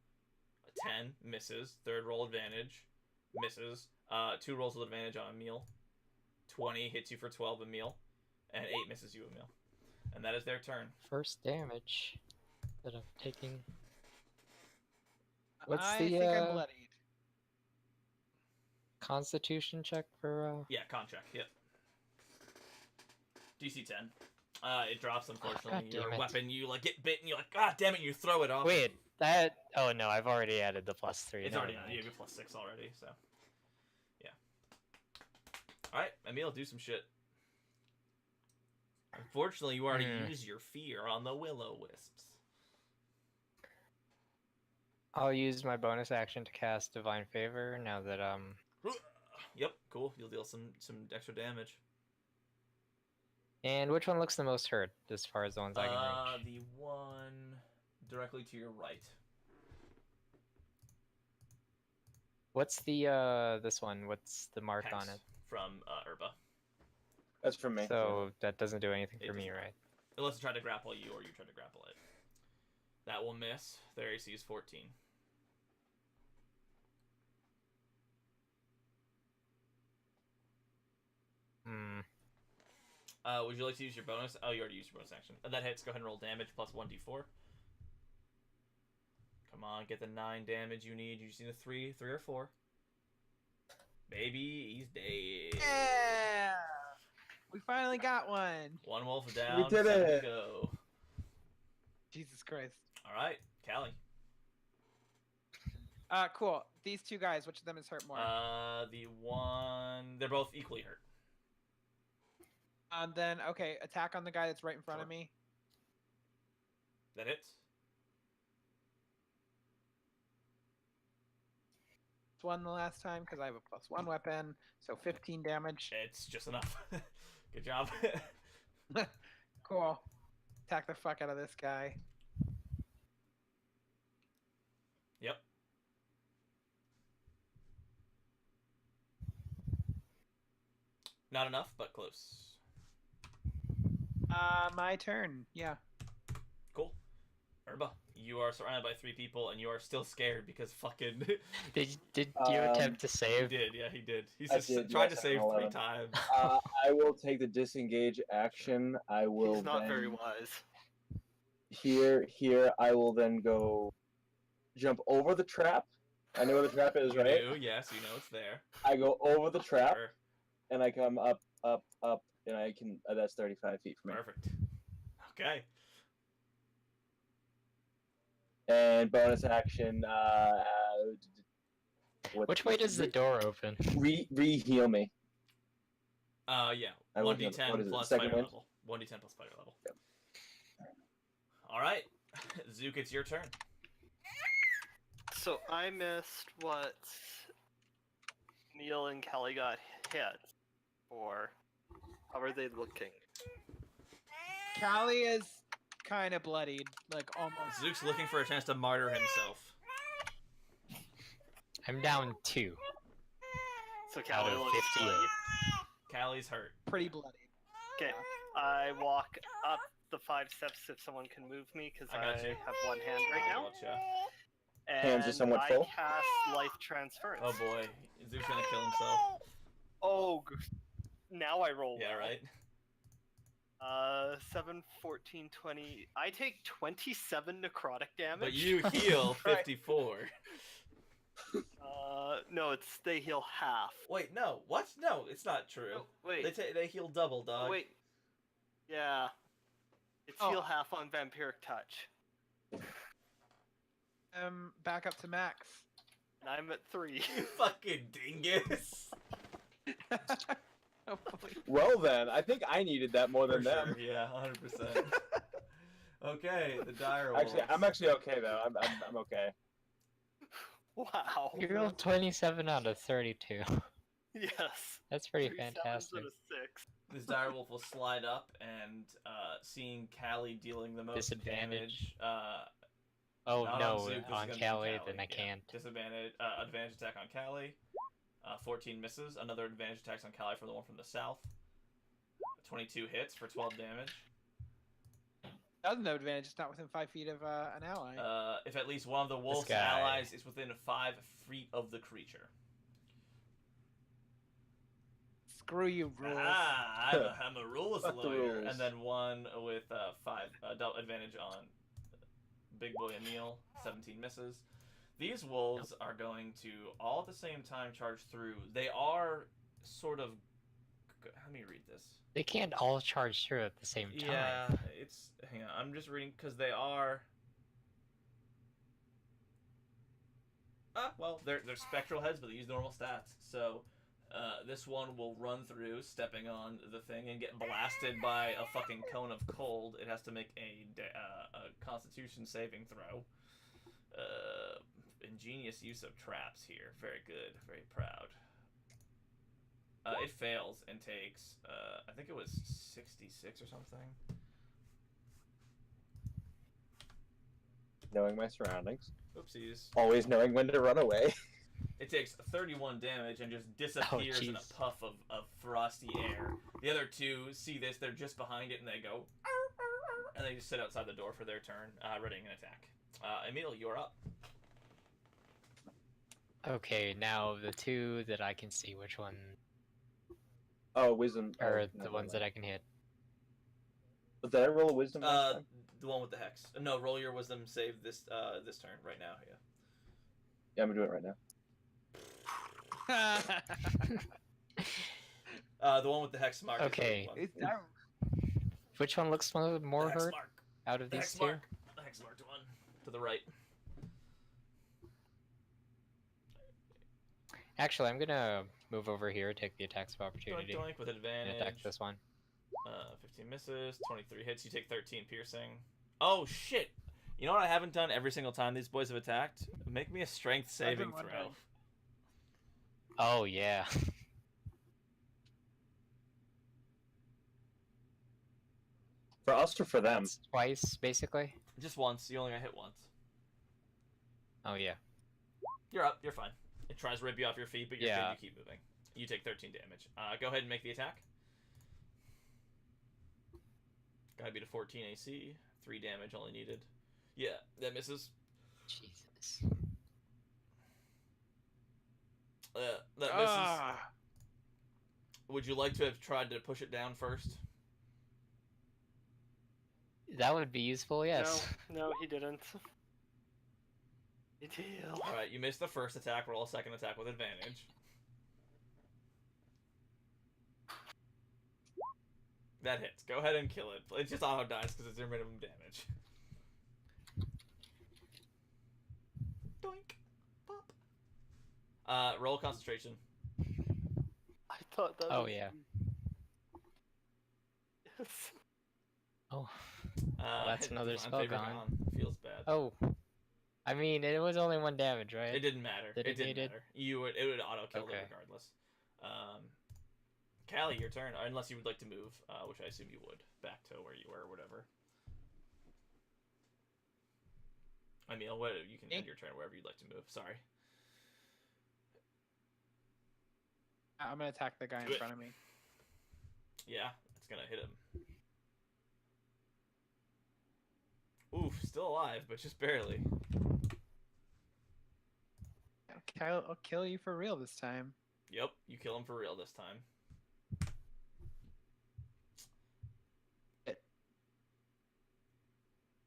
A 10 misses. Third roll advantage misses. 2 rolls with advantage on Emil. 20 hits you for 12 Emil, and 8 misses you Emil. And that is their turn. First damage that I'm taking. What's I the think I'm bloodied. Constitution check for? Yeah, con check. Yep. DC 10. It drops, unfortunately. God damn Your it. weapon, you like get bit, and you're like, God damn it! You throw it off. Wait, that. Oh no, I've already added the +3. It's never already mind. you have your +6 already, so yeah. All right, Emil, do some shit. Unfortunately, you already used your fear on the Will-O-Wisps. I'll use my bonus action to cast Divine Favor now that Yep, cool. You'll deal some extra damage. And which one looks the most hurt as far as the ones I can reach? The one directly to your right. What's the this one? What's the mark Hex on it? from Urba. That's from me. So that doesn't do anything It for does me, not. right? Unless it tried to grapple you or you try to grapple it. That will miss. Their AC is 14. Hmm. Would you like to use your bonus? Oh, you already used your bonus action. That hits. Go ahead and roll damage plus 1d4. Come on, get the 9 damage you need. You just need a 3 or 4. Baby, he's dead. Yeah! We finally got one. One wolf down. We did 7 it. to go. Jesus Christ. All right, Callie. Cool. These 2 guys, which of them is hurt more? The one. They're both equally hurt. Then, okay, attack on the guy that's right in front Sure. of me. That hits. It's 1 the last time because I have a +1 weapon, so 15 damage. It's just enough. Good job. Cool. Attack the fuck out of this guy. Yep. Not enough, but close. My turn. Yeah. Cool. Urba, you are surrounded by 3 people, and you are still scared because fucking. Did you attempt to He save? did, yeah, he did. He's I just did, tried yes, to save I'm 3 11. times. I will take the disengage action. I will. He's not then, very wise. Here, I will then go jump over the trap. I know where the trap is, You right? do, yes, you know it's there. I go over the trap, Sure. and I come up, and I can. That's 35 feet from me. Perfect. Okay. And bonus action. Which way does the door open? Re-heal me? Yeah. I will heal- 1d10 what is it, plus second fighter wind? level. 1d10 plus fighter level. Yep. All right, Zook, it's your turn. So I missed what Neil and Kelly got hit, or how are they looking? Callie is kind of bloodied, like almost. Zook's looking for a chance to martyr himself. I'm down 2 So out Kelly of looks 58. bloody. Callie's hurt. Pretty bloodied. Okay, I walk up the 5 steps if someone can move me because I I, got you. have one hand right I now. gotcha. And Hands are somewhat I full? cast life transference. Oh boy, Zook's gonna kill himself. Oh, now I roll. Yeah, well. right. 7, 14, 20. I take 27 necrotic damage. But you heal Right. 54. No, it's they heal half. Wait, no. What? No, it's not true. Oh, wait. They heal double, dog. Wait. Yeah. It's Oh. heal half on vampiric touch. Back up to max. And I'm at 3. You fucking dingus. Hopefully. Well then, I think I needed that more For than them. sure. Yeah, 100%. Okay, the dire wolves. Actually, I'm actually okay though. I'm okay. Wow. You rolled 27 out of 32. Yes. That's pretty 3 sevens fantastic. and a 6. This dire wolf will slide up and seeing Callie dealing the most Disadvantage. damage. Oh not no, on Zook, this is on gonna be Callie, then I yeah. can't. Disadvantage, advantage attack on Callie. 14 misses. Another advantage attacks on Callie from the one from the south. 22 hits for 12 damage. That was no advantage. It's not within 5 feet of an ally. If at least one of the wolf's guy. allies is within 5 feet of the creature. Screw you, rules. Ah, I'm a rules Fuck the lawyer. rules. And then one with 5 advantage on Big Boy Emil. 17 misses. These wolves are going to all at the same time charge through. They are sort of. Let me read this. They can't all charge through at the same time. Yeah, it's. Hang on, I'm just reading because they are. Well, they're spectral heads, but they use normal stats. So, this one will run through, stepping on the thing, and get blasted by a fucking cone of cold. It has to make a Constitution saving throw. Ingenious use of traps here. Very good. Very proud. It fails and takes, I think it was 66 or something. Knowing my surroundings. Oopsies. Always knowing when to run away. It takes 31 damage and just disappears in a jeez. puff of frosty air. The other two see this, they're just behind it, and they go, and they just sit outside the door for their turn, readying an attack. Emil, you're up. Okay, now the 2 that I can see, which one, Oh, wisdom. or oh, the never ones mind. that I can hit. Did I roll a wisdom last time? The one with the hex. No, roll your wisdom save this this turn right now. Yeah. Yeah, I'm gonna do it right now. The one with the hex mark. Okay. Is Is that Which one looks more the hex hurt mark. out of The these hex 2? mark. The hex marked one to the right. Actually, I'm gonna move over here, take the attacks of opportunity, Doink doink with and advantage. attack this one. 15 misses, 23 hits. You take 13 piercing. Oh shit! You know what I haven't done every single time these boys have attacked? Make me a strength saving throw. wondering. Oh yeah. For us or for them? That's twice, basically. Just once. You only got hit once. Oh yeah. You're up. You're fine. It tries to rip you off your feet, but you're Yeah. good. You keep moving. You take 13 damage. Go ahead and make the attack. Gotta beat a 14 AC. 3 damage only needed. Yeah, that misses. Jesus. That misses. Ah, Would you like to have tried to push it down first? That would be useful, yes. No, he didn't. It's heal. Alright, you missed the first attack. Roll a second attack with advantage. That hits. Go ahead and kill it. It just auto dies because it's your minimum damage. Doink. Pop. Roll concentration. I thought that Oh was... yeah. Yes. Oh. That's another my spell favorite gone. Feels bad. Oh. I mean, it was only 1 damage, right? It didn't matter. Did It it didn't needed? matter. It would auto kill them Okay. regardless. Callie, your turn. Unless you would like to move, which I assume you would, back to where you were, or whatever. I mean, what you can end your turn wherever you'd like to move. Sorry. I'm gonna attack the guy Do in it. front of me. Yeah, it's gonna hit him. Oof, still alive, but just barely. I'll kill you for real this time. Yep, you kill him for real this time.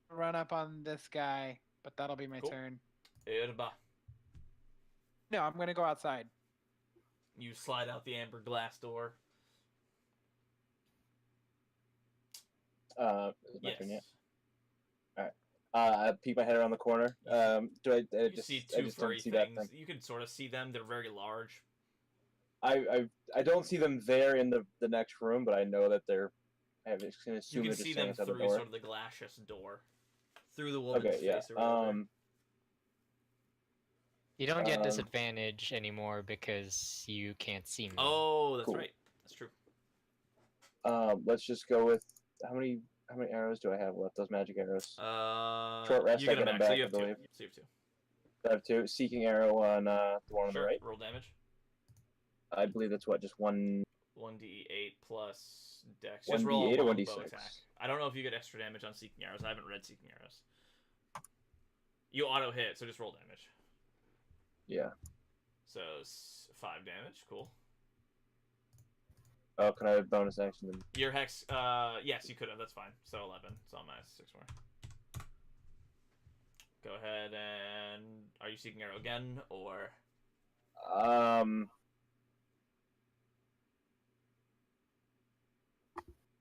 Run up on this guy, but that'll be my Cool. turn. Irba. No, I'm gonna go outside. You slide out the amber glass door. Is it my Yes. turn yet? I peek my head around the corner. Do I You just see I two just don't furry see that things. thing? You can sort of see them. They're very large. I don't see them there in the next room, but I know that they're. I can assume You they're can just see standing them outside the through door. sort of the glacious door. Through the woman's Okay, yeah. face or whatever. You don't get Um, disadvantage anymore because you can't see me. Oh, that's Cool. right. That's true. Let's just go with how many arrows do I have left? Those magic arrows. Short rest, You I get get them them back, so back, you I have two. believe. So you have two. I have two. Seeking arrow on the one on Sure. the right. Roll damage. I believe that's what, just one. 1d8 plus dex. Just 1d8 roll a or longbow 1d6? attack. I don't know if you get extra damage on seeking arrows. I haven't read seeking arrows. You auto hit, so just roll damage. Yeah. So 5 damage. Cool. Oh, can I have bonus action? Then? Your hex. Yes, you could have. That's fine. So 11. So I'm minus 6 more. Go ahead and are you seeking arrow again or?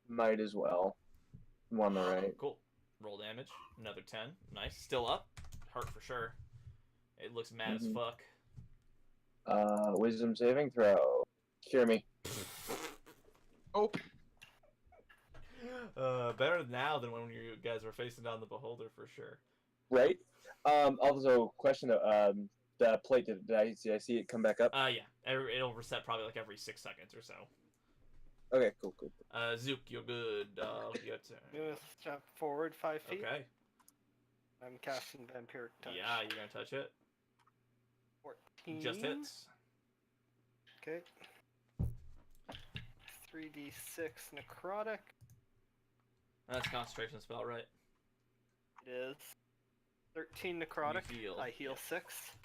Might as well. One on the right. Cool. Roll damage. Another 10. Nice. Still up. Hurt for sure. It looks mad as Mhm. fuck. Wisdom saving throw. Cure me. Oh, Better now than when you guys were facing down the beholder for sure. Right. Also, question though. The plate did I see it come back up? Yeah. It'll reset probably like every 6 seconds or so. Okay, cool. Zook, you're good. Your turn. I'm gonna step forward 5 feet. Okay. I'm casting Vampiric Touch. Yeah, you're gonna touch it. 14. Just hits. Okay. 3d6 necrotic. That's a concentration spell, right? It is 13 necrotic. You heal. I heal 6.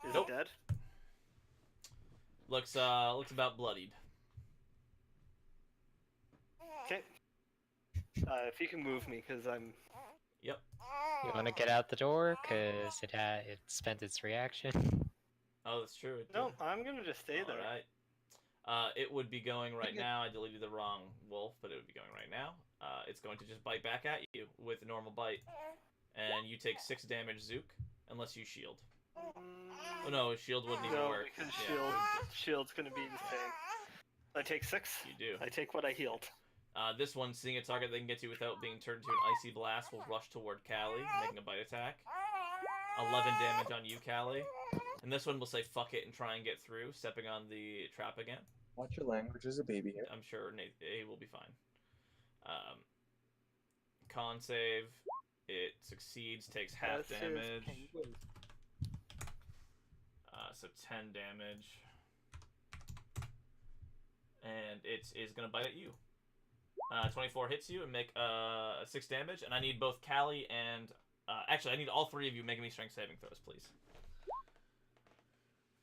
Is Nope. it dead? Looks about bloodied. Okay. If you can move me, because I'm. Yep. You want to get out the door because it spent its reaction. Oh, that's true. It No, did. I'm gonna just stay there. Alright. It would be going right Good. now. I deleted the wrong wolf, but it would be going right now. It's going to just bite back at you with a normal bite. And you take 6 damage, Zook, unless you shield. Oh no, shield wouldn't even No, work. because Yeah. shield's gonna be the same. I take 6. You do. I take what I healed. This one, seeing a target they can get to without being turned into an icy blast, will rush toward Callie, making a bite attack. 11 damage on you, Callie. And this one will say fuck it and try and get through, stepping on the trap again. Watch your language. There's a baby here. I'm sure he will be fine. Con save. It succeeds, takes half This is damage. penguin. So 10 damage. And it is going to bite at you. 24 hits you and make 6 damage. And I need both Callie and... actually, I need all 3 of you making me strength saving throws, please.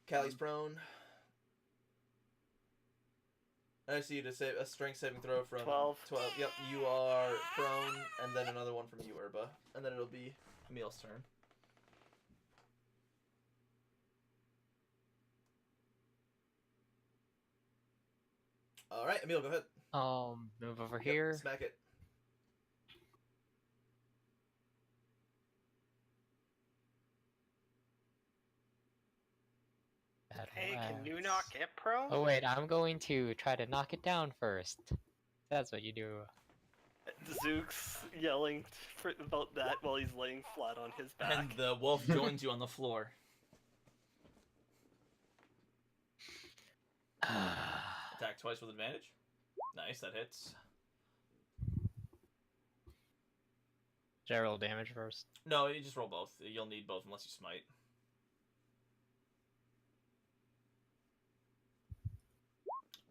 Callie's prone. I see you to save a strength saving throw from 12. 12. Yep, you are prone, and then another one from you, Urba. And then it'll be Emil's turn. Alright, Emil, go ahead. Move over Yep, here. smack it. That'll Hey, can you add- not get prone? Oh wait, I'm going to try to knock it down first. That's what you do. Zook's yelling about that while he's laying flat on his back. And the wolf joins you on the floor. Attack twice with advantage. Nice, that hits. Should I roll damage first? No, you just roll both. You'll need both unless you smite.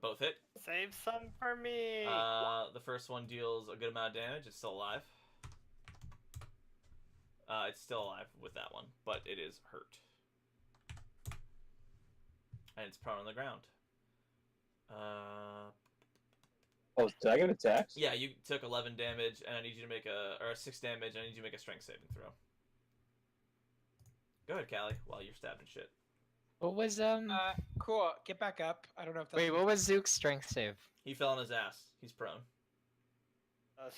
Both hit. Save some for me. The first one deals a good amount of damage. It's still alive. It's still alive with that one, but it is hurt. And it's prone on the ground. Oh, did I get attacked? Yeah, you took 11 damage, and I need you to make or 6 damage, and I need you to make a strength saving throw. Go ahead, Callie, while you're stabbing shit. What was Cool. Get back up. I don't know if that's. Wait, what was Zook's strength save? He fell on his ass. He's prone.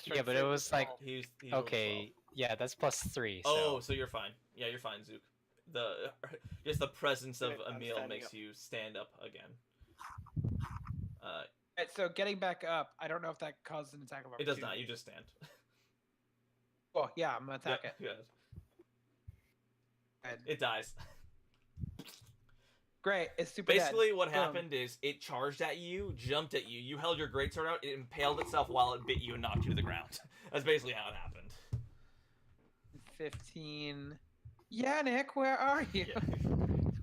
Yeah, but it was like He's okay, yeah, that's +3. So. Oh, so you're fine. Yeah, you're fine, Zook. Just the presence of Okay, I'm Emil standing makes up. you stand up again. Alright, so getting back up, I don't know if that caused an attack of It opportunity. does not. You just stand. Oh yeah, I'm gonna attack Yeah, it. yeah. Good. It dies. Great. It's super Basically, dead. what Boom. happened is it charged at you, jumped at you. You held your greatsword out. It impaled itself while it bit you and knocked you to the ground. That's basically how it happened. 15. Yannick, where are you? Yeah.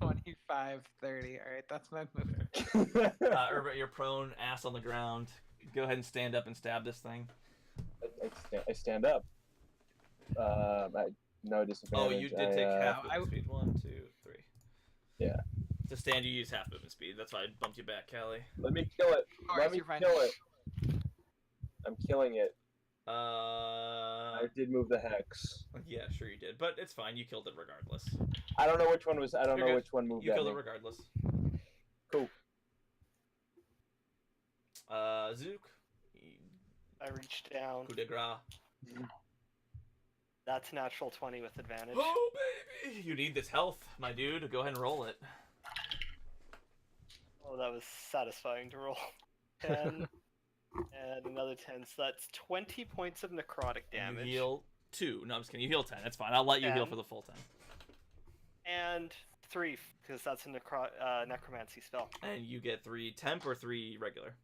25, 30. All right, that's my move. Urbit, you're prone, ass on the ground. Go ahead and stand up and stab this thing. I stand up. No disadvantage. Oh, you did take half I- movement speed. 1, 2, 3. Yeah. To stand, you use half movement speed. That's why I bumped you back, Callie. Let me kill it. Of Let course, me you're fine. kill it. I'm killing it. Uh, I did move the hex. yeah, sure you did, but it's fine. You killed it regardless. I don't know which one was. I don't You're know good. which one moved You at killed me. it regardless. Cool. Zook. I reach down. Coup de grace. That's natural 20 with advantage. Oh, baby! You need this health, my dude. Go ahead and roll it. Oh, that was satisfying to roll. 10 and another 10, so that's 20 points of necrotic damage. You heal 2. No, I'm just kidding. You heal 10. That's fine. I'll let you heal 10. for the full 10. And 3, because that's a necromancy spell. And you get 3 temp or 3 regular.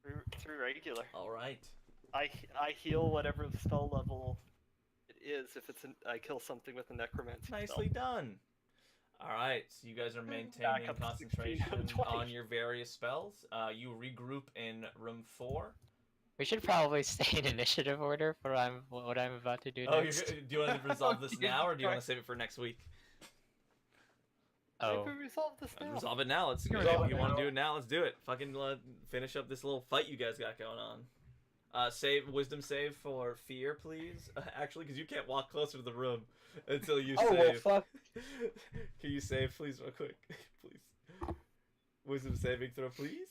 3 regular. All right. I heal whatever the spell level it is if I kill something with a necromancy Nicely done. All right. So you guys are Back maintaining up to 16 concentration out of 20. on your various spells. You regroup in room 4. We should probably stay in initiative order for what I'm about to do Oh, next. do you want to resolve this Jesus now, or do you want to Christ. save it for next week? Oh, Maybe we resolve this now. Resolve it now. Let's. can If resolve you it want to now. do it now, let's do it. Fucking finish up this little fight you guys got going on. Wisdom save for fear, please. Actually, because you can't walk closer to the room until you Oh well, save. fuck. Can you save, please, real quick, please? Wisdom saving throw, please.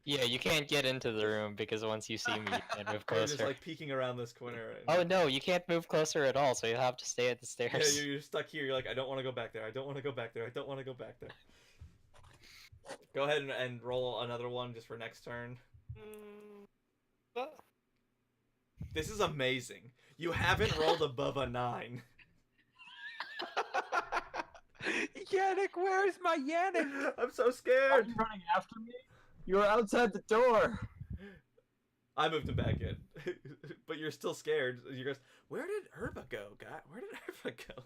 yeah, you can't get into the room because once you see me, you can't move You're just closer. like peeking around this corner. Oh no, you can't move closer at all, so you'll have to stay at the Yeah, stairs. you're stuck here. You're like, I don't want to go back there. I don't want to go back there. I don't want to go back there. Go ahead and roll another one just for next turn. But This is amazing. You haven't rolled above a 9. Yannick, where's my Yannick? I'm so Are scared. you running after me? You were outside the door. I moved him back in, but you're still scared. You guys, where did Herba go, guy? Where did Herba go?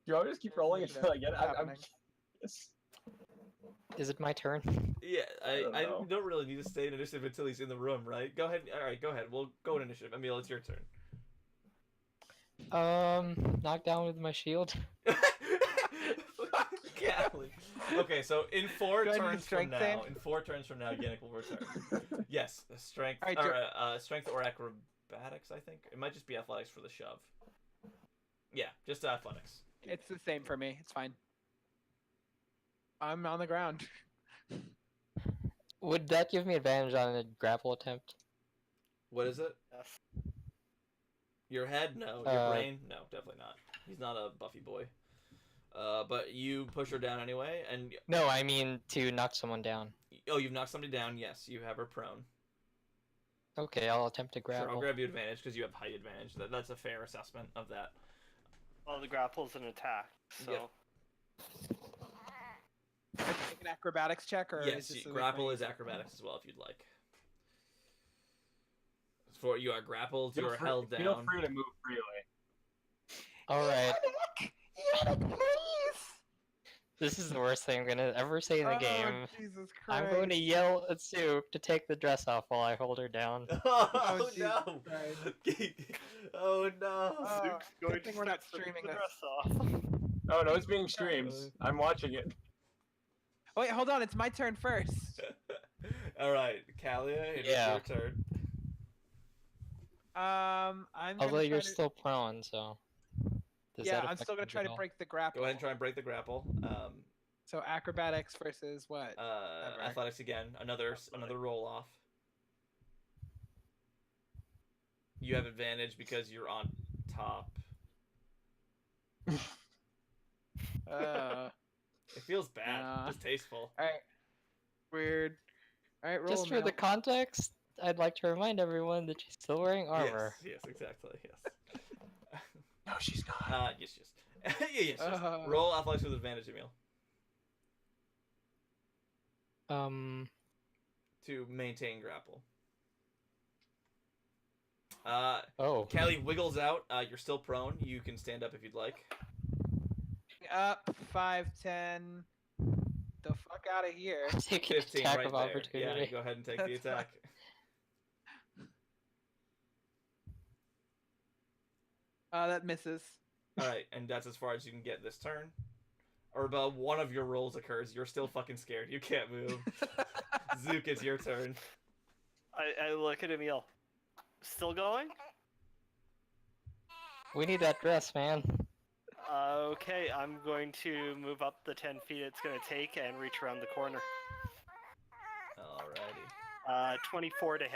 You always keep rolling until I get it. I'm Happening. yes. Is it my turn? Yeah, I don't know. don't really need to stay in initiative until he's in the room, right? Go ahead. All right, go ahead. We'll go in initiative. Emil, it's your turn. Knock down with my shield. Golly. Okay, so in 4 Do I need a turns from strength now, save? Yannick will return. Yes, strength All right, or strength or acrobatics. I think it might just be athletics for the shove. Yeah, just athletics. It's the same for me. It's fine. I'm on the ground. Would that give me advantage on a grapple attempt? What is it? yes. Your head? No. Your Uh, brain? No, definitely not. He's not a Buffy boy. But you push her down anyway, and No, I mean to knock someone down. oh, you've knocked somebody down. Yes, you have her prone. Okay, I'll attempt to Sure, I'll grapple. grab you advantage because you have height advantage. That's a fair assessment of that. Well, the grapple's an attack, so. Yep. I have to make an acrobatics check, or Yes, is this grapple is acrobatics as well if you'd like. For you are grappled, you are held down. Feel free to move freely. All right, Yeah, please. this is the worst thing I'm gonna ever say in the Oh, game. Jesus Christ. I'm going to yell at Soup to take the dress off while I hold her down. Oh, Jesus no! Christ. Oh no! Oh, Zuke's going good thing to we're not strip streaming the this. dress off. Oh no, it's being streamed. I'm watching it. Wait, hold on. It's my turn first. All right, Kalia, it is Yeah. your turn. I'm Although gonna you're try to... still prone, so. Does Yeah, that I'm affect still gonna things try at to all? break the grapple. Go ahead and try and break the grapple. So acrobatics versus what? Ever. Athletics again. Another roll off. You have advantage because you're on top. It feels bad. Distasteful. All right. Weird. All right, roll. Just for the Mel. context, I'd like to remind everyone that she's still wearing armor. Yes, exactly. Yes. No, she's not. Yes. Yes. Roll athletics with advantage, Emil. To maintain grapple. Oh. Callie wiggles out. You're still prone. You can stand up if you'd like. Up 5, 10. The fuck out of here. Take an 15 attack right of there. opportunity. Yeah, go ahead and take the That's fine. attack. That misses. All right, and that's as far as you can get this turn. Or about one of your rolls occurs. You're still fucking scared. You can't move. Zook, it's your turn. I look at Emil. Still going? We need that dress, man. Okay, I'm going to move up the 10 feet it's going to take and reach around the corner. Alrighty. 24 to hit.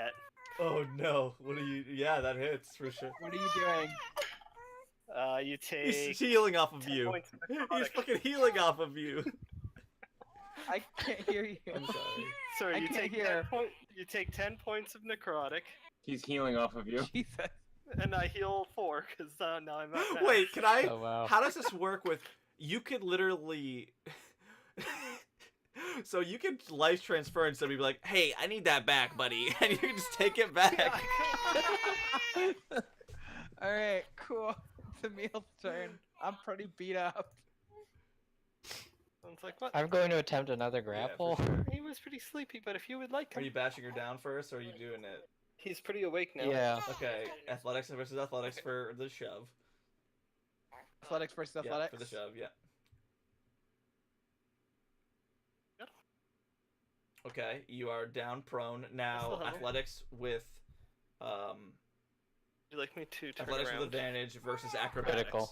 Oh no! What are you? Yeah, that hits for sure. What are you doing? You take. He's healing off of 10 you. points of He's necrotic. fucking healing off of you. I can't hear you. I'm sorry. Sorry, I you can't take hear. you take 10 points of necrotic, He's healing off of you. Jesus. and I heal 4 because now I'm at max. Wait, can I? Oh wow. How does this work with? You could literally. So you can life transfer and somebody be like, "Hey, I need that back, buddy," and you can just take it back. All right, cool. It's Emil's turn. I'm pretty beat up. It's like, what? I'm going to attempt another grapple. Yeah, for sure. He was pretty sleepy, but if you would like Are him, you bashing her down first, or are you doing it? he's pretty awake now. Yeah. Okay, athletics versus athletics for the shove. Athletics versus Yeah, athletics. for the shove. Yeah. Yep. Okay, you are down prone Still now. have it. Athletics with Would you like me to turn athletics around? with advantage versus acrobatics. Critical.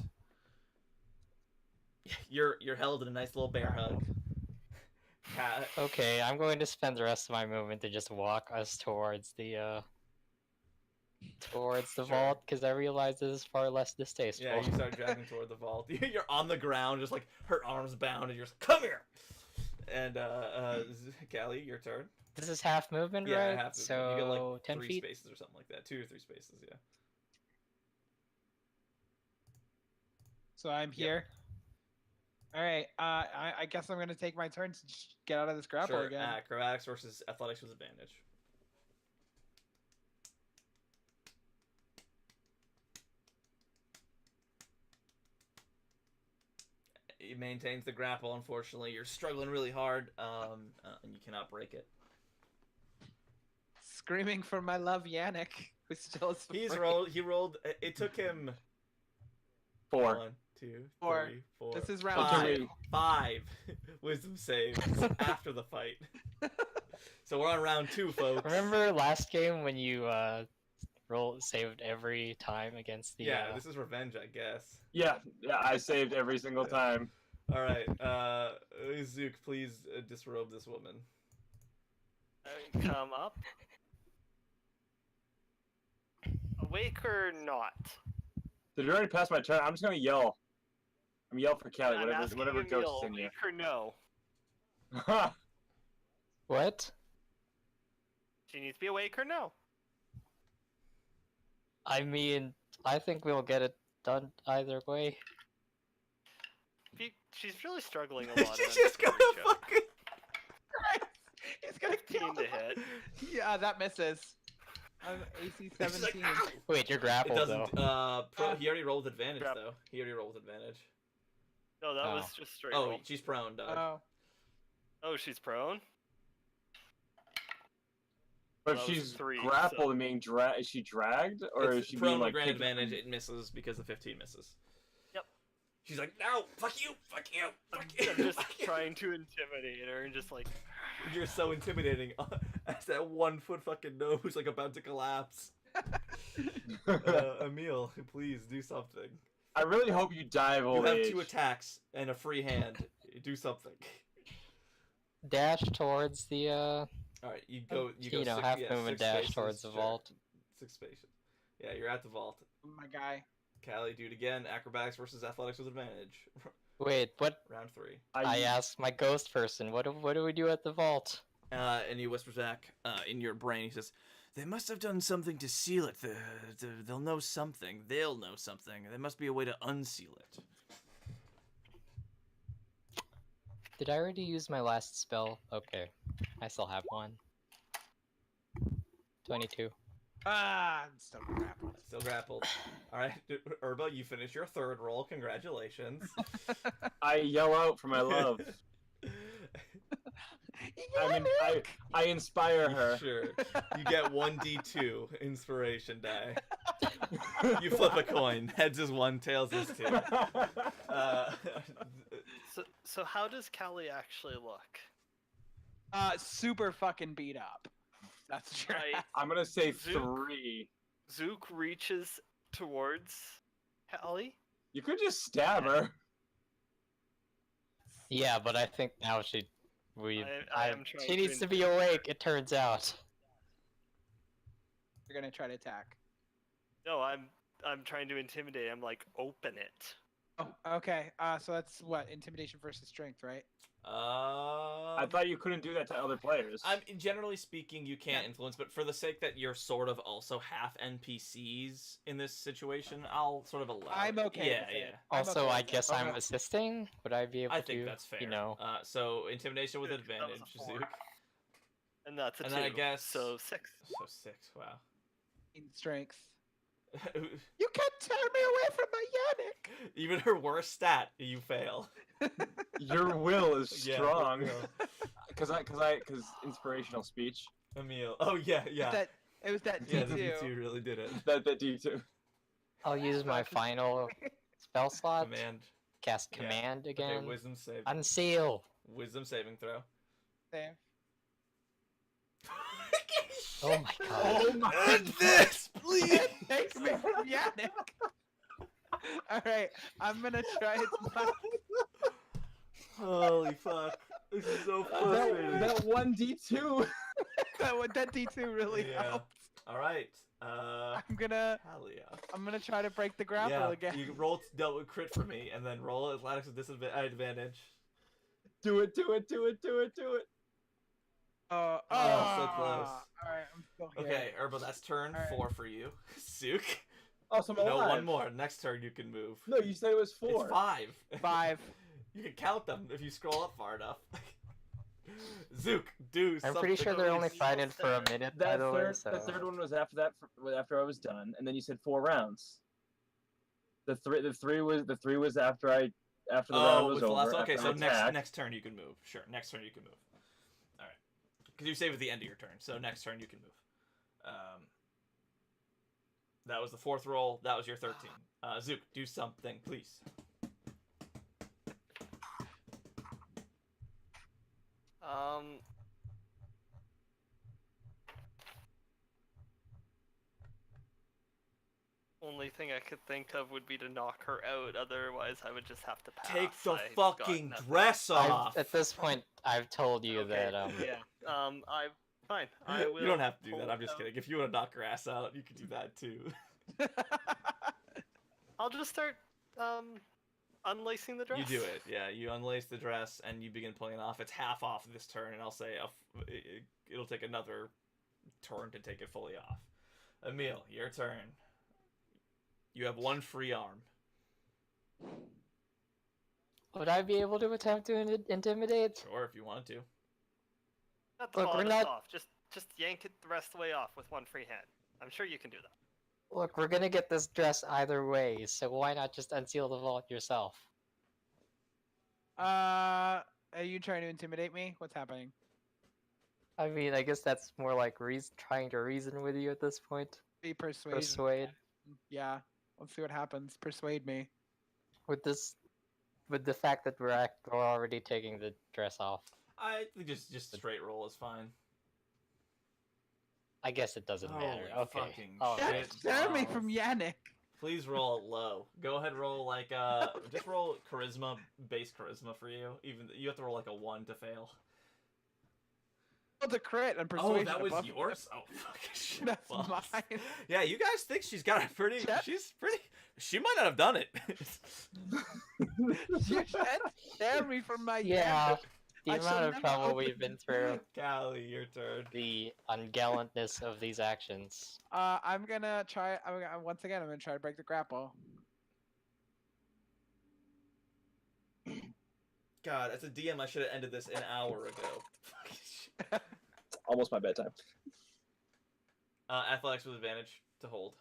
You're held in a nice little bear hug. Cat. Okay, I'm going to spend the rest of my movement to just walk us towards the Sure. vault because I realize this is far less distasteful. Yeah, you start dragging toward the vault. You're on the ground, just like her arms bound, and you're just come here. And Callie, your turn. This is half movement, Yeah, right? half movement. So You get like 10 3 feet. spaces or something like that. 2 or 3 spaces, yeah. So I'm here. All right. I guess I'm gonna take my turn to just get out of this grapple Sure. again. Acrobatics versus athletics with advantage. It maintains the grapple. Unfortunately, you're struggling really hard, and you cannot break it. Screaming for my love, Yannick, who still is. He's free. rolled. He rolled. It took him 4. 1, 2, 4. 3, 4. This is round 5, two. 5 wisdom saves after the fight. So we're on round 2, folks. Remember last game when you saved every time against the Yeah, this is revenge, I guess. Yeah, I saved every single time. All right, Zook, please disrobe this woman. Come up. Awake or not? Did you already pass my turn? I'm just gonna yell. I'm yell for Callie. I'm asking Whatever Emil, ghost is in you. awake or no? What? She needs to be awake or no? I mean, I think we'll get it done either way. She's really struggling a lot. She's on just gonna Reach Up. fucking. He's gonna 15 kill to him. hit. Yeah, that misses. AC She's like, 17. "Ow!" Wait, you're It grappled doesn't. though. He already rolled advantage Grab- though. He already rolled advantage. No, that Oh. was just straight Oh, roll. she's prone, dog. Oh, Oh, she's prone? But That was she's 3, grappled so- and being dragged. Is she dragged, or It's is she prone being with like grand kicked- advantage. It misses because the 15 misses. Yep. She's like, no, fuck you, fuck you, I'm, fuck you. I'm just fuck you." trying to intimidate her and just like... You're so intimidating. As that 1 foot fucking nose like about to collapse. Emil, please do something. I really hope you die of You old have age. 2 attacks and a free hand. Do something. Dash towards the All right, you go. You go. Six, half yeah, movement 6 dash spaces, towards the sure. vault. 6 spaces. Yeah, you're at the vault. my guy. Callie, do it again. Acrobatics versus athletics with advantage. Wait, what? Round 3. I asked my ghost person, what do we do at the vault? And he whispers back in your brain. He says, "They must have done something to seal it. They'll know something. They'll know something. There must be a way to unseal it." Did I already use my last spell? Okay, I still have one. 22. Ah, I'm still grappled. Still grappled. All right, Urba, you finish your 3rd roll. Congratulations. I yell out for my love. I mean, I inspire her. Sure. You get 1d2 inspiration die. You flip a coin. Heads is 1, tails is 2. So how does Callie actually look? Super fucking beat up. That's right. Right. I'm gonna say Zook. 3. Zook reaches towards Callie. You could just stab her. Yeah, but I think now I am trying she to needs to be awake, it turns out. You're gonna try to attack. No, I'm trying to intimidate. I'm like, open it. Oh, okay. So that's what intimidation versus strength, right? I thought you couldn't do that to other players. Generally speaking, you can't Yeah. influence, but for the sake that you're sort of also half NPCs in this situation, I'll sort of allow. I'm it. okay Yeah, with it. yeah. I'm Also, okay I with it. guess I'm Okay. assisting? Would I be able I to, think that's fair. you know... So intimidation with That was a advantage, 4. Zook. And that's a 2. And then I guess So 6. So 6. Wow. In strength. You can't tear me away from my Yannick. Even her worst stat, you fail. Your will is Yeah, strong. your will. Cause inspirational speech. Emil. Oh yeah, yeah. It was that Yeah, D2. the D2 really did it. That D2. I'll use my final spell slot. Command. Cast Yeah. command Okay, again. wisdom save. Unseal. Wisdom saving throw. There. Oh my god. Oh my End this, please. Takes me from Yannick. Alright, I'm gonna try it. Holy fuck. This is so frustrating. That 1D2. that D2 really Yeah. helped. Alright. I'm gonna try to break the grapple Yeah, again. you roll double crit for me, and then roll athletics with disadvantage. Do it. Oh, so close. Alright, I'm still here. Okay, Urba, that's turn Alright. 4 for you. Zook. Oh, so I'm No, alive. one more. Next turn you can move. No, you said it was 4. It's 5. 5. You can count them if you scroll up far enough. Zook, do I'm something. pretty sure they're only Please. fighting for a minute, by That the way, third, so... the third one was after that. After I was done, and then you said 4 rounds. The three was after the round Oh, was with the over. last one? Okay, after so I attacked. next turn you can move. Sure, next turn you can move. All right, because you save at the end of your turn, so next turn you can move. That was the 4th roll. That was your 13. Zook, do something, please. Only thing I could think of would be to knock her out. Otherwise, I would just have to pass. Take the I've got fucking nothing. dress off. At this point, I've told you Okay, that, yeah. I fine. I will. You don't have to do pull that. I'm just out- kidding. If you want to knock her ass out, you can do that too. I'll just start. unlacing the dress? You do it, yeah. You unlace the dress and you begin pulling it off. It's half off this turn, and I'll say it'll take another turn to take it fully off. Emil, your turn. You have one free arm. Would I be able to attempt to intimidate? Sure, if you wanted to. Not to Look, fall we're us not- off. Just yank it the rest of the way off with one free hand. I'm sure you can do that. Look, we're gonna get this dress either way, so why not just unseal the vault yourself? Are you trying to intimidate me? What's happening? I mean, I guess that's more like trying to reason with you at this point. Be persuasion. Persuade. Yeah. Let's see what happens. Persuade me. With the fact that we're already taking the dress off. I think just straight roll is fine. I guess it doesn't matter. Holy Okay. fucking All shit. right. That's Jeremy balls. from Yannick. Please roll low. Go ahead, roll like just roll charisma, base charisma for you. Even you have to roll like a 1 to fail. Oh, the crit and Oh, persuasion. that was above yours. Oh, fucking shit. That's balls. mine. Yeah, you guys think she's got a pretty. Jeff? She's pretty. She might not have done it. You said Jeremy from my Yeah. The I shall amount of never trouble open we've been through. Callie, your turn. The ungallantness of these actions. I'm gonna try. Once again, I'm gonna try to break the grapple. God, as a DM, I should have ended this an hour ago. Fucking shit. Almost my bedtime. Athletics with advantage to hold.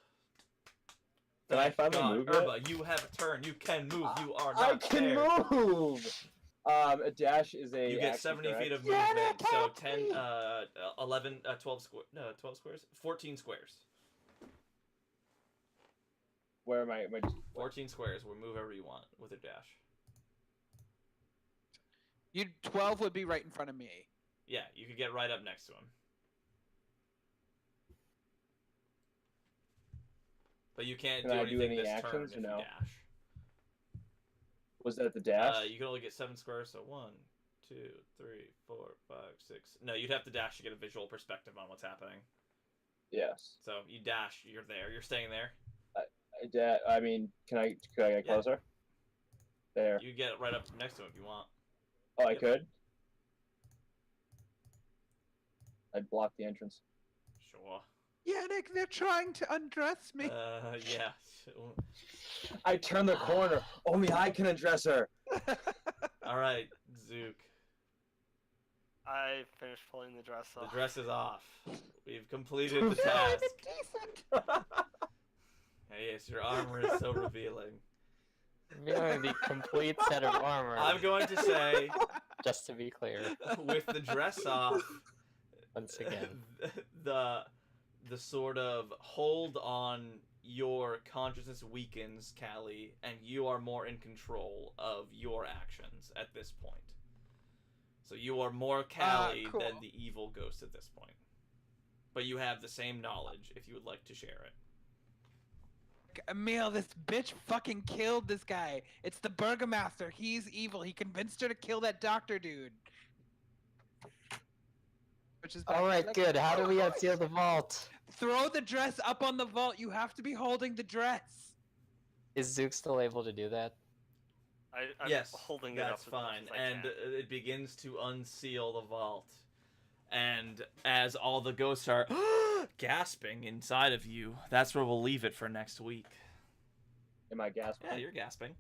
Can I Thank finally God, move yet? Urba, you have a turn. You can move. You are not I can there. move. A dash is a. You get action, 70 correct? feet of Yeah, movement, that so can't 10, be. 11, 12 squares. No, 12 squares? 14 squares. Where am I? 14 squares. We'll move wherever you want with a dash. You 12 would be right in front of me. Yeah, you could get right up next to him. But you can't Can do I do anything any this actions turn or if you no? dash. Was that the dash? You can only get 7 squares, so 1, 2, 3, 4, 5, 6. No, you'd have to dash to get a visual perspective on what's happening. Yes. So you dash, you're there, you're staying there. I mean, can I get Yeah. closer? There. You get right up next to him if you want. Oh, I Yep. could. I'd block the entrance. Sure. Yannick, they're trying to undress me. Yeah. I turn the corner. Only I can address her. All right, Zook. I finished pulling the dress The off. dress is off. We've completed the task. Hey, yes, your armor is so revealing. Merely the complete set of armor. I'm going to say, Just to be clear, with the dress off, once again. the sort of hold on your consciousness weakens, Callie, and you are more in control of your actions at this point. So you are more Callie Cool. than the evil ghost at this point. But you have the same knowledge if you would like to share it. Emil, this bitch fucking killed this guy. It's the Burgomaster. He's evil. He convinced her to kill that doctor dude. Which is Alright, good. How do we unseal the vault? Throw the dress up on the vault. You have to be holding the dress. Is Zook still able to do that? I'm Yes, holding that's it up as fine. much as I And can. it begins to unseal the vault. And as all the ghosts are gasping inside of you, that's where we'll leave it for next week. Am I gasping? Yeah, you're gasping.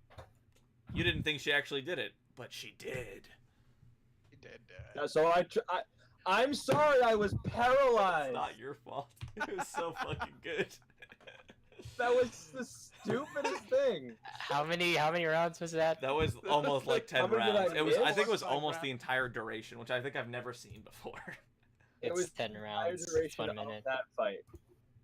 You didn't think she actually did it, but she did. He did. So I'm sorry. I was It's paralyzed. not your fault. It was so fucking good. That was the stupidest thing. How many rounds was that? That was almost like 10 How many did I rounds. It was. I miss? think it was 5 almost rounds. the entire duration, which I think I've never seen before. It It's was 10 Entire rounds. duration 1 of minute. that fight.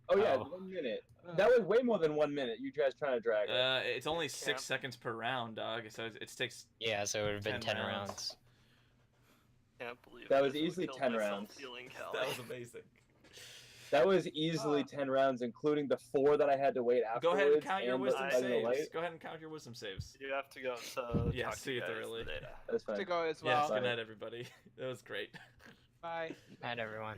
Oh yeah, Oh. 1 minute. That was way more than 1 minute. You guys trying to drag it. It's only 6 Camp. seconds per round, dog. So it takes. Yeah, so it would have been 10 10 rounds. rounds. Can't believe That I was just easily killed 10 myself rounds. Healing That Callie. was amazing. That was easily 10 rounds, including the 4 that I had to wait Go afterwards. ahead and count your and wisdom the lighting the saves. light. Go ahead and count your wisdom saves. You have to go. So Yeah, talk see to you guys thoroughly. the data. That's To fine. go as Yes, well. good night, everybody. That was great. Bye. Night, everyone.